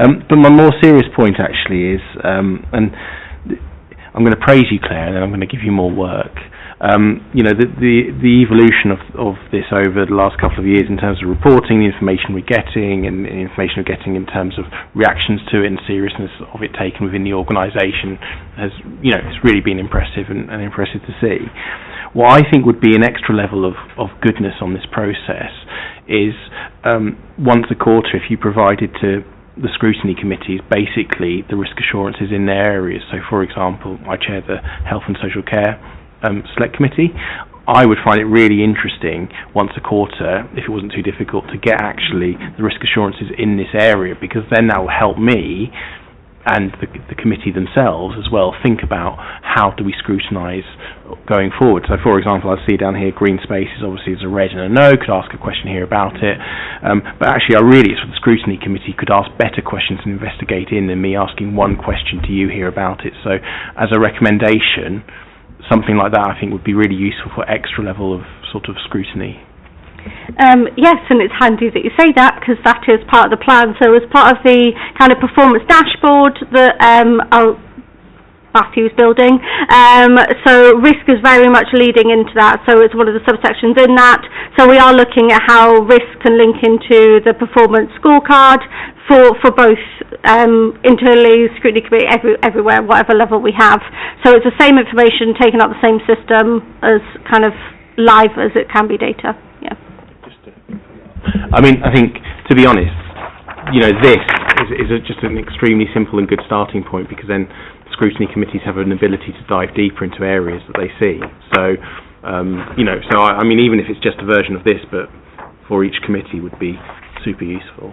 But my more serious point actually is, and I'm going to praise you, Claire, and then I'm going to give you more work. You know, the evolution of this over the last couple of years in terms of reporting, the information we're getting, and the information we're getting in terms of reactions to it and seriousness of it taken within the organisation has, you know, it's really been impressive and impressive to see. What I think would be an extra level of goodness on this process is once a quarter, if you provided to the scrutiny committees basically the risk assurances in their areas. So, for example, I chair the Health and Social Care Select Committee. I would find it really interesting once a quarter, if it wasn't too difficult, to get actually the risk assurances in this area, because then that will help me and the committee themselves as well think about how do we scrutinise going forward. So, for example, I see down here green spaces obviously is a red and a no, could ask a question here about it, but actually it's for the scrutiny committee could ask better questions and investigate in than me asking one question to you here about it. So as a recommendation, something like that I think would be really useful for extra level of sort of scrutiny. Yes, and it's handy that you say that, because that is part of the plan. So as part of the kind of performance dashboard that Matthew's building, so risk is very much leading into that, so it's one of the subsections in that. So we are looking at how risk can link into the performance scorecard for both internally, scrutiny committee, everywhere, whatever level we have. So it's the same information taken out the same system as kind of live as it can be data. Yeah. I mean, I think, to be honest, you know, this is just an extremely simple and good starting point, because then scrutiny committees have an ability to dive deeper into areas that they see. So, you know, so I mean, even if it's just a version of this, but for each committee would be super useful.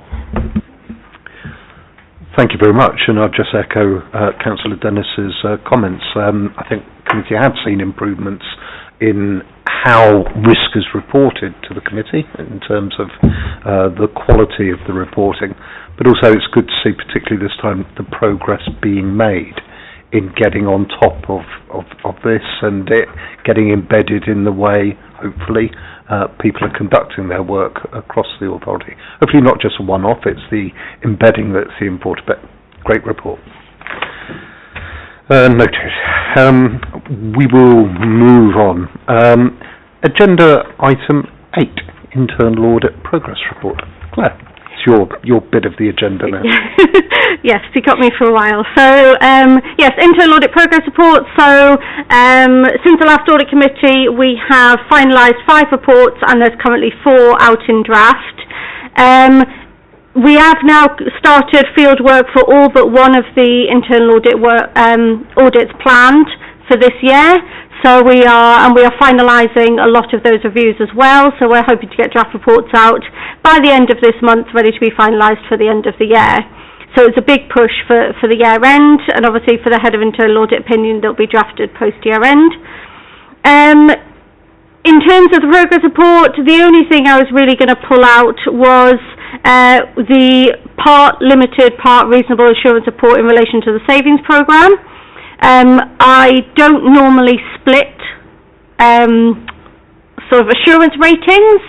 Thank you very much, and I'll just echo Councillor Dennis's comments. I think the committee have seen improvements in how risk is reported to the committee in terms of the quality of the reporting, but also it's good to see, particularly this time, the progress being made in getting on top of this and it getting embedded in the way, hopefully, people are conducting their work across the authority. Hopefully not just a one-off, it's the embedding that's the important bit. Great report. Noted. We will move on. Agenda item 8, Internal Audit Progress Report. Claire, it's your bit of the agenda now. Yes, you got me for a while. So, yes, Internal Audit Progress Report. So, since the last Audit Committee, we have finalised 5 reports, and there's currently 4 out in draft. We have now started field work for all but one of the internal audit audits planned for this year. So we are finalising a lot of those reviews as well, so we're hoping to get draft reports out by the end of this month, ready to be finalised for the end of the year. So it's a big push for the year end, and obviously for the head of internal audit opinion that will be drafted post year end. In terms of the progress report, the only thing I was really going to pull out was the part limited, part reasonable assurance report in relation to the savings programme. I don't normally split sort of assurance ratings,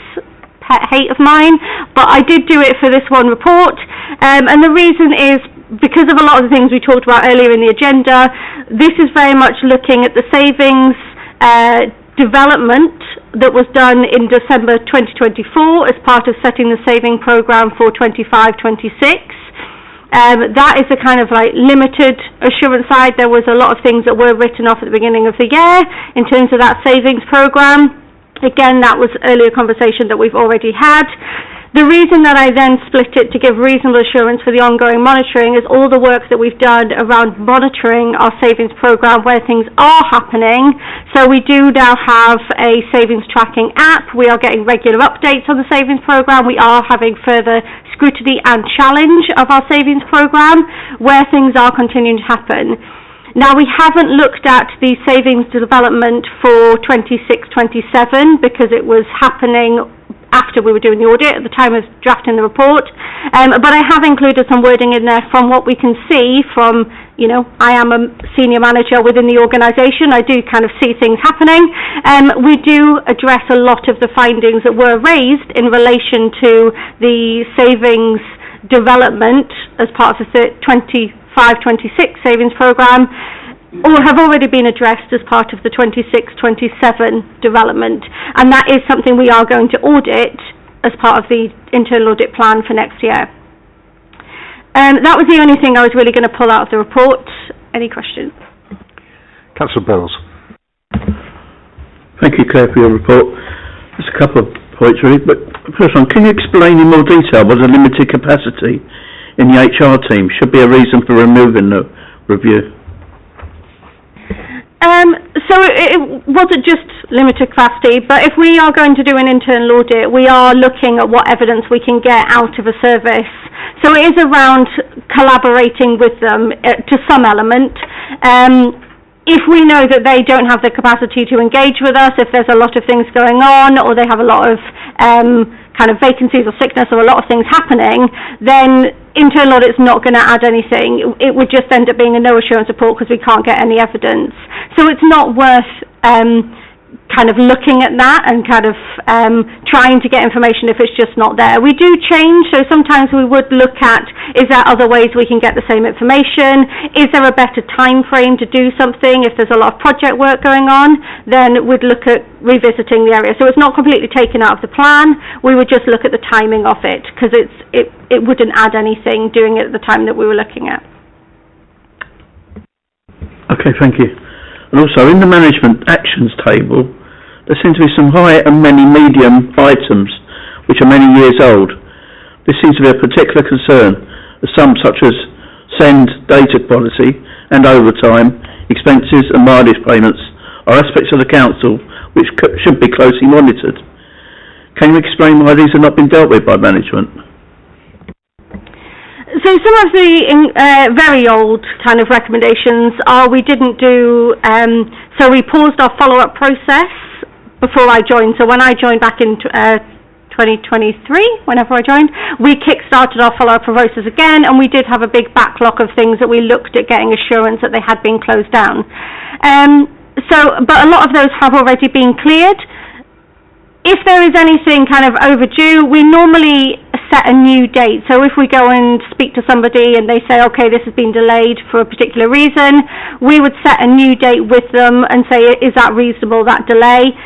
pet hate of mine, but I did do it for this one report, and the reason is because of a lot of the things we talked about earlier in the agenda. This is very much looking at the savings development that was done in December 2024 as part of setting the saving programme for 25-26. That is the kind of like limited assurance side. There was a lot of things that were written off at the beginning of the year in terms of that savings programme. Again, that was earlier conversation that we've already had. The reason that I then split it to give reasonable assurance for the ongoing monitoring is all the work that we've done around monitoring our savings programme where things are happening. So we do now have a savings tracking app. We are getting regular updates on the savings programme. We are having further scrutiny and challenge of our savings programme where things are continuing to happen. Now, we haven't looked at the savings development for 26-27 because it was happening after we were doing the audit at the time of drafting the report, but I have included some wording in there from what we can see from, I am a senior manager within the organisation. I do kind of see things happening. We do address a lot of the findings that were raised in relation to the savings development as part of the 25-26 savings programme, or have already been addressed as part of the 26-27 development, and that is something we are going to audit as part of the internal audit plan for next year. That was the only thing I was really going to pull out of the report. Any questions? Councillor Bells. Thank you, Claire, for your report. There's a couple of points really, but first one, can you explain in more detail what the limited capacity in the HR team should be a reason for removing the review? So it wasn't just limited capacity, but if we are going to do an internal audit, we are looking at what evidence we can get out of a service. So it is around collaborating with them to some element. If we know that they don't have the capacity to engage with us, if there's a lot of things going on, or they have a lot of kind of vacancies or sickness or a lot of things happening, then internal audit's not going to add anything. It would just end up being a no assurance report because we can't get any evidence. So it's not worth kind of looking at that and kind of trying to get information if it's just not there. We do change, so sometimes we would look at, is there other ways we can get the same information? Is there a better time frame to do something? If there's a lot of project work going on, then we'd look at revisiting the area. So it's not completely taken out of the plan. We would just look at the timing of it because it wouldn't add anything doing it at the time that we were looking at. Okay, thank you. And also, in the management actions table, there seem to be some high and many medium items which are many years old. This seems to be a particular concern, as some such as send, data quality and overtime, expenses and mileage payments are aspects of the council which should be closely monitored. Can you explain why these have not been dealt with by management? So some of the very old kind of recommendations are we didn't do, so we paused our follow-up process before I joined. So when I joined back in 2023, whenever I joined, we kick-started our follow-up process again, and we did have a big backlog of things that we looked at getting assurance that they had been closed down. But a lot of those have already been cleared. If there is anything kind of overdue, we normally set a new date. So if we go and speak to somebody and they say, okay, this has been delayed for a particular reason, we would set a new date with them and say, is that reasonable, that delay?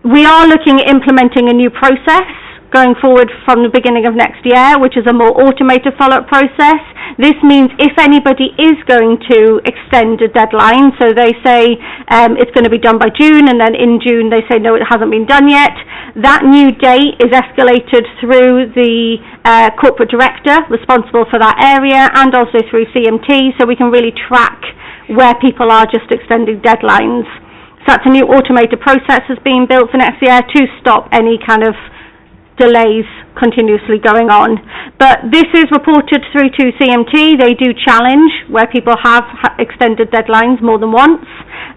We are looking at implementing a new process going forward from the beginning of next year, which is a more automated follow-up process. This means if anybody is going to extend a deadline, so they say it's going to be done by June, and then in June they say no, it hasn't been done yet, that new date is escalated through the corporate director responsible for that area and also through CMT, so we can really track where people are just extending deadlines. So that's a new automated process that's being built for next year to stop any kind of delays continuously going on. But this is reported through to CMT. They do challenge where people have extended deadlines more than once,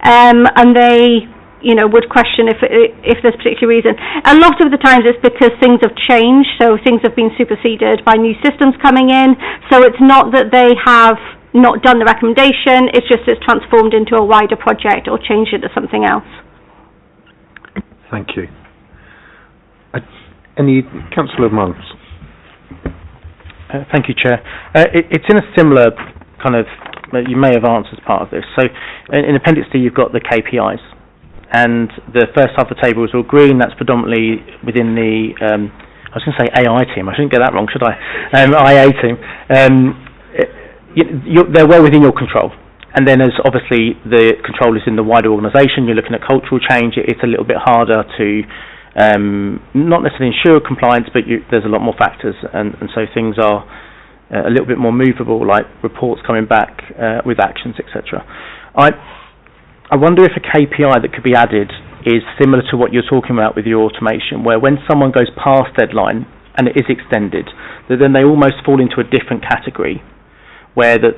and they, you know, would question if there's a particular reason. A lot of the times it's because things have changed, so things have been superseded by new systems coming in. So it's not that they have not done the recommendation, it's just it's transformed into a wider project or changed it to something else. Thank you. Any Councillor Miles? Thank you, Chair. It's in a similar kind of, you may have answered part of this. So in Appendix D you've got the KPIs, and the first half of the table is all green. That's predominantly within the, I was going to say AI team, I shouldn't get that wrong, should I? IA team. They're well within your control. And then as obviously the control is in the wider organisation, you're looking at cultural change, it's a little bit harder to not necessarily ensure compliance, but there's a lot more factors, and so things are a little bit more movable, like reports coming back with actions, etc. I wonder if a KPI that could be added is similar to what you're talking about with your automation, where when someone goes past deadline and it is extended, that then they almost fall into a different category, where that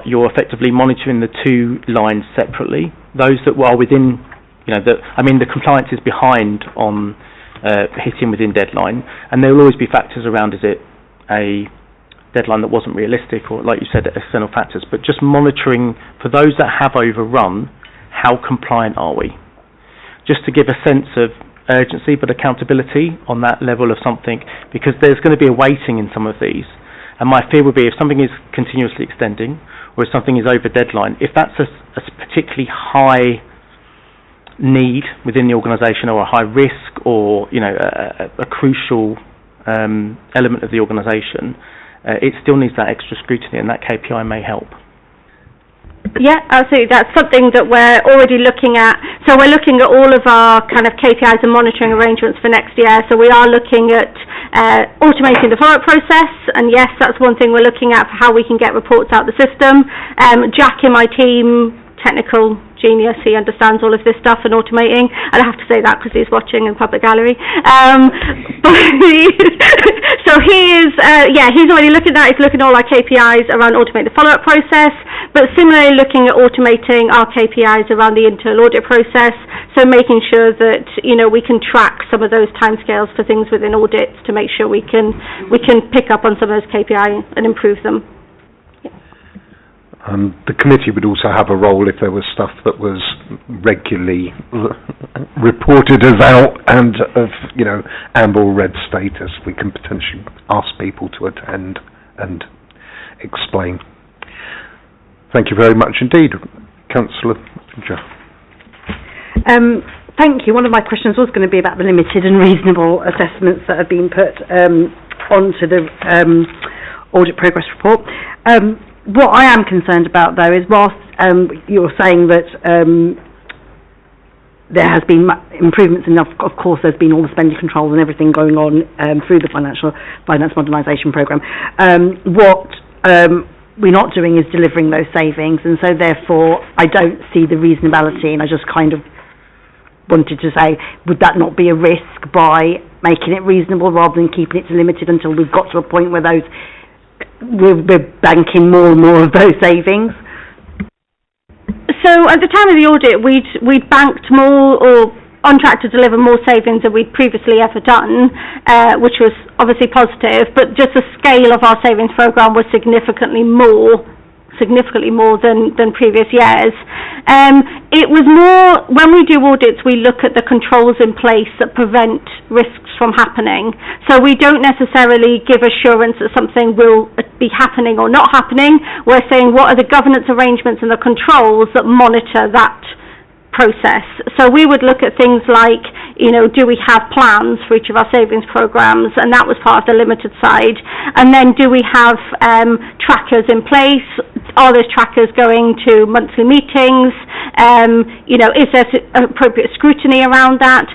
you're effectively monitoring the two lines separately. Those that are within, you know, the compliance is behind on hitting within deadline, and there will always be factors around, is it a deadline that wasn't realistic, or like you said, external factors, but just monitoring for those that have overrun, how compliant are we? Just to give a sense of urgency but accountability on that level of something, because there's going to be a weighting in some of these, and my fear would be if something is continuously extending, or if something is over deadline, if that's a particularly high need within the organisation, or a high risk, or you know a crucial element of the organisation, it still needs that extra scrutiny, and that KPI may help. Yeah, absolutely. That's something that we're already looking at. So we're looking at all of our kind of KPIs and monitoring arrangements for next year. So we are looking at automating the follow-up process, and yes, that's one thing we're looking at for how we can get reports out the system. Jack in my team, technical genius, he understands all of this stuff and automating, and I have to say that because he's watching in public gallery. So he is, he's already looking at that. He's looking at all our KPIs around automating the follow-up process, but similarly looking at automating our KPIs around the internal audit process, so making sure that, you know, we can track some of those timescales for things within audits to make sure we can pick up on some of those KPIs and improve them. The committee would also have a role if there was stuff that was regularly reported as out and of, you know, amber or red status. We can potentially ask people to attend and explain. Thank you very much indeed, Councillor Chesshire. Thank you. One of my questions was going to be about the limited and reasonable assessments that have been put onto the audit progress report. What I am concerned about, though, is whilst you're saying that there has been improvements, and of course there's been all the spending controls and everything going on through the finance modernisation programme, what we're not doing is delivering those savings, and so therefore I don't see the reasonability, and I just kind of wanted to say, would that not be a risk by making it reasonable rather than keeping it to limited until we've got to a point where those we're banking more and more of those savings? So at the time of the audit, we'd banked more, or on track to deliver more savings than we'd previously ever done, which was obviously positive, but just the scale of our savings programme was significantly more than previous years. It was more, when we do audits, we look at the controls in place that prevent risks from happening. So we don't necessarily give assurance that something will be happening or not happening. We're saying what are the governance arrangements and the controls that monitor that process. So we would look at things like, you know, do we have plans for each of our savings programs, and that was part of the limited side. And then do we have trackers in place? Are those trackers going to monthly meetings? You know, is there appropriate scrutiny around that?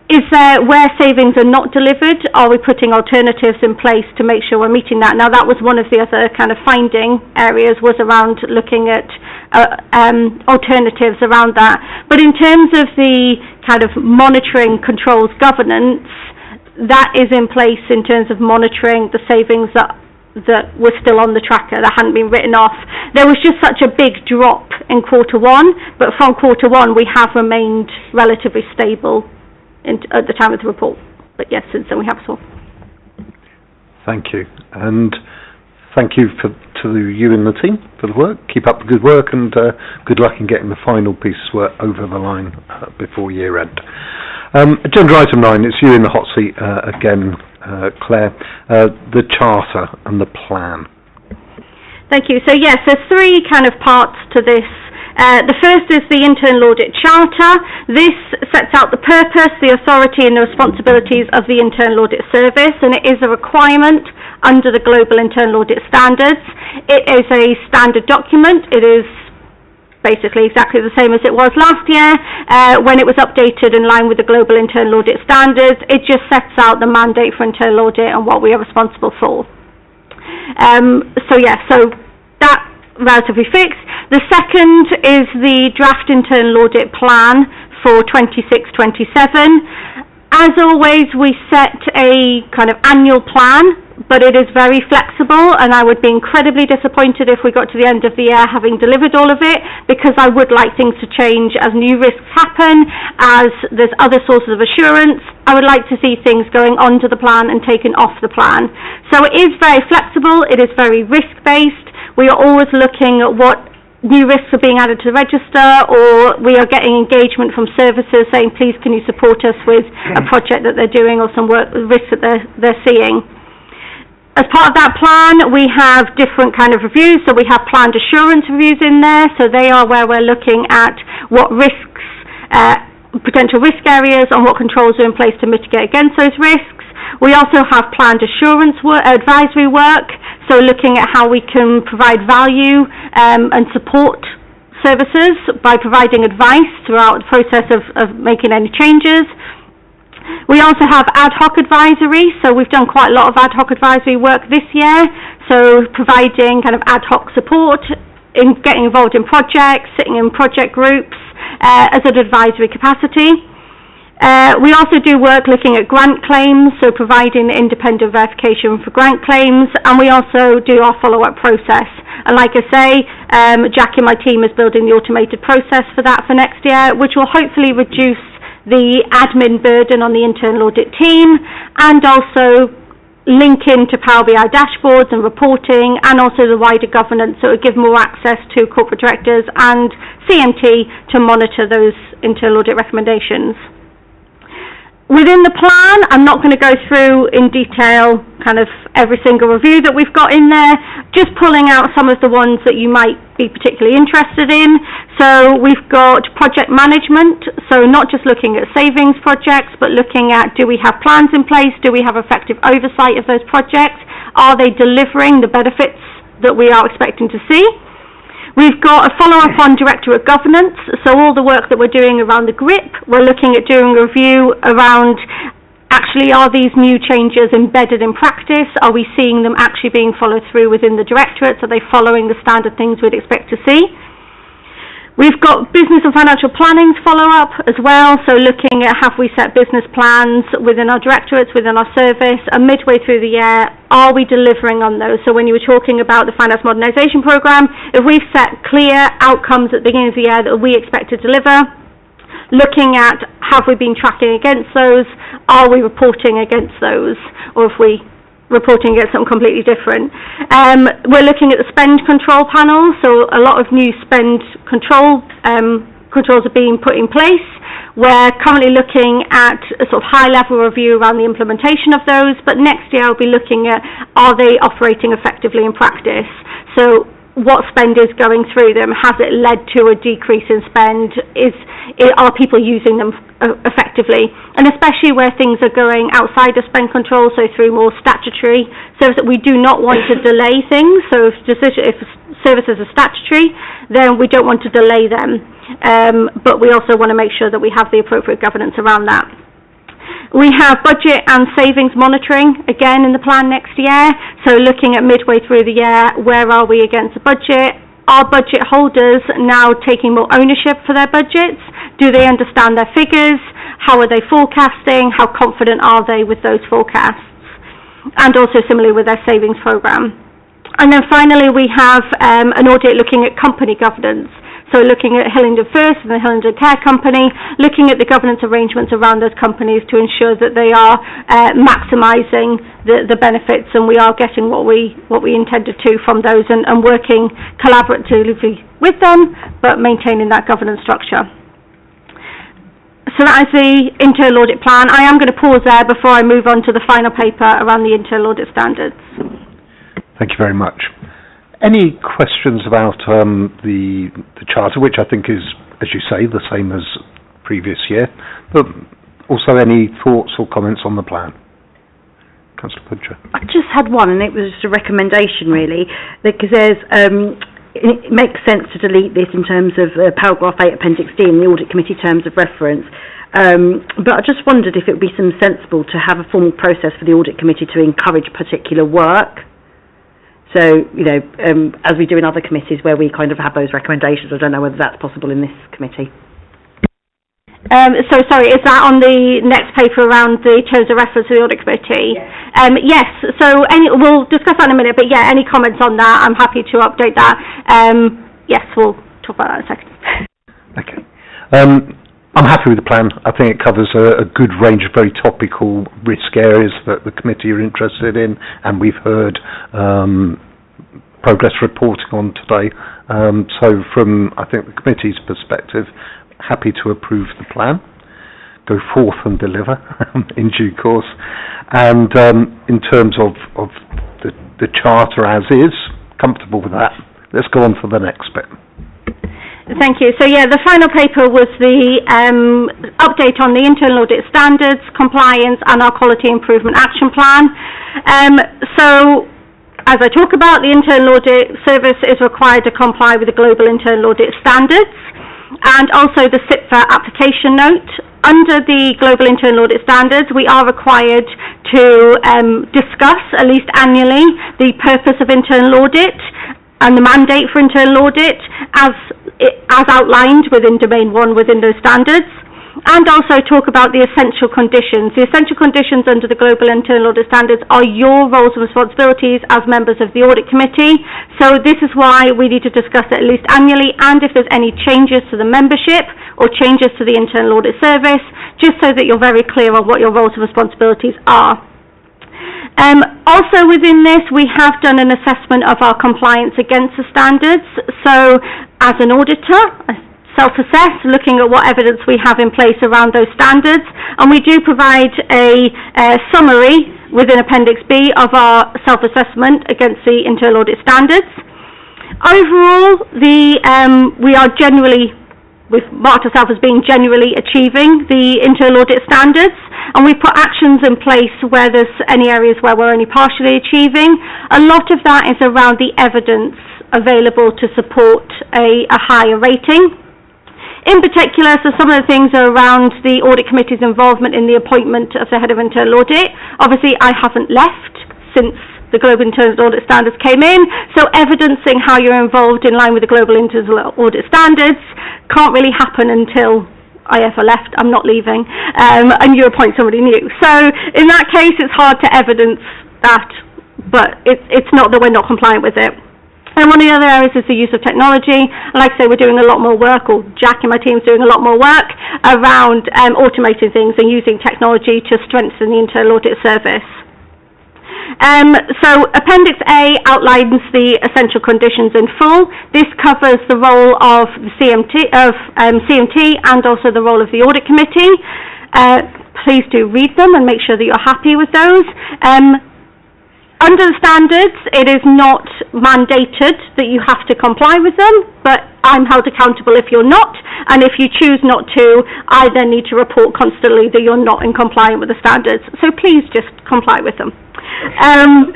Is there, where savings are not delivered, are we putting alternatives in place to make sure we're meeting that? Now, that was one of the other kind of finding areas, was around looking at alternatives around that. But in terms of the kind of monitoring, controls, governance, that is in place in terms of monitoring the savings that were still on the tracker, that hadn't been written off. There was just such a big drop in Q1, but from Q1 we have remained relatively stable at the time of the report. But yes, since then we have so. Thank you. And thank you to you and the team for the work. Keep up the good work, and good luck in getting the final piece of work over the line before year end. Agenda item 9, it's you in the hot seat again, Claire. The charter and the plan. Thank you. So yes, there's 3 kind of parts to this. The first is the Internal Audit Charter. This sets out the purpose, the authority and the responsibilities of the Internal Audit Service, and it is a requirement under the Global Internal Audit Standards. It is a standard document. It is basically exactly the same as it was last year when it was updated in line with the Global Internal Audit Standards. It just sets out the mandate for internal audit and what we are responsible for. So that relatively fixed. The second is the draft internal audit plan for 26-27. As always, we set a kind of annual plan, but it is very flexible, and I would be incredibly disappointed if we got to the end of the year having delivered all of it, because I would like things to change as new risks happen, as there's other sources of assurance. I would like to see things going onto the plan and taken off the plan. So it is very flexible, it is very risk-based. We are always looking at what new risks are being added to the register, or we are getting engagement from services saying, please can you support us with a project that they're doing or some work risks that they're seeing. As part of that plan, we have different kind of reviews. So we have planned assurance reviews in there. So they are where we're looking at what risks, potential risk areas, and what controls are in place to mitigate against those risks. We also have planned assurance advisory work, so looking at how we can provide value and support services by providing advice throughout the process of making any changes. We also have ad hoc advisory, so we've done quite a lot of ad hoc advisory work this year, so providing kind of ad hoc support, in getting involved in projects, sitting in project groups as an advisory capacity. We also do work looking at grant claims, so providing independent verification for grant claims, and we also do our follow-up process. And like I say, Jack and my team is building the automated process for that for next year, which will hopefully reduce the admin burden on the internal audit team, and also link into Power BI dashboards and reporting, and also the wider governance, so it will give more access to corporate directors and CMT to monitor those internal audit recommendations. Within the plan, I'm not going to go through in detail kind of every single review that we've got in there, just pulling out some of the ones that you might be particularly interested in. So we've got project management, so not just looking at savings projects, but looking at, do we have plans in place, do we have effective oversight of those projects, are they delivering the benefits that we are expecting to see? We've got a follow-up on Directorate Governance, so all the work that we're doing around the GRIP, we're looking at doing a review around, actually, are these new changes embedded in practice? Are we seeing them actually being followed through within the Directorates? Are they following the standard things we'd expect to see? We've got business and financial planning follow-up as well, so looking at, have we set business plans within our directorates, within our service, and midway through the year, are we delivering on those? So when you were talking about the Finance Modernisation Programme, if we've set clear outcomes at the beginning of the year that we expect to deliver, looking at, have we been tracking against those, are we reporting against those, or if we reporting against something completely different. We're looking at the spend control panel, so a lot of new spend controls are being put in place. We're currently looking at a sort of high-level review around the implementation of those, but next year I'll be looking at, are they operating effectively in practice? So what spend is going through them? Has it led to a decrease in spend? Are people using them effectively? And especially where things are going outside of spend control, so through more statutory services, we do not want to delay things. So if services are statutory, then we don't want to delay them. But we also want to make sure that we have the appropriate governance around that. We have budget and savings monitoring, again, in the plan next year. So looking at midway through the year, where are we against the budget? Are budget holders now taking more ownership for their budgets? Do they understand their figures? How are they forecasting? How confident are they with those forecasts? And also similarly with their savings programme. And then finally we have an audit looking at company governance. So looking at Hillingdon First and the Hillingdon Care Company, looking at the governance arrangements around those companies to ensure that they are maximising the benefits and we are getting what we intended to from those and working collaboratively with them, but maintaining that governance structure. So that is the internal audit plan. I am going to pause there before I move on to the final paper around the internal audit standards. Thank you very much. Any questions about the charter, which I think is, as you say, the same as previous year, but also any thoughts or comments on the plan? Councillor Pudger. I just had one, and it was just a recommendation, really, because there's it makes sense to delete this in terms of paragraph 8, appendix D in the audit committee terms of reference. But I just wondered if it would be sensible to have a formal process for the audit committee to encourage particular work. So, you know, as we do in other committees where we kind of have those recommendations, I don't know whether that's possible in this committee. So, sorry, is that on the next paper around the terms of reference of the audit committee? Yes. Yes, so we'll discuss that in a minute, but yeah, any comments on that, I'm happy to update that. Yes, we'll talk about that in a second. Okay. I'm happy with the plan. I think it covers a good range of very topical risk areas that the committee are interested in, and we've heard progress reporting on today. So from, I think, the committee's perspective, happy to approve the plan, go forth and deliver in due course. And in terms of the charter as is, comfortable with that. Let's go on for the next bit. Thank you. So yeah, the final paper was the update on the internal audit standards, compliance and our quality improvement action plan. So as I talk about, the internal audit service is required to comply with the global internal audit standards and also the SIPFA application note. Under the global internal audit standards, we are required to discuss at least annually the purpose of internal audit and the mandate for internal audit as outlined within Domain 1 within those standards, and also talk about the essential conditions. The essential conditions under the Global Internal Audit Standards are your roles and responsibilities as members of the Audit Committee. So this is why we need to discuss it at least annually, and if there's any changes to the membership or changes to the Internal Audit Service, just so that you're very clear on what your roles and responsibilities are. Also within this, we have done an assessment of our compliance against the standards. So as an auditor, I self-assess, looking at what evidence we have in place around those standards, and we do provide a summary within Appendix B of our self-assessment against the internal audit standards. Overall, we are generally, we've marked ourselves as being generally achieving the internal audit standards, and we put actions in place where there's any areas where we're only partially achieving. A lot of that is around the evidence available to support a higher rating. In particular, so some of the things are around the Audit Committee's involvement in the appointment of the Head of Internal Audit. Obviously, I haven't left since the Global Internal Audit Standards came in, so evidencing how you're involved in line with the Global Internal Audit Standards can't really happen until I ever left. I'm not leaving, and you appoint somebody new. So in that case, it's hard to evidence that, but it's not that we're not compliant with it. And one of the other areas is the use of technology. Like I say, we're doing a lot more work, or Jack and my team is doing a lot more work around automating things and using technology to strengthen the internal audit service. So Appendix A outlines the essential conditions in full. This covers the role of the CMT and also the role of the Audit Committee. Please do read them and make sure that you're happy with those. Under the standards, it is not mandated that you have to comply with them, but I'm held accountable if you're not, and if you choose not to, I then need to report constantly that you're not in compliance with the standards. So please just comply with them. And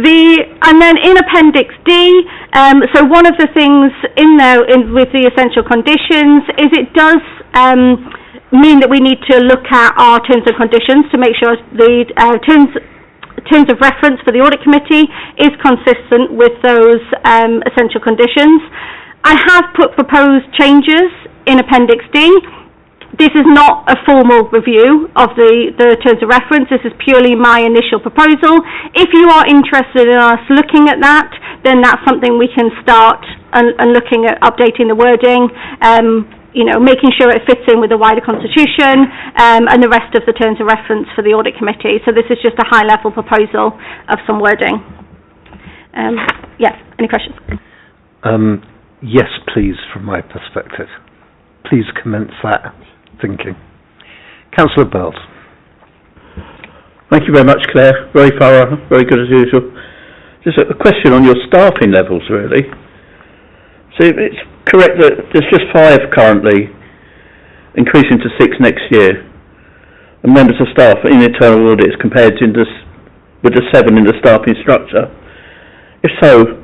then in Appendix D, so one of the things in there with the essential conditions is it does mean that we need to look at our terms and conditions to make sure the terms of reference for the audit committee is consistent with those essential conditions. I have put proposed changes in Appendix D. This is not a formal review of the terms of reference. This is purely my initial proposal. If you are interested in us looking at that, then that's something we can start and looking at updating the wording, making sure it fits in with the wider constitution and the rest of the terms of reference for the audit committee. So this is just a high-level proposal of some wording. Yes, any questions? Yes, please, from my perspective. Please commence that thinking. Councillor Bells. Thank you very much, Claire. Very thorough, very good as usual. Just a question on your staffing levels, really. So it's correct that there's just 5 currently, increasing to 6 next year, and members of staff in internal audits compared to with the 7 in the staffing structure. If so,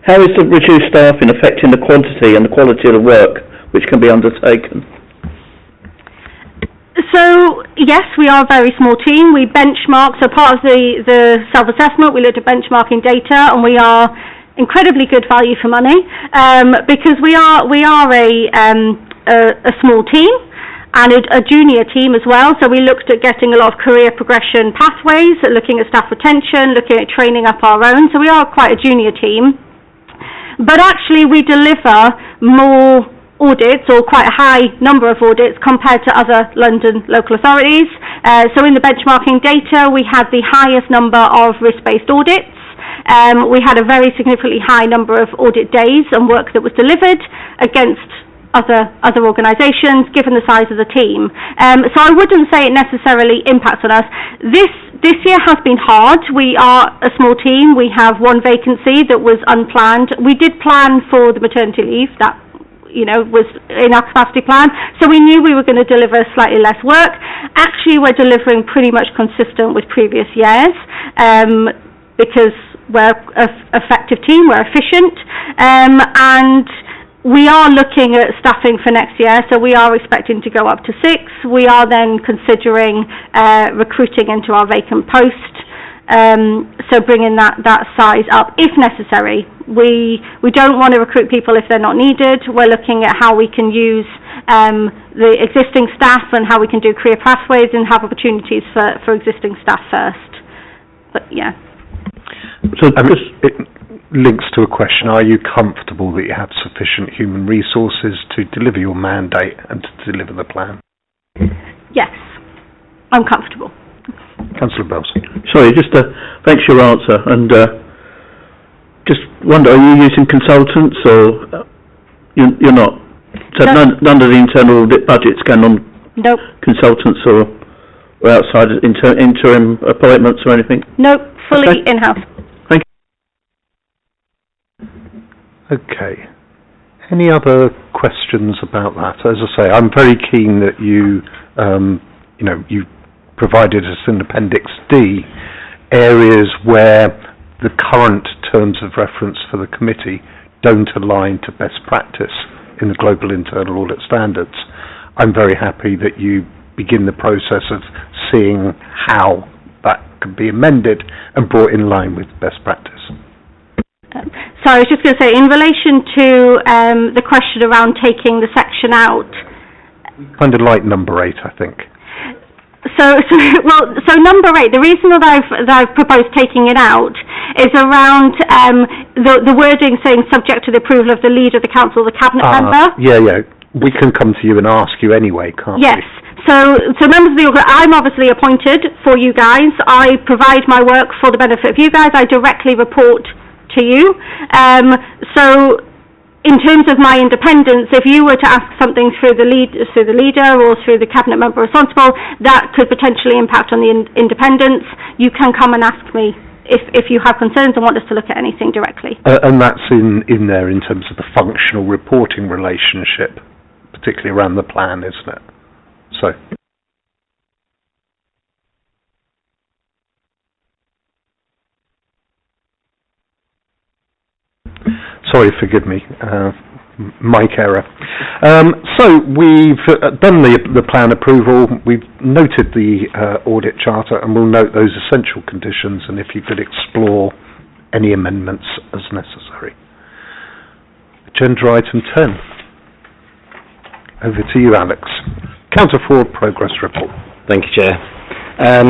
how is the reduced staffing affecting the quantity and the quality of the work which can be undertaken? So, yes, we are a very small team. We benchmark, so part of the self-assessment, we looked at benchmarking data, and we are incredibly good value for money, because we are a small team and a junior team as well. So we looked at getting a lot of career progression pathways, looking at staff retention, looking at training up our own. So we are quite a junior team. But actually we deliver more audits, or quite a high number of audits, compared to other London local authorities. So in the benchmarking data, we had the highest number of risk-based audits. We had a very significantly high number of audit days and work that was delivered against other organisations, given the size of the team. So I wouldn't say it necessarily impacts on us. This year has been hard. We are a small team. We have 1 vacancy that was unplanned. We did plan for the maternity leave. That was in our capacity plan. So we knew we were going to deliver slightly less work. Actually, we're delivering pretty much consistent with previous years, because we're an effective team, we're efficient, and we are looking at staffing for next year, so we are expecting to go up to 6. We are then considering recruiting into our vacant post, so bringing that size up if necessary. We don't want to recruit people if they're not needed. We're looking at how we can use the existing staff and how we can do career pathways and have opportunities for existing staff first. But yeah. So it links to a question: are you comfortable that you have sufficient human resources to deliver your mandate and to deliver the plan? Yes, I'm comfortable. Councillor Bells. Sorry, thanks for your answer, and just wonder, are you using consultants, or you're not? So none of the internal audit budgets going on Nope. Consultants or outside interim appointments or anything? Nope, fully in-house. Thank you. Okay. Any other questions about that? As I say, I'm very keen that you provided us in Appendix D areas where the current terms of reference for the committee don't align to best practice in the global internal audit standards. I'm very happy that you begin the process of seeing how that can be amended and brought in line with best practice. So I was just going to say, in relation to the question around taking the section out. Kind of like number 8, I think. So number 8, the reason that I've proposed taking it out is around the wording saying subject to the approval of the leader of the council or the cabinet member. Yeah. We can come to you and ask you anyway, can't we? Yes. So members of the organisation, I'm obviously appointed for you guys. I provide my work for the benefit of you guys. I directly report to you. So in terms of my independence, if you were to ask something through the leader or through the cabinet member responsible, that could potentially impact on the independence. You can come and ask me if you have concerns and want us to look at anything directly. And that's in there in terms of the functional reporting relationship, particularly around the plan, isn't it? So. Sorry, forgive me. Mike error. So we've done the plan approval, we've noted the audit charter, and we'll note those essential conditions, and if you could explore any amendments as necessary. Agenda item 10. Over to you, Alex. Counter Fraud Progress Report. Thank you, Chair.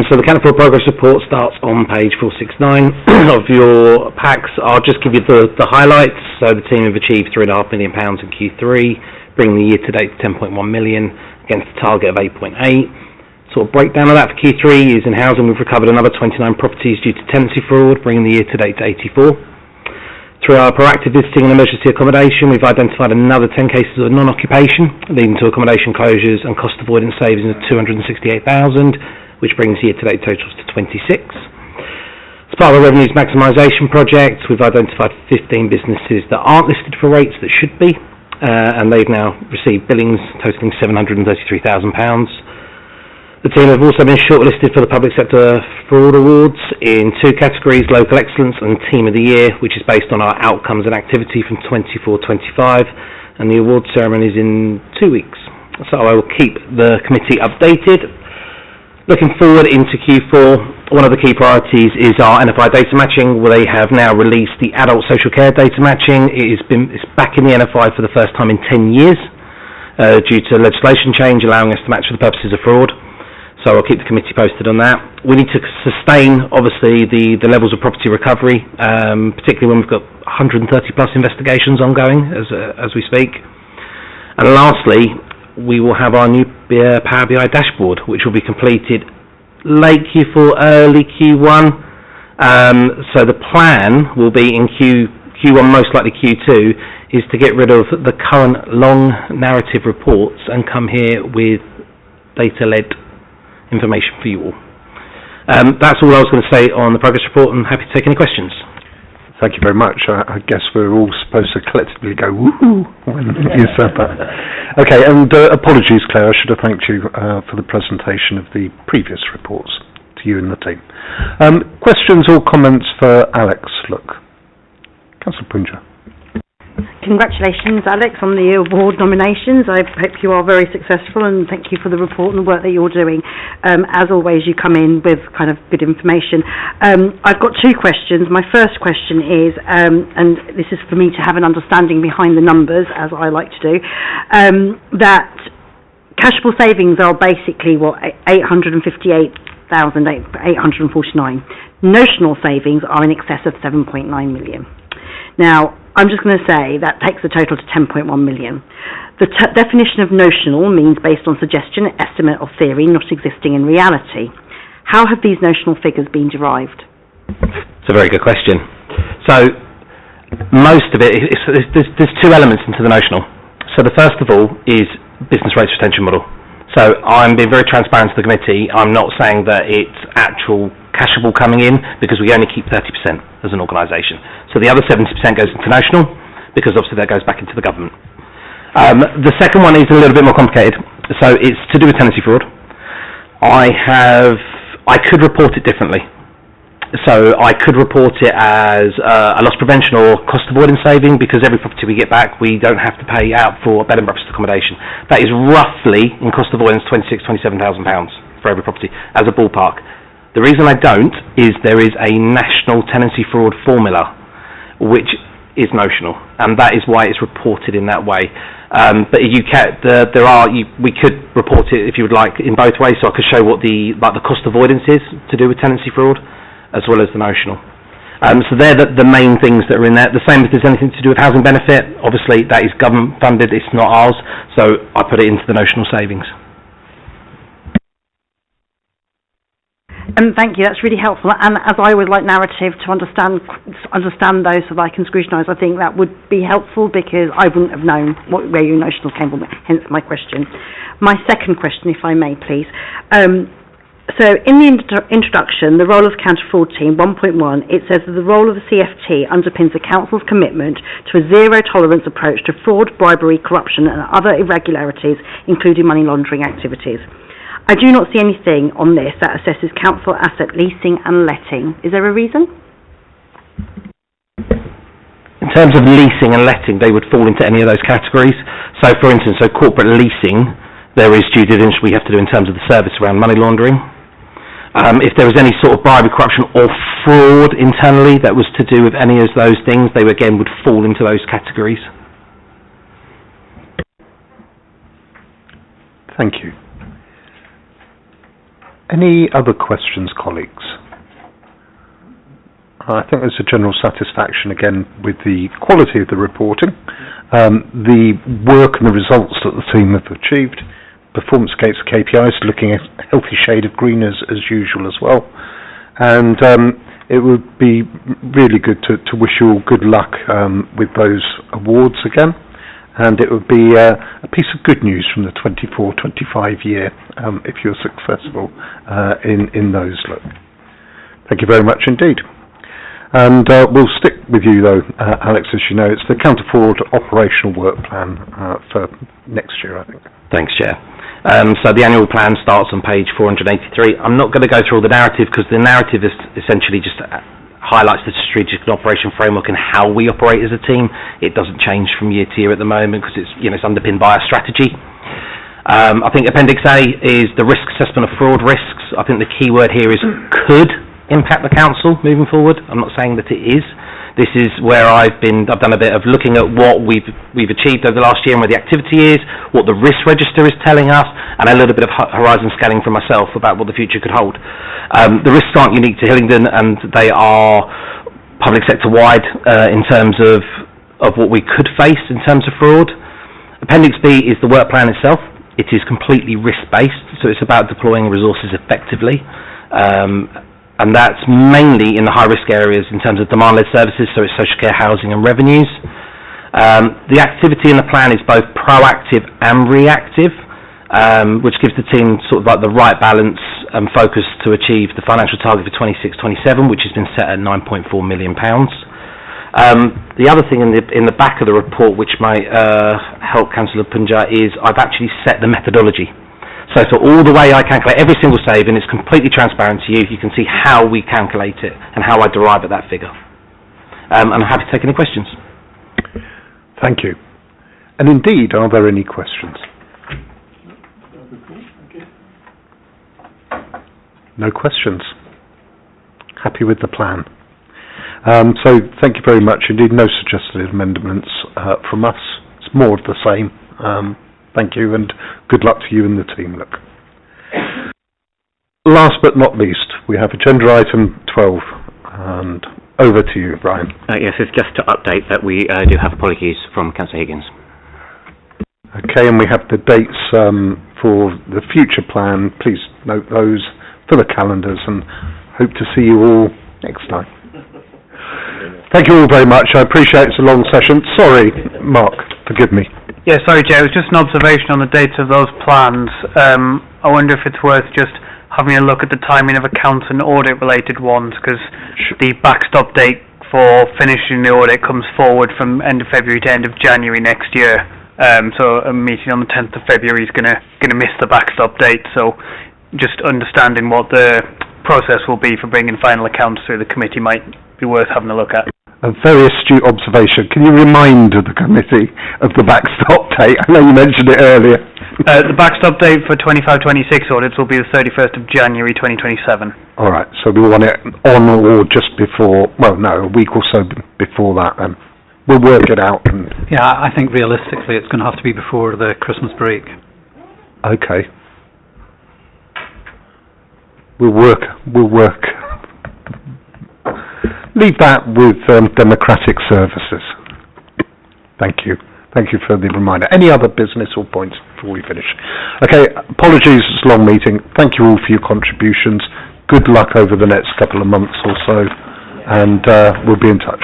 So the Counter Fraud Progress Report starts on page 469 of your packs. I'll just give you the highlights. So the team have achieved £3.5 million in Q3, bringing the year-to-date to 10.1 million against a target of 8.8. Sort of breakdown of that for Q3 is in housing. We've recovered another 29 properties due to tenancy fraud, bringing the year-to-date to 84. Through our proactive visiting and emergency accommodation, we've identified another 10 cases of non-occupation, leading to accommodation closures and cost avoidance savings of 268,000, which brings year-to-date totals to 26. As part of our revenues maximisation project, we've identified 15 businesses that aren't listed for rates that should be, and they've now received billings totalling £733,000. The team have also been shortlisted for the Public Sector Fraud Awards in 2 categories, Local Excellence and Team of the Year, which is based on our outcomes and activity from 24-25, and the award ceremony is in 2 weeks. So I will keep the committee updated. Looking forward into Q4, one of the key priorities is our NFI data matching, where they have now released the adult social care data matching. It's back in the NFI for the first time in 10 years due to legislation change allowing us to match for the purposes of fraud. So I'll keep the committee posted on that. We need to sustain, obviously, the levels of property recovery, particularly when we've got 130 plus investigations ongoing as we speak. And lastly, we will have our new Power BI dashboard, which will be completed late Q4, early Q1. So the plan will be in Q1, most likely Q2, is to get rid of the current long narrative reports and come here with data-led information for you all. That's all I was going to say on the progress report, and happy to take any questions. Thank you very much. I guess we're all supposed to collectively go woohoo when you said that. Okay, and apologies, Claire, I should have thanked you for the presentation of the previous reports to you and the team. Questions or comments for Alex? Look, Councillor Punja. Congratulations, Alex, on the award nominations. I hope you are very successful, and thank you for the report and the work that you're doing. As always, you come in with kind of good information. I've got 2 questions. My first question is, and this is for me to have an understanding behind the numbers, as I like to do, that cashable savings are basically, 858,849. Notional savings are in excess of 7.9 million. Now, I'm just going to say that takes the total to 10.1 million. The definition of notional means based on suggestion, estimate or theory not existing in reality. How have these notional figures been derived? It's a very good question. So most of it, there's 2 elements into the notional. So the first of all is business rates retention model. So I'm being very transparent to the committee. I'm not saying that it's actual cashable coming in, because we only keep 30% as an organisation. So the other 70% goes into notional, because obviously that goes back into the government. The second one is a little bit more complicated. So it's to do with tenancy fraud. I could report it differently. So I could report it as a loss prevention or cost avoidance saving, because every property we get back, we don't have to pay out for bed and breakfast accommodation. That is roughly, in cost avoidance, £27,000 for every property, as a ballpark. The reason I don't is there is a national tenancy fraud formula, which is notional, and that is why it's reported in that way. But we could report it, if you would like, in both ways. So I could show what the cost avoidance is to do with tenancy fraud, as well as the notional. So they're the main things that are in there. The same if there's anything to do with housing benefit. Obviously, that is government funded; it's not ours. So I put it into the notional savings. Thank you, that's really helpful. And as I would like narrative to understand those so that I can scrutinise, I think that would be helpful, because I wouldn't have known where your notional came from, hence my question. My second question, if I may, please. So in the introduction, the role of Counter Fraud Team 1.1, it says that the role of the CFT underpins the Council's commitment to a zero-tolerance approach to fraud, bribery, corruption and other irregularities, including money laundering activities. I do not see anything on this that assesses council asset leasing and letting. Is there a reason? In terms of leasing and letting, they would fall into any of those categories. So, for instance, corporate leasing, there is due diligence we have to do in terms of the service around money laundering. If there was any sort of bribery, corruption or fraud internally that was to do with any of those things, they again would fall into those categories. Thank you. Any other questions, colleagues? I think there's a general satisfaction again with the quality of the reporting, the work and the results that the team have achieved, performance against KPIs, looking at a healthy shade of green as usual as well. And it would be really good to wish you all good luck with those awards again. And it would be a piece of good news from the 24-25 year if you're successful in those. Look, thank you very much indeed. And we'll stick with you though, Alex, as you know, it's the Counter Fraud Operational Work Plan for next year, I think. Thanks, Chair. So the annual plan starts on page 483. I'm not going to go through all the narrative because the narrative is essentially just highlights the strategic and operation framework and how we operate as a team. It doesn't change from year to year at the moment because it's, it's underpinned by our strategy. I think Appendix A is the risk assessment of fraud risks. I think the key word here is could impact the council moving forward. I'm not saying that it is. This is where I've done a bit of looking at what we've achieved over the last year and where the activity is, what the risk register is telling us, and a little bit of horizon scanning for myself about what the future could hold. The risks aren't unique to Hillingdon, and they are public sector wide in terms of what we could face in terms of fraud. Appendix B is the work plan itself. It is completely risk-based, so it's about deploying resources effectively. And that's mainly in the high-risk areas in terms of demand-led services, so it's social care, housing and revenues. The activity in the plan is both proactive and reactive, which gives the team sort of like the right balance and focus to achieve the financial target for 26-27, which has been set at £9.4 million. The other thing in the back of the report, which might help Councillor Punja, is I've actually set the methodology. So all the way I calculate every single save, and it's completely transparent to you. You can see how we calculate it and how I derive at that figure. And I'm happy to take any questions. Thank you. And indeed, are there any questions? No questions. Happy with the plan. So thank you very much. Indeed, no suggested amendments from us. It's more of the same. Thank you, and good luck to you and the team. Look. Last but not least, we have agenda item 12, and over to you, Brian. Yes, it's just to update that we do have apologies from Councillor Higgins. Okay, and we have the dates for the future plan. Please note those for the calendars, and hope to see you all next time. Thank you all very much. I appreciate it's a long session. Sorry, Mark, forgive me. Yeah, sorry, Jay, it was just an observation on the dates of those plans. I wonder if it's worth just having a look at the timing of accounts and audit-related ones, because the backstop date for finishing the audit comes forward from end of February to end of January next year. So a meeting on the 10th of February is gonna miss the backstop date. So just understanding what the process will be for bringing final accounts through the committee might be worth having a look at. A very astute observation. Can you remind the committee of the backstop date? I know you mentioned it earlier. The backstop date for 25-26 audits will be the 31st of January 2027. All right, so we want it on or just before, well, no, a week or so before that then. We'll work it out. And yeah, I think realistically it's going to have to be before the Christmas break. Okay. We'll work. Leave that with Democratic Services. Thank you. Thank you for the reminder. Any other business or points before we finish? Okay, apologies, it's a long meeting. Thank you all for your contributions. Good luck over the next couple of months or so, and we'll be in touch.